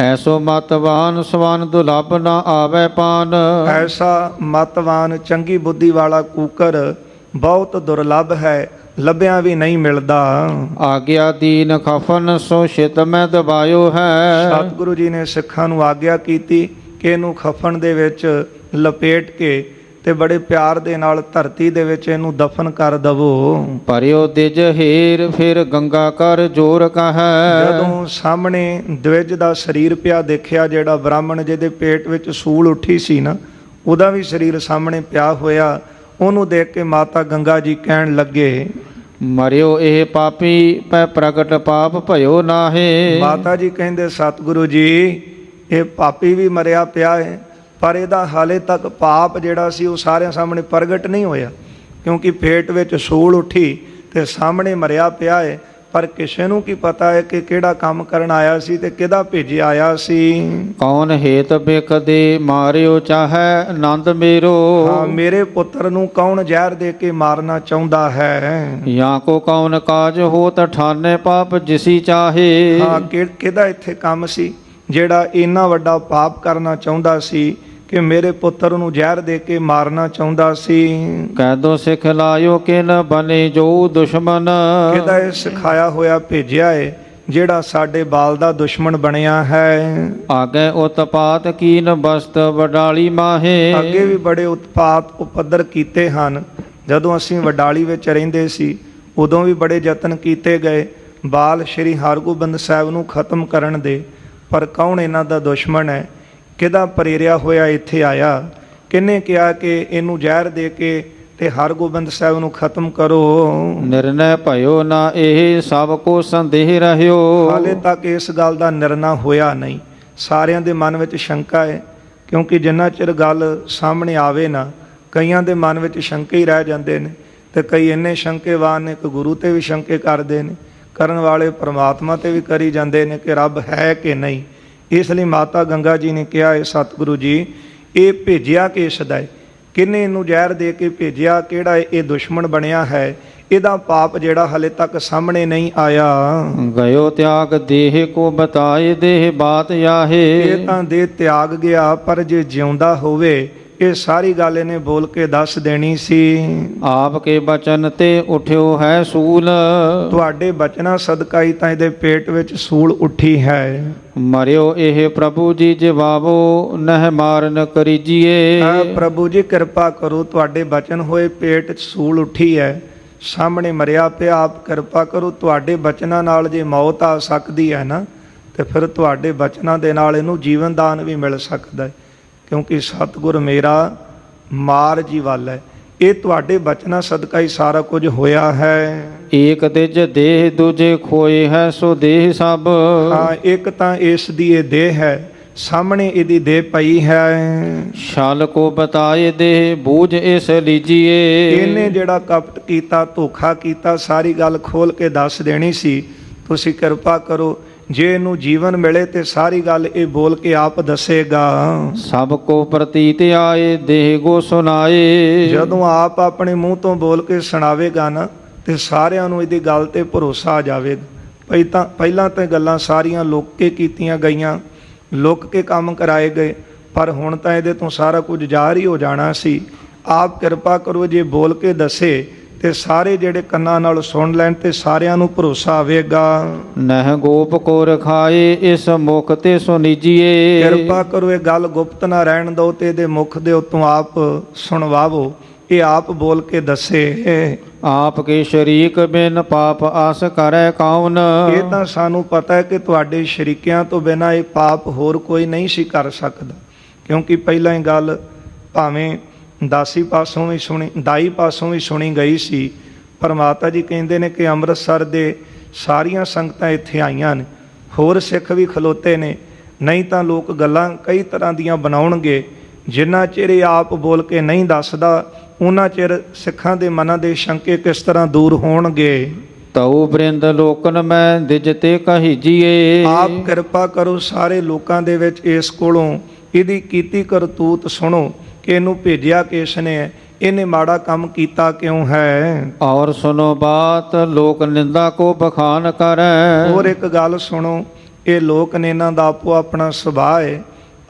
ਐਸੋ ਮਤਵਾਨ ਸਵਨ ਦੁਲਭ ਨਾ ਆਵੇ ਪਾਨ। ਐਸਾ ਮਤਵਾਨ ਚੰਗੀ ਬੁੱਧੀ ਵਾਲਾ ਕੂਕਰ ਬਹੁਤ ਦੁਰਲਭ ਹੈ, ਲੱਭਿਆ ਵੀ ਨਹੀਂ ਮਿਲਦਾ। ਆਗਿਆ ਦੀਨ ਖਫਨ ਸੋ ਛਿਤ ਮੈਂ ਦਬਾਇਓ ਹੈ। ਸਤਿਗੁਰੂ ਜੀ ਨੇ ਸਿੱਖਾਂ ਨੂੰ ਆਗਿਆ ਕੀਤੀ ਕਿ ਇਹਨੂੰ ਖਫਨ ਦੇ ਵਿੱਚ ਲਪੇਟ ਕੇ ਤੇ ਬੜੇ ਪਿਆਰ ਦੇ ਨਾਲ ਧਰਤੀ ਦੇ ਵਿੱਚ ਇਹਨੂੰ ਦਫਨ ਕਰ ਦਵੋ। ਭਰਿਓ ਦਿਜ ਹੀਰ ਫਿਰ ਗੰਗਾ ਕਰ ਜੋਰ ਕਹੈ। ਜਦੋਂ ਸਾਹਮਣੇ ਦਵਿਜ ਦਾ ਸਰੀਰ ਪਿਆ ਦੇਖਿਆ, ਜਿਹੜਾ ਬ੍ਰਾਹਮਣ ਜਿਹਦੇ ਪੇਟ ਵਿੱਚ ਸੂਲ ਉੱਠੀ ਸੀ ਨਾ, ਉਹਦਾ ਵੀ ਸਰੀਰ ਸਾਹਮਣੇ ਪਿਆ ਹੋਇਆ, ਉਹਨੂੰ ਦੇਖ ਕੇ ਮਾਤਾ ਗੰਗਾ ਜੀ ਕਹਿਣ ਲੱਗੇ, ਮਰਿਓ ਇਹ ਪਾਪੀ ਪੈ ਪ੍ਰਗਟ ਪਾਪ ਭਇਓ ਨਾਹੇ। ਮਾਤਾ ਜੀ ਕਹਿੰਦੇ ਸਤਿਗੁਰੂ ਜੀ, ਇਹ ਪਾਪੀ ਵੀ ਮਰਿਆ ਪਿਆ ਹੈ, ਪਰ ਇਹਦਾ ਹਾਲੇ ਤੱਕ ਪਾਪ ਜਿਹੜਾ ਸੀ ਉਹ ਸਾਰਿਆਂ ਸਾਹਮਣੇ ਪ੍ਰਗਟ ਨਹੀਂ ਹੋਇਆ, ਕਿਉਂਕਿ ਪੇਟ ਵਿੱਚ ਸੂਲ ਉੱਠੀ ਤੇ ਸਾਹਮਣੇ ਮਰਿਆ ਪਿਆ ਹੈ, ਪਰ ਕਿਸੇ ਨੂੰ ਕੀ ਪਤਾ ਹੈ ਕਿ ਕਿਹੜਾ ਕੰਮ ਕਰਨ ਆਇਆ ਸੀ ਤੇ ਕਿਹਦਾ ਭੇਜਿਆ ਆਇਆ ਸੀ। ਕੌਣ ਹੇਤ ਬਿਖ ਦੇ ਮਾਰਿਓ ਚਾਹੈ ਆਨੰਦ ਮੇਰੋ। ਹਾਂ, ਮੇਰੇ ਪੁੱਤਰ ਨੂੰ ਕੌਣ ਜ਼ਹਿਰ ਦੇ ਕੇ ਮਾਰਨਾ ਚਾਹੁੰਦਾ ਹੈ। ਜਾਂ ਕੋ ਕੌਣ ਕਾਜ ਹੋਤ ਠਾਨੇ ਪਾਪ ਜਿਸੀ ਚਾਹੇ। ਹਾਂ, ਕਿਹਦਾ ਇੱਥੇ ਕੰਮ ਸੀ ਜਿਹੜਾ ਇੰਨਾ ਵੱਡਾ ਪਾਪ ਕਰਨਾ ਚਾਹੁੰਦਾ ਸੀ ਕਿ ਮੇਰੇ ਪੁੱਤਰ ਨੂੰ ਜ਼ਹਿਰ ਦੇ ਕੇ ਮਾਰਨਾ ਚਾਹੁੰਦਾ ਸੀ। ਕਹਿ ਦੋ ਸਿਖ ਲਾਇਓ ਕਿਨ ਬਨੇ ਜੋ ਦੁਸ਼ਮਨ। ਕਿਹਦਾ ਇਹ ਸਿਖਾਇਆ ਹੋਇਆ ਭੇਜਿਆ ਹੈ ਜਿਹੜਾ ਸਾਡੇ ਬਾਲ ਦਾ ਦੁਸ਼ਮਣ ਬਣਿਆ ਹੈ। ਆਗੇ ਉਤਪਾਤ ਕੀਨ ਬਸਤ ਵਡਾਲੀ ਮਾਹੇ। ਅੱਗੇ ਵੀ ਬੜੇ ਉਤਪਾਤ ਉਪੱਦਰ ਕੀਤੇ ਹਨ। ਜਦੋਂ ਅਸੀਂ ਵਡਾਲੀ ਵਿੱਚ ਰਹਿੰਦੇ ਸੀ ਉਦੋਂ ਵੀ ਬੜੇ ਯਤਨ ਕੀਤੇ ਗਏ ਬਾਲ ਸ਼੍ਰੀ ਹਰਗੋਬਿੰਦ ਸਾਹਿਬ ਨੂੰ ਖਤਮ ਕਰਨ ਦੇ, ਪਰ ਕੌਣ ਇਹਨਾਂ ਦਾ ਦੁਸ਼ਮਣ ਹੈ? ਕਿਹਦਾ ਪ੍ਰੇਰਿਆ ਹੋਇਆ ਇੱਥੇ ਆਇਆ? ਕਿਹਨੇ ਕਿਹਾ ਕਿ ਇਹਨੂੰ ਜ਼ਹਿਰ ਦੇ ਕੇ ਤੇ ਹਰਗੋਬਿੰਦ ਸਾਹਿਬ ਨੂੰ ਖਤਮ ਕਰੋ? ਨਿਰਣੈ ਭਇਓ ਨਾ ਇਹ ਸਭ ਕੋ ਸੰਦੇਹ ਰਹਿਓ। ਹਾਲੇ ਤੱਕ ਇਸ ਗੱਲ ਦਾ ਨਿਰਣਾ ਹੋਇਆ ਨਹੀਂ। ਸਾਰਿਆਂ ਦੇ ਮਨ ਵਿੱਚ ਸ਼ੰਕਾ ਹੈ, ਕਿਉਂਕਿ ਜਿੰਨਾ ਚਿਰ ਗੱਲ ਸਾਹਮਣੇ ਆਵੇ ਨਾ, ਕਈਆਂ ਦੇ ਮਨ ਵਿੱਚ ਸ਼ੰਕੇ ਹੀ ਰਹਿ ਜਾਂਦੇ ਨੇ ਤੇ ਕਈ ਇੰਨੇ ਸ਼ੰਕੇਵਾਨ ਨੇ ਕਿ ਗੁਰੂ ਤੇ ਵੀ ਸ਼ੰਕੇ ਕਰਦੇ ਨੇ, ਕਰਨ ਵਾਲੇ ਪਰਮਾਤਮਾ ਤੇ ਵੀ ਕਰੀ ਜਾਂਦੇ ਨੇ ਕਿ ਰੱਬ ਹੈ ਕਿ ਨਹੀਂ। ਇਸ ਲਈ ਮਾਤਾ ਗੰਗਾ ਜੀ ਨੇ ਕਿਹਾ ਹੈ, ਸਤਿਗੁਰੂ ਜੀ ਇਹ ਭੇਜਿਆ ਕਿਸ ਦਾ ਹੈ? ਕਿਹਨੇ ਇਹਨੂੰ ਜ਼ਹਿਰ ਦੇ ਕੇ ਭੇਜਿਆ? ਕਿਹੜਾ ਇਹ ਦੁਸ਼ਮਣ ਬਣਿਆ ਹੈ? ਇਹਦਾ ਪਾਪ ਜਿਹੜਾ ਹਲੇ ਤੱਕ ਸਾਹਮਣੇ ਨਹੀਂ ਆਇਆ। ਗਇਓ ਤਿਆਗ ਦੇਹ ਕੋ ਬਤਾਏ ਦੇਹ ਬਾਤ ਆਹੇ। ਇਹ ਤਾਂ ਦੇਹ ਤਿਆਗ ਗਿਆ, ਪਰ ਜੇ ਜਿਉਂਦਾ ਹੋਵੇ ਇਹ ਸਾਰੀ ਗੱਲ ਇਹਨੇ ਬੋਲ ਕੇ ਦੱਸ ਦੇਣੀ ਸੀ। ਆਪ ਕੇ ਬਚਨ ਤੇ ਉਠਿਓ ਹੈ ਸੂਲ। ਤੁਹਾਡੇ ਬਚਨਾਂ ਸਦਕਾ ਹੀ ਤਾਂ ਇਹਦੇ ਪੇਟ ਵਿੱਚ ਸੂਲ ਉੱਠੀ ਹੈ। ਮਰਿਓ ਇਹ ਪ੍ਰਭੂ ਜੀ ਜਵਾਬੋ ਨਹਿ ਮਾਰਨ ਕਰੀਜੀਏ। ਪ੍ਰਭੂ ਜੀ ਕਿਰਪਾ ਕਰੋ, ਤੁਹਾਡੇ ਬਚਨ ਹੋਏ ਪੇਟ 'ਚ ਸੂਲ ਉੱਠੀ ਹੈ, ਸਾਹਮਣੇ ਮਰਿਆ ਪਿਆ। ਆਪ ਕਿਰਪਾ ਕਰੋ, ਤੁਹਾਡੇ ਬਚਨਾਂ ਨਾਲ ਜੇ ਮੌਤ ਆ ਸਕਦੀ ਹੈ ਨਾ, ਤੇ ਫਿਰ ਤੁਹਾਡੇ ਬਚਨਾਂ ਦੇ ਨਾਲ ਇਹਨੂੰ ਜੀਵਨ ਦਾਨ ਵੀ ਮਿਲ ਸਕਦਾ ਹੈ, ਕਿਉਂਕਿ ਸਤਿਗੁਰ ਮੇਰਾ ਮਾਰ ਜੀ ਵੱਲ ਹੈ। ਇਹ ਤੁਹਾਡੇ ਬਚਨਾਂ ਸਦਕਾ ਹੀ ਸਾਰਾ ਕੁਝ ਹੋਇਆ ਹੈ। ਏਕ ਦਿਜ ਦੇਹ ਦੂਜੇ ਖੋਏ ਹੈ ਸੋ ਦੇਹ ਸਭ। ਹਾਂ, ਇੱਕ ਤਾਂ ਇਸ ਦੀ ਇਹ ਦੇਹ ਹੈ, ਸਾਹਮਣੇ ਇਹਦੀ ਦੇਹ ਪਈ ਹੈ। ਛਲ ਕੋ ਬਤਾਏ ਦੇਹ ਬੂਝ ਇਸ ਲੀਜੀਏ। ਇਹਨੇ ਜਿਹੜਾ ਕਪਟ ਕੀਤਾ, ਧੋਖਾ ਕੀਤਾ, ਸਾਰੀ ਗੱਲ ਖੋਲ ਕੇ ਦੱਸ ਦੇਣੀ ਸੀ। ਤੁਸੀਂ ਕਿਰਪਾ ਕਰੋ, ਜੇ ਇਹਨੂੰ ਜੀਵਨ ਮਿਲੇ ਤੇ ਸਾਰੀ ਗੱਲ ਇਹ ਬੋਲ ਕੇ ਆਪ ਦੱਸੇਗਾ। ਸਭ ਕੋ ਪ੍ਰਤੀਤ ਆਏ ਦੇਹ ਗੋ ਸੁਨਾਏ। ਜਦੋਂ ਆਪ ਆਪਣੇ ਮੂੰਹ ਤੋਂ ਬੋਲ ਕੇ ਸੁਣਾਵੇਗਾ ਨਾ ਤੇ ਸਾਰਿਆਂ ਨੂੰ ਇਹਦੀ ਗੱਲ ਤੇ ਭਰੋਸਾ ਆ ਜਾਵੇਗਾ। ਪਹਿਲਾਂ ਤਾਂ ਗੱਲਾਂ ਸਾਰੀਆਂ ਲੁੱਕ ਕੇ ਕੀਤੀਆਂ ਗਈਆਂ, ਲੁੱਕ ਕੇ ਕੰਮ ਕਰਾਏ ਗਏ, ਪਰ ਹੁਣ ਤਾਂ ਇਹਦੇ ਤੋਂ ਸਾਰਾ ਕੁਝ ਜ਼ਾਹਰ ਹੀ ਹੋ ਜਾਣਾ ਸੀ। ਆਪ ਕਿਰਪਾ ਕਰੋ, ਜੇ ਬੋਲ ਕੇ ਦੱਸੇ ਤੇ ਸਾਰੇ ਜਿਹੜੇ ਕੰਨਾਂ ਨਾਲ ਸੁਣ ਲੈਣ ਤੇ ਸਾਰਿਆਂ ਨੂੰ ਭਰੋਸਾ ਆਵੇਗਾ। ਨਹਿ ਗੋਪ ਕੋ ਰਖਾਏ ਇਸ ਮੁਖ ਤੇ ਸੁਨੀਜੀਏ। ਕਿਰਪਾ ਕਰੋ, ਇਹ ਗੱਲ ਗੁਪਤ ਨਾ ਰਹਿਣ ਦਿਓ ਤੇ ਇਹਦੇ ਮੁਖ ਦੇ ਉੱਤੋਂ ਆਪ ਸੁਣਵਾਵੋ, ਇਹ ਆਪ ਬੋਲ ਕੇ ਦੱਸੇ। ਆਪ ਕੇ ਸ਼ਰੀਕ ਬਿਨ ਪਾਪ ਆਸ ਕਰੈ ਕੌਣ। ਇਹ ਤਾਂ ਸਾਨੂੰ ਪਤਾ ਹੈ ਕਿ ਤੁਹਾਡੇ ਸ਼ਰੀਕਿਆਂ ਤੋਂ ਬਿਨਾਂ ਇਹ ਪਾਪ ਹੋਰ ਕੋਈ ਨਹੀਂ ਸੀ ਕਰ ਸਕਦਾ, ਕਿਉਂਕਿ ਪਹਿਲਾਂ ਹੀ ਗੱਲ ਭਾਵੇਂ ਦਾਈ ਪਾਸੋਂ ਵੀ ਸੁਣੀ ਗਈ ਸੀ, ਪਰ ਮਾਤਾ ਜੀ ਕਹਿੰਦੇ ਨੇ ਕਿ ਅੰਮ੍ਰਿਤਸਰ ਦੇ ਸਾਰੀਆਂ ਸੰਗਤਾਂ ਇੱਥੇ ਆਈਆਂ ਨੇ, ਹੋਰ ਸਿੱਖ ਵੀ ਖਲੋਤੇ ਨੇ, ਨਹੀਂ ਤਾਂ ਲੋਕ ਗੱਲਾਂ ਕਈ ਤਰ੍ਹਾਂ ਦੀਆਂ ਬਣਾਉਣਗੇ। ਜਿੰਨਾ ਚਿਰ ਇਹ ਆਪ ਬੋਲ ਕੇ ਨਹੀਂ ਦੱਸਦਾ, ਉਹਨਾਂ ਚਿਰ ਸਿੱਖਾਂ ਦੇ ਮਨਾਂ ਦੇ ਸ਼ੰਕੇ ਕਿਸ ਤਰ੍ਹਾਂ ਦੂਰ ਹੋਣਗੇ। ਤਉ ਬ੍ਰਿੰਦ ਲੋਕਨ ਮੈਂ ਦਿਜ ਤੇ ਕਹੀਜੀਏ। ਆਪ ਕਿਰਪਾ ਕਰੋ, ਸਾਰੇ ਲੋਕਾਂ ਦੇ ਵਿੱਚ ਇਸ ਕੋਲੋਂ ਇਹਦੀ ਕੀਤੀ ਕਰਤੂਤ ਸੁਣੋ ਕਿ ਇਹਨੂੰ ਭੇਜਿਆ ਕਿਸ ਨੇ, ਇਹਨੇ ਮਾੜਾ ਕੰਮ ਕੀਤਾ ਕਿਉਂ ਹੈ। ਔਰ ਸੁਨੋ ਬਾਤ ਲੋਕ ਨਿੰਦਾ ਕੋ ਬਖਾਨ ਕਰੈ। ਹੋਰ ਇੱਕ ਗੱਲ ਸੁਣੋ, ਇਹ ਲੋਕ ਨੇ ਇਹਨਾਂ ਦਾ ਆਪੋ ਆਪਣਾ ਸੁਭਾਅ ਹੈ,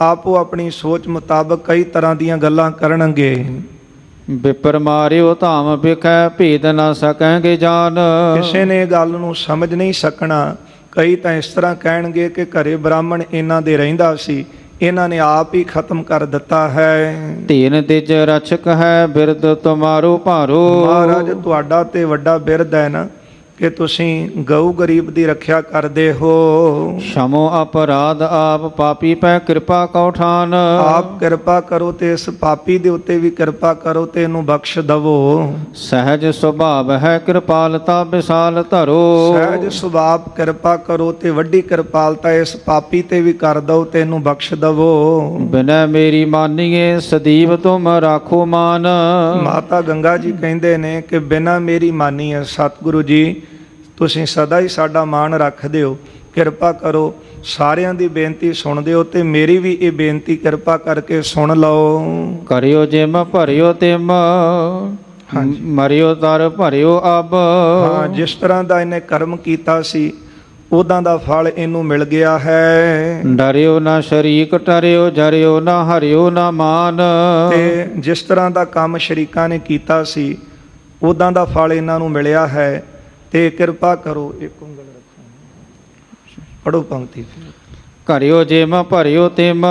ਆਪੋ ਆਪਣੀ ਸੋਚ ਮੁਤਾਬਕ ਕਈ ਤਰ੍ਹਾਂ ਦੀਆਂ ਗੱਲਾਂ ਕਰਨਗੇ। ਵਿਪਰ ਮਾਰਿਓ ਧਾਮ ਵਿਖੈ ਭੇਦ ਨਾ ਸਕੈਂਗੇ ਜਾਨ। ਕਿਸੇ ਨੇ ਇਹ ਗੱਲ ਨੂੰ ਸਮਝ ਨਹੀਂ ਸਕਣਾ। ਕਈ ਤਾਂ ਇਸ ਤਰ੍ਹਾਂ ਕਹਿਣਗੇ ਕਿ ਘਰੇ ਬ੍ਰਾਹਮਣ ਇਹਨਾਂ ਦੇ ਰਹਿੰਦਾ ਸੀ, ਇਹਨਾਂ ਨੇ ਆਪ ਹੀ ਖਤਮ ਕਰ ਦਿੱਤਾ ਹੈ। ਧੀਨ ਦਿਜ ਰਛਕ ਹੈ ਬਿਰਦ ਤੁਮਾਰੋ ਭਾਰੋ। ਮਹਾਰਾਜ, ਤੁਹਾਡਾ ਤੇ ਵੱਡਾ ਬਿਰਦ ਹੈ ਨਾ ਕਿ ਤੁਸੀਂ ਗਊ ਗਰੀਬ ਦੀ ਰੱਖਿਆ ਕਰਦੇ ਹੋ। ਸ਼ਮੋ ਅਪਰਾਧ ਆਪ ਪਾਪੀ ਪੈ ਕਿਰਪਾ ਕਉ ਠਾਨ। ਆਪ ਕਿਰਪਾ ਕਰੋ ਤੇ ਇਸ ਪਾਪੀ ਦੇ ਉੱਤੇ ਵੀ ਕਿਰਪਾ ਕਰੋ ਤੇ ਇਹਨੂੰ ਬਖਸ਼ ਦਵੋ। ਸਹਿਜ ਸੁਭਾਵ ਹੈ ਕਿਰਪਾਲਤਾ ਵਿਸਾਲ ਧਰੋ। ਸਹਿਜ ਸੁਭਾਵ ਕਿਰਪਾ ਕਰੋ ਤੇ ਵੱਡੀ ਕਿਰਪਾਲਤਾ ਇਸ ਪਾਪੀ ਤੇ ਵੀ ਕਰ ਦਓ ਤੇ ਇਹਨੂੰ ਬਖਸ਼ ਦਵੋ। ਬਿਨੈ ਮੇਰੀ ਮਾਨੀਏ ਸਦੀਵ ਤੁਮ ਰਾਖੋ ਮਾਨ। ਮਾਤਾ ਗੰਗਾ ਜੀ ਕਹਿੰਦੇ ਨੇ ਕਿ ਬਿਨਾਂ ਮੇਰੀ ਮਾਨੀ ਹੈ, ਸਤਿਗੁਰੂ ਜੀ ਤੁਸੀਂ ਸਦਾ ਹੀ ਸਾਡਾ ਮਾਣ ਰੱਖਦੇ ਹੋ, ਕਿਰਪਾ ਕਰੋ ਸਾਰਿਆਂ ਦੀ ਬੇਨਤੀ ਸੁਣਦੇ ਹੋ ਤੇ ਮੇਰੀ ਵੀ ਇਹ ਬੇਨਤੀ ਕਿਰਪਾ ਕਰਕੇ ਸੁਣ ਲਓ। ਕਰਿਓ ਜਿਮ ਭਰਿਓ ਤਿਮ, ਮਰਿਓ ਤਰ ਭਰਿਓ ਅਬ। ਹਾਂ, ਜਿਸ ਤਰ੍ਹਾਂ ਦਾ ਇਹਨੇ ਕਰਮ ਕੀਤਾ ਸੀ ਉਦਾਂ ਦਾ ਫਲ ਇਹਨੂੰ ਮਿਲ ਗਿਆ ਹੈ। ਡਰਿਓ ਨਾ ਸ਼ਰੀਕ ਟਰਿਓ, ਜਰਿਓ ਨਾ ਹਰਿਓ ਨਾ ਮਾਨ। ਤੇ ਜਿਸ ਤਰ੍ਹਾਂ ਦਾ ਕੰਮ ਸ਼ਰੀਕਾਂ ਨੇ ਕੀਤਾ ਸੀ ਉਦਾਂ ਦਾ ਫਲ ਇਹਨਾਂ ਨੂੰ ਮਿਲਿਆ ਹੈ। ਤੇ ਕਿਰਪਾ ਕਰੋ, ਇੱਕ ਉਂਗਲ ਰੱਖੋ, ਪੜੋ ਪੰਕਤੀ। ਕਰਿਓ ਜਿਮ ਭਰਿਓ ਤਿਮ।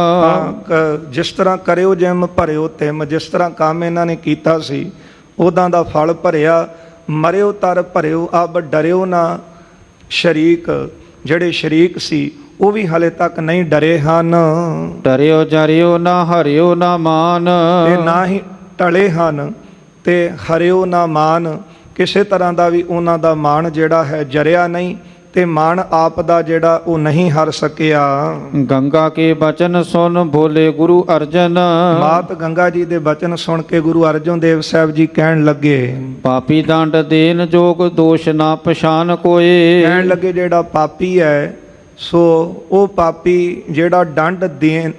ਜਿਸ ਤਰ੍ਹਾਂ ਕਰਿਓ ਜਿਮ ਭਰਿਓ ਤਿਮ, ਜਿਸ ਤਰ੍ਹਾਂ ਕੰਮ ਇਹਨਾਂ ਨੇ ਕੀਤਾ ਸੀ ਉਦਾਂ ਦਾ ਫਲ ਭਰਿਆ। ਮਰਿਓ ਤਰ ਭਰਿਓ ਅਬ, ਡਰਿਓ ਨਾ ਸ਼ਰੀਕ, ਜਿਹੜੇ ਸ਼ਰੀਕ ਸੀ ਉਹ ਵੀ ਹਲੇ ਤੱਕ ਨਹੀਂ ਡਰੇ ਹਨ। ਡਰਿਓ ਜਰਿਓ ਨਾ ਹਰਿਓ ਨਾ ਮਾਨ। ਤੇ ਨਾ ਹੀ ਟਲੇ ਹਨ ਤੇ ਹਰਿਓ ਨਾ ਮਾਨ, ਕਿਸੇ ਤਰ੍ਹਾਂ ਦਾ ਵੀ ਉਹਨਾਂ ਦਾ ਮਾਣ ਜਿਹੜਾ ਹੈ ਜਰਿਆ ਨਹੀਂ ਤੇ ਮਾਣ ਆਪ ਦਾ ਜਿਹੜਾ ਉਹ ਨਹੀਂ ਹਰ ਸਕਿਆ। ਗੰਗਾ ਕੇ ਬਚਨ ਸੁਨ ਬੋਲੇ ਗੁਰੂ ਅਰਜਨ। ਮਾਤ ਗੰਗਾ ਜੀ ਦੇ ਬਚਨ ਸੁਣ ਕੇ ਗੁਰੂ ਅਰਜਨ ਦੇਵ ਸਾਹਿਬ ਜੀ ਕਹਿਣ ਲੱਗੇ, ਪਾਪੀ ਦੰਡ ਦੇਨ ਜੋਗ ਦੋਸ਼ ਨਾ ਪਛਾਨ ਕੋਏ। ਕਹਿਣ ਲੱਗੇ ਜਿਹੜਾ ਪਾਪੀ ਹੈ ਸੋ ਉਹ ਪਾਪੀ ਜਿਹੜਾ ਦੰਡ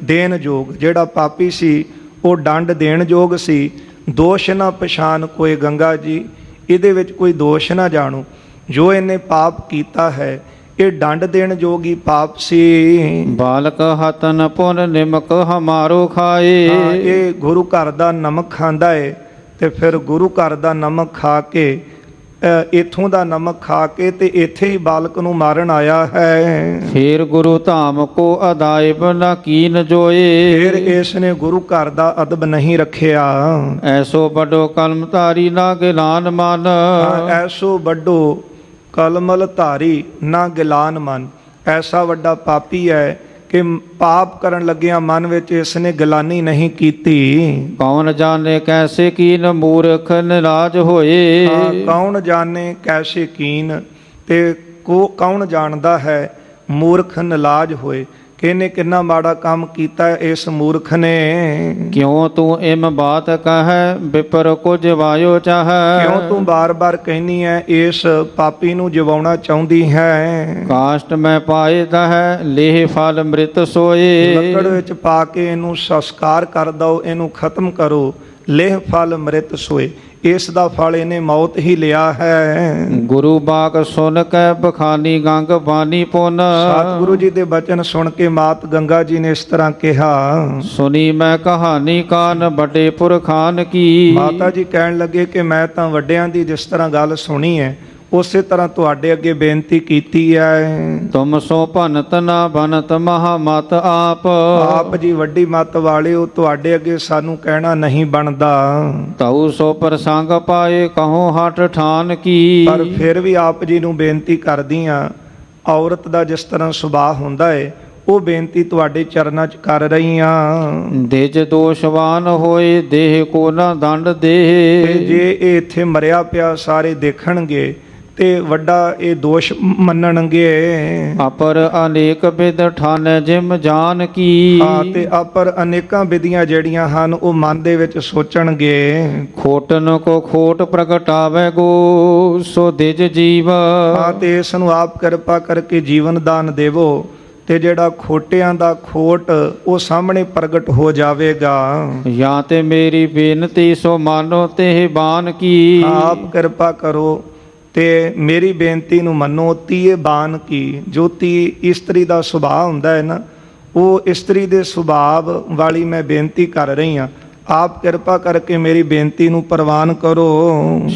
ਦੇਣ ਯੋਗ, ਜਿਹੜਾ ਪਾਪੀ ਸੀ ਉਹ ਦੰਡ ਦੇਣ ਯੋਗ ਸੀ। ਦੋਸ਼ ਨਾ ਪਛਾਨ ਕੋਏ, ਗੰਗਾ ਜੀ ਇਹਦੇ ਵਿੱਚ ਕੋਈ ਦੋਸ਼ ਨਾ ਜਾਣੋ। ਜੋ ਇਹਨੇ ਪਾਪ ਕੀਤਾ ਹੈ ਇਹ ਦੰਡ ਦੇਣ ਯੋਗੀ ਪਾਪ ਸੀ। ਬਾਲਕ ਹਤਨ ਪੁਨ ਨਿਮਕ ਹਮਾਰੋ ਖਾਏ। ਇਹ ਗੁਰੂ ਘਰ ਦਾ ਨਮਕ ਖਾਂਦਾ ਹੈ ਤੇ ਫਿਰ ਗੁਰੂ ਘਰ ਦਾ ਨਮਕ ਖਾ ਕੇ, ਇਥੋਂ ਦਾ ਨਮਕ ਖਾ ਕੇ ਤੇ ਇੱਥੇ ਹੀ ਬਾਲਕ ਨੂੰ ਮਾਰਨ ਆਇਆ ਹੈ। ਫੇਰ ਗੁਰੂ ਧਾਮ ਕੋ ਅਦਾਇਬ ਨਾ ਕੀਨ ਜੋਏ। ਫਿਰ ਇਸ ਨੇ ਗੁਰੂ ਘਰ ਦਾ ਅਦਬ ਨਹੀਂ ਰੱਖਿਆ। ਐਸੋ ਵੱਡੋ ਕਲਮ ਧਾਰੀ ਨਾ ਗਿਲਾਨ ਮਨ। ਐਸੋ ਵੱਡੋ ਕਲਮਲ ਧਾਰੀ ਨਾ ਗਿਲਾਨ ਮਨ, ਐਸਾ ਵੱਡਾ ਪਾਪੀ ਹੈ ਕਿ ਪਾਪ ਕਰਨ ਲੱਗਿਆਂ ਮਨ ਵਿੱਚ ਇਸ ਨੇ ਗਿਲਾਨੀ ਨਹੀਂ ਕੀਤੀ। ਕੌਣ ਜਾਣੇ ਕੈਸੇ ਕੀਨ ਮੂਰਖ ਨਿਰਾਜ ਹੋਏ। ਕੌਣ ਜਾਣੇ ਕੈਸੇ ਕੀਨ, ਤੇ ਕੌਣ ਜਾਣਦਾ ਹੈ ਮੂਰਖ ਨਿਲਾਜ ਹੋਏ, ਕਿ ਇਹਨੇ ਕਿੰਨਾ ਮਾੜਾ ਕੰਮ ਕੀਤਾ ਇਸ ਮੂਰਖ ਨੇ। ਕਿਉਂ ਤੂੰ ਇਮ ਬਾਤ ਕਹੈ ਵਿਪਰ ਕੋ ਜਵਾਇਓ ਚਾਹੈ। ਕਿਉਂ ਤੂੰ ਬਾਰ-ਬਾਰ ਕਹਿਨੀ ਹੈ ਇਸ ਪਾਪੀ ਨੂੰ ਜਵਾਉਣਾ ਚਾਹੁੰਦੀ ਹੈ। ਕਾਸ਼ਟ ਮੈਂ ਪਾਏ ਦਹੈ ਲੇਹ ਫਲ ਮ੍ਰਿਤ ਸੋਏ। ਲੱਕੜ ਵਿੱਚ ਪਾ ਕੇ ਇਹਨੂੰ ਸੰਸਕਾਰ ਕਰ ਦਓ, ਇਹਨੂੰ ਖਤਮ ਕਰੋ। ਲੇਹ ਫਲ ਮ੍ਰਿਤ ਸੋਏ, ਇਸ ਦਾ ਫਲ ਇਹਨੇ ਮੌਤ ਹੀ ਲਿਆ ਹੈ। ਗੁਰੂ ਬਾਕ ਸੁਨ ਕੈ ਬਖਾਨੀ ਗੰਗ ਬਾਨੀ ਪੁਨ। ਸਤਿਗੁਰੂ ਜੀ ਦੇ ਬਚਨ ਸੁਣ ਕੇ ਮਾਤ ਗੰਗਾ ਜੀ ਨੇ ਇਸ ਤਰ੍ਹਾਂ ਕਿਹਾ, ਸੁਣੀ ਮੈਂ ਕਹਾਣੀ ਕਾਨ ਵੱਡੇ ਪੁਰਖਾਨ ਕੀ। ਮਾਤਾ ਜੀ ਕਹਿਣ ਲੱਗੇ ਕਿ ਮੈਂ ਤਾਂ ਵੱਡਿਆਂ ਦੀ ਜਿਸ ਤਰ੍ਹਾਂ ਗੱਲ ਸੁਣੀ ਹੈ ਉਸੇ ਤਰ੍ਹਾਂ ਤੁਹਾਡੇ ਅੱਗੇ ਬੇਨਤੀ ਕੀਤੀ ਹੈ। ਤੁਮ ਸੋ ਭਨਤ ਨਾ ਬਨਤ ਮਹਾ ਮਤ ਆਪ ਜੀ ਵੱਡੀ ਮਤ ਵਾਲੇ ਹੋ, ਤੁਹਾਡੇ ਅੱਗੇ ਸਾਨੂੰ ਕਹਿਣਾ ਨਹੀਂ ਬਣਦਾ। ਤਉ ਸੋ ਪ੍ਰਸੰਗ ਪਾਏ ਕਹੋ ਹਟ ਠਾਨ ਕੀ। ਪਰ ਫਿਰ ਵੀ ਆਪ ਜੀ ਨੂੰ ਬੇਨਤੀ ਕਰਦੀ ਆ, ਔਰਤ ਦਾ ਜਿਸ ਤਰ੍ਹਾਂ ਸੁਭਾਅ ਹੁੰਦਾ ਹੈ ਉਹ ਬੇਨਤੀ ਤੁਹਾਡੇ ਚਰਨਾਂ 'ਚ ਕਰ ਰਹੀ ਆ। ਦੇਜ ਦੋਸ਼ਵਾਨ ਹੋਏ ਦੇਹ ਕੋ ਨਾ ਦੰਡ ਦੇ। ਜੇ ਇਹ ਇੱਥੇ ਮਰਿਆ ਪਿਆ ਸਾਰੇ ਦੇਖਣਗੇ ਤੇ ਵੱਡਾ ਇਹ ਦੋਸ਼ ਮੰਨਣਗੇ। ਅਪਰ ਅਨੇਕ ਬਿਦ ਠਾਨੈ ਜਿਮ ਜਾਨ ਕੀ। ਤੇ ਅਪਰ ਅਨੇਕਾਂ ਵਿਧੀਆਂ ਜਿਹੜੀਆਂ ਹਨ ਉਹ ਮਨ ਦੇ ਵਿੱਚ ਸੋਚਣਗੇ। ਖੋਟਨ ਕੋ ਖੋਟ ਪ੍ਰਗਟਾਵੇ ਗੋ ਸੋ ਦਿਜ ਜੀਵ। ਤੇ ਇਸ ਨੂੰ ਆਪ ਕਿਰਪਾ ਕਰਕੇ ਜੀਵਨ ਦਾਨ ਦੇਵੋ ਤੇ ਜਿਹੜਾ ਖੋਟਿਆਂ ਦਾ ਖੋਟ ਉਹ ਸਾਹਮਣੇ ਪ੍ਰਗਟ ਹੋ ਜਾਵੇਗਾ। ਜਾਂ ਤੇ ਮੇਰੀ ਬੇਨਤੀ ਸੋ ਮਾਨੋ ਤੇ ਬਾਨ ਕੀ। ਆਪ ਕਿਰਪਾ ਕਰੋ ਤੇ ਮੇਰੀ ਬੇਨਤੀ ਨੂੰ ਮੰਨੋ। ਤੀਏ ਬਾਨ ਕੀ, ਜੋ ਤੀ ਇਸਤਰੀ ਦਾ ਸੁਭਾਅ ਹੁੰਦਾ ਹੈ ਨਾ, ਉਹ ਇਸਤਰੀ ਦੇ ਸੁਭਾਅ ਵਾਲੀ ਮੈਂ ਬੇਨਤੀ ਕਰ ਰਹੀ ਹਾਂ। ਆਪ ਕਿਰਪਾ ਕਰਕੇ ਮੇਰੀ ਬੇਨਤੀ ਨੂੰ ਪ੍ਰਵਾਨ ਕਰੋ।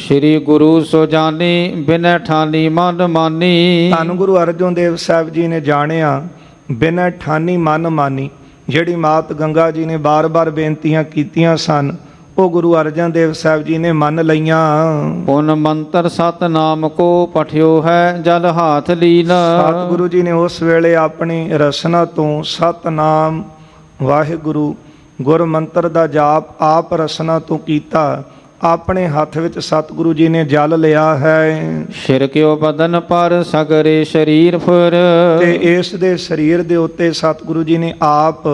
ਸ੍ਰੀ ਗੁਰੂ ਸੋ ਜਾਣੀ ਬਿਨੈ ਠਾਨੀ ਮਨ ਮਾਨੀ। ਧੰਨ ਗੁਰੂ ਅਰਜਨ ਦੇਵ ਸਾਹਿਬ ਜੀ ਨੇ ਜਾਣਿਆ ਬਿਨੈ ਠਾਨੀ ਮਨ ਮਾਨੀ। ਜਿਹੜੀ ਮਾਤ ਗੰਗਾ ਜੀ ਨੇ ਬਾਰ-ਬਾਰ ਬੇਨਤੀਆਂ ਕੀਤੀਆਂ ਸਨ ਉਹ ਗੁਰੂ ਅਰਜਨ ਦੇਵ ਸਾਹਿਬ ਜੀ ਨੇ ਮੰਨ ਲਈਆਂ। ਪੁਨ ਮੰਤਰ ਸਤਨਾਮ ਕੋ ਪਠਿਓ ਹੈ ਜਲ ਹਾਥ ਲੀਨ। ਸਤਿਗੁਰੂ ਜੀ ਨੇ ਉਸ ਵੇਲੇ ਆਪਣੀ ਰਸਨਾ ਤੋਂ ਸਤਨਾਮ ਵਾਹਿਗੁਰੂ ਗੁਰ ਮੰਤਰ ਦਾ ਜਾਪ ਆਪ ਰਸਨਾ ਤੋਂ ਕੀਤਾ। ਆਪਣੇ ਹੱਥ ਵਿੱਚ ਸਤਿਗੁਰੂ ਜੀ ਨੇ ਜਲ ਲਿਆ ਹੈ। ਸਿਰ ਕਿਉ ਬਦਨ ਪਰ ਸਗਰੇ ਸਰੀਰ ਫੁਰ। ਤੇ ਇਸ ਦੇ ਸਰੀਰ ਦੇ ਉੱਤੇ ਸਤਿਗੁਰੂ ਜੀ ਨੇ ਆਪ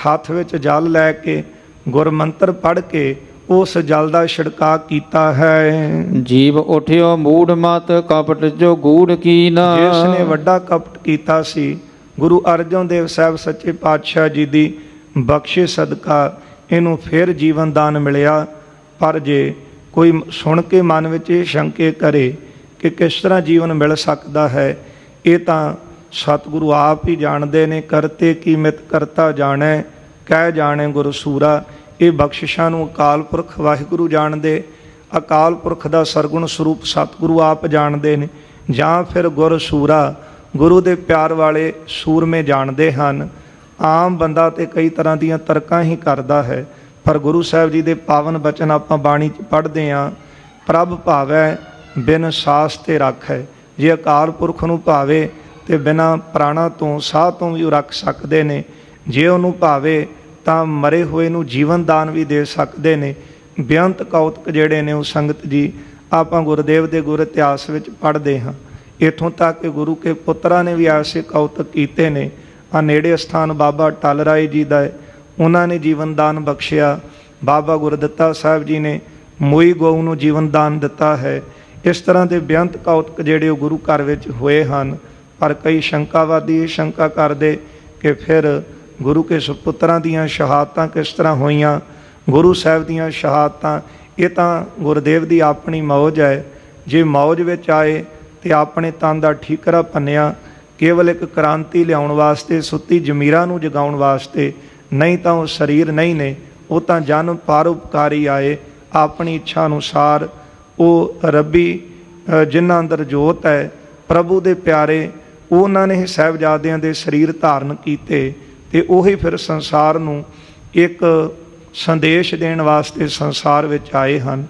ਹੱਥ ਵਿੱਚ ਜਲ ਲੈ ਕੇ ਗੁਰਮੰਤਰ ਪੜ੍ਹ ਕੇ ਉਸ ਜਲ ਦਾ ਛਿੜਕਾ ਕੀਤਾ ਹੈ। ਜੀਵ ਉਠਿਓ ਮੂੜ ਮਤ ਕਪਟ ਜੋ ਗੂੜ ਕੀਨਾ। ਜਿਸ ਨੇ ਵੱਡਾ ਕਪਟ ਕੀਤਾ ਸੀ, ਗੁਰੂ ਅਰਜਨ ਦੇਵ ਸਾਹਿਬ ਸੱਚੇ ਪਾਤਸ਼ਾਹ ਜੀ ਦੀ ਬਖਸ਼ਿਸ਼ ਸਦਕਾ ਇਹਨੂੰ ਫਿਰ ਜੀਵਨ ਦਾਨ ਮਿਲਿਆ। ਪਰ ਜੇ ਕੋਈ ਸੁਣ ਕੇ ਮਨ ਵਿੱਚ ਇਹ ਸ਼ੰਕੇ ਕਰੇ ਕਿ ਕਿਸ ਤਰ੍ਹਾਂ ਜੀਵਨ ਮਿਲ ਸਕਦਾ ਹੈ, ਇਹ ਤਾਂ ਸਤਿਗੁਰੂ ਆਪ ਹੀ ਜਾਣਦੇ ਨੇ। ਕਰਤੇ ਕੀ ਮਿਤ ਕਰਤਾ ਜਾਣੈ, ਕਹਿ ਜਾਣੈ ਗੁਰ ਸੂਰਾ। ਇਹ ਬਖਸ਼ਿਸ਼ਾਂ ਨੂੰ ਅਕਾਲ ਪੁਰਖ ਵਾਹਿਗੁਰੂ ਜਾਣਦੇ, ਅਕਾਲ ਪੁਰਖ ਦਾ ਸਰਗੁਣ ਸਰੂਪ ਸਤਿਗੁਰੂ ਆਪ ਜਾਣਦੇ ਨੇ, ਜਾਂ ਫਿਰ ਗੁਰ ਸੂਰਾ ਗੁਰੂ ਦੇ ਪਿਆਰ ਵਾਲੇ ਸੂਰਮੇ ਜਾਣਦੇ ਹਨ। ਆਮ ਬੰਦਾ ਤੇ ਕਈ ਤਰ੍ਹਾਂ ਦੀਆਂ ਤਰਕਾਂ ਹੀ ਕਰਦਾ ਹੈ, ਪਰ ਗੁਰੂ ਸਾਹਿਬ ਜੀ ਦੇ ਪਾਵਨ ਬਚਨ ਆਪਾਂ ਬਾਣੀ 'ਚ ਪੜ੍ਹਦੇ ਹਾਂ, ਪ੍ਰਭ ਭਾਵੈ ਬਿਨ ਸਾਸ ਤੇ ਰੱਖੈ। ਜੇ ਅਕਾਲ ਪੁਰਖ ਨੂੰ ਭਾਵੇ ਤੇ ਬਿਨਾਂ ਪ੍ਰਾਣਾ ਤੋਂ ਸਾਹ ਤੋਂ ਵੀ ਉਹ ਰੱਖ ਸਕਦੇ ਨੇ। ਜੇ ਉਹਨੂੰ ਭਾਵੇ ਤਾਂ ਮਰੇ ਹੋਏ ਨੂੰ ਜੀਵਨ ਦਾਨ ਵੀ ਦੇ ਸਕਦੇ ਨੇ। ਬੇਅੰਤ ਕੌਤਕ ਜਿਹੜੇ ਨੇ ਉਹ ਸੰਗਤ ਜੀ ਆਪਾਂ ਗੁਰਦੇਵ ਦੇ ਗੁਰ ਇਤਿਹਾਸ ਵਿੱਚ ਪੜ੍ਹਦੇ ਹਾਂ। ਇੱਥੋਂ ਤੱਕ ਕਿ ਗੁਰੂ ਕੇ ਪੁੱਤਰਾਂ ਨੇ ਵੀ ਐਸੇ ਕੌਤਕ ਕੀਤੇ ਨੇ। ਆ ਨੇੜੇ ਸਥਾਨ ਬਾਬਾ ਟਲ ਰਾਏ ਜੀ ਦਾ ਹੈ, ਉਹਨਾਂ ਨੇ ਜੀਵਨ ਦਾਨ ਬਖਸ਼ਿਆ। ਬਾਬਾ ਗੁਰਦਿੱਤਾ ਸਾਹਿਬ ਜੀ ਨੇ ਮੋਈ ਗਊ ਨੂੰ ਜੀਵਨ ਦਾਨ ਦਿੱਤਾ ਹੈ। ਇਸ ਤਰ੍ਹਾਂ ਦੇ ਬੇਅੰਤ ਕੌਤਕ ਜਿਹੜੇ ਉਹ ਗੁਰੂ ਘਰ ਵਿੱਚ ਹੋਏ ਹਨ। ਪਰ ਕਈ ਸ਼ੰਕਾਵਾਦੀ ਇਹ ਸ਼ੰਕਾ ਕਰਦੇ ਕਿ ਫਿਰ ਗੁਰੂ ਕੇ ਸੁਪੁੱਤਰਾਂ ਦੀਆਂ ਸ਼ਹਾਦਤਾਂ ਕਿਸ ਤਰ੍ਹਾਂ ਹੋਈਆਂ। ਗੁਰੂ ਸਾਹਿਬ ਦੀਆਂ ਸ਼ਹਾਦਤਾਂ ਇਹ ਤਾਂ ਗੁਰਦੇਵ ਦੀ ਆਪਣੀ ਮੌਜ ਹੈ। ਜੇ ਮੌਜ ਵਿੱਚ ਆਏ ਤੇ ਆਪਣੇ ਤਨ ਦਾ ਠੀਕਰਾ ਭੰਨਿਆ ਕੇਵਲ ਇੱਕ ਕ੍ਰਾਂਤੀ ਲਿਆਉਣ ਵਾਸਤੇ, ਸੁੱਤੀ ਜ਼ਮੀਰਾਂ ਨੂੰ ਜਗਾਉਣ ਵਾਸਤੇ, ਨਹੀਂ ਤਾਂ ਉਹ ਸਰੀਰ ਨਹੀਂ ਨੇ, ਉਹ ਤਾਂ ਜਨ ਪਰਉਪਕਾਰੀ ਆਏ। ਆਪਣੀ ਇੱਛਾ ਅਨੁਸਾਰ ਉਹ ਰੱਬੀ ਜਿਨ੍ਹਾਂ ਅੰਦਰ ਜੋਤ ਹੈ, ਪ੍ਰਭੂ ਦੇ ਪਿਆਰੇ, ਉਹਨਾਂ ਨੇ ਸਾਹਿਬਜ਼ਾਦਿਆਂ ਦੇ ਸਰੀਰ ਧਾਰਨ ਕੀਤੇ ਤੇ ਉਹੀ ਫਿਰ ਸੰਸਾਰ ਨੂੰ ਇੱਕ ਸੰਦੇਸ਼ ਦੇਣ ਵਾਸਤੇ ਸੰਸਾਰ ਵਿੱਚ ਆਏ ਹਨ।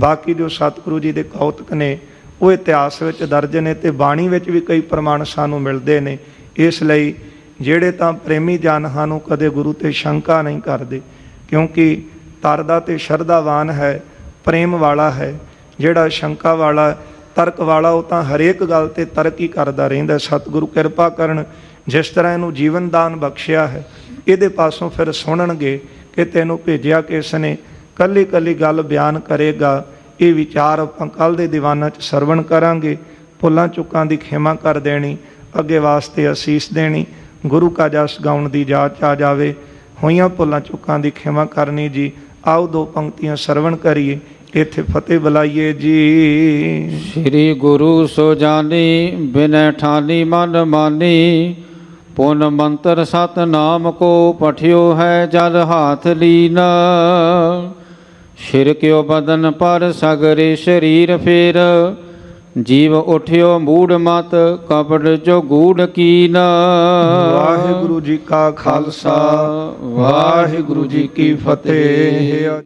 ਬਾਕੀ ਜੋ ਸਤਿਗੁਰੂ ਜੀ ਦੇ ਕੌਤਕ ਨੇ ਉਹ ਇਤਿਹਾਸ ਵਿੱਚ ਦਰਜ ਨੇ ਤੇ ਬਾਣੀ ਵਿੱਚ ਵੀ ਕਈ ਪ੍ਰਮਾਣ ਸਾਨੂੰ ਮਿਲਦੇ ਨੇ। ਇਸ ਲਈ ਜਿਹੜੇ ਤਾਂ ਪ੍ਰੇਮੀ ਜਨ ਹਨ ਉਹ ਕਦੇ ਗੁਰੂ ਤੇ ਸ਼ੰਕਾ ਨਹੀਂ ਕਰਦੇ, ਕਿਉਂਕਿ ਤਰਦਾ ਤੇ ਸ਼ਰਧਾਵਾਨ ਹੈ, ਪ੍ਰੇਮ ਵਾਲਾ ਹੈ। ਜਿਹੜਾ ਸ਼ੰਕਾ ਵਾਲਾ, ਤਰਕ ਵਾਲਾ, ਉਹ ਤਾਂ ਹਰੇਕ ਗੱਲ ਤੇ ਤਰਕ ਹੀ ਕਰਦਾ ਰਹਿੰਦਾ। ਸਤਿਗੁਰੂ ਕਿਰਪਾ ਕਰਨ, ਜਿਸ ਤਰ੍ਹਾਂ ਇਹਨੂੰ ਜੀਵਨ ਦਾਨ ਬਖਸ਼ਿਆ ਹੈ, ਇਹਦੇ ਪਾਸੋਂ ਫਿਰ ਸੁਣਨਗੇ ਕਿ ਤੈਨੂੰ ਭੇਜਿਆ ਕਿਸ ਨੇ। ਕੱਲੀ ਕੱਲੀ ਗੱਲ ਬਿਆਨ ਕਰੇਗਾ। ਇਹ ਵਿਚਾਰ ਆਪਾਂ ਕੱਲ੍ਹ ਦੇ ਦੀਵਾਨਾਂ 'ਚ ਸਰਵਣ ਕਰਾਂਗੇ। ਭੁੱਲਾਂ ਚੁੱਕਾਂ ਦੀ ਖਿਮਾ ਕਰ ਦੇਣੀ, ਅੱਗੇ ਵਾਸਤੇ ਅਸੀਸ ਦੇਣੀ, ਗੁਰੂ ਕਾ ਜਸ ਗਾਉਣ ਦੀ ਜਾਚ ਆ ਜਾਵੇ। ਹੋਈਆਂ ਭੁੱਲਾਂ ਚੁੱਕਾਂ ਦੀ ਖਿਮਾ ਕਰਨੀ ਜੀ। ਆਓ ਦੋ ਪੰਕਤੀਆਂ ਸਰਵਣ ਕਰੀਏ, ਇੱਥੇ ਫਤਿਹ ਬੁਲਾਈਏ ਜੀ। ਸ੍ਰੀ ਗੁਰੂ ਸੋ ਜਾਨੀ ਬਿਨੈ ਠਾਨੀ ਮਨ ਮਾਨੀ, ਪੁਨ ਮੰਤਰ ਸਤਨਾਮ ਕੋ ਪਠਿਓ ਹੈ ਜਲ ਹਾਥ ਲੀਨਾ। ਛਿਰਕਿਓ ਬਦਨ ਪਰ ਸਗਰੇ ਸਰੀਰ ਫੇਰ, ਜੀਵ ਉਠਿਓ ਮੂੜ ਮਤ ਕਪਟ ਜੋ ਗੂੜ ਕੀਨਾ। ਵਾਹਿਗੁਰੂ ਜੀ ਕਾ ਖਾਲਸਾ, ਵਾਹਿਗੁਰੂ ਜੀ ਕੀ ਫਤਿਹ।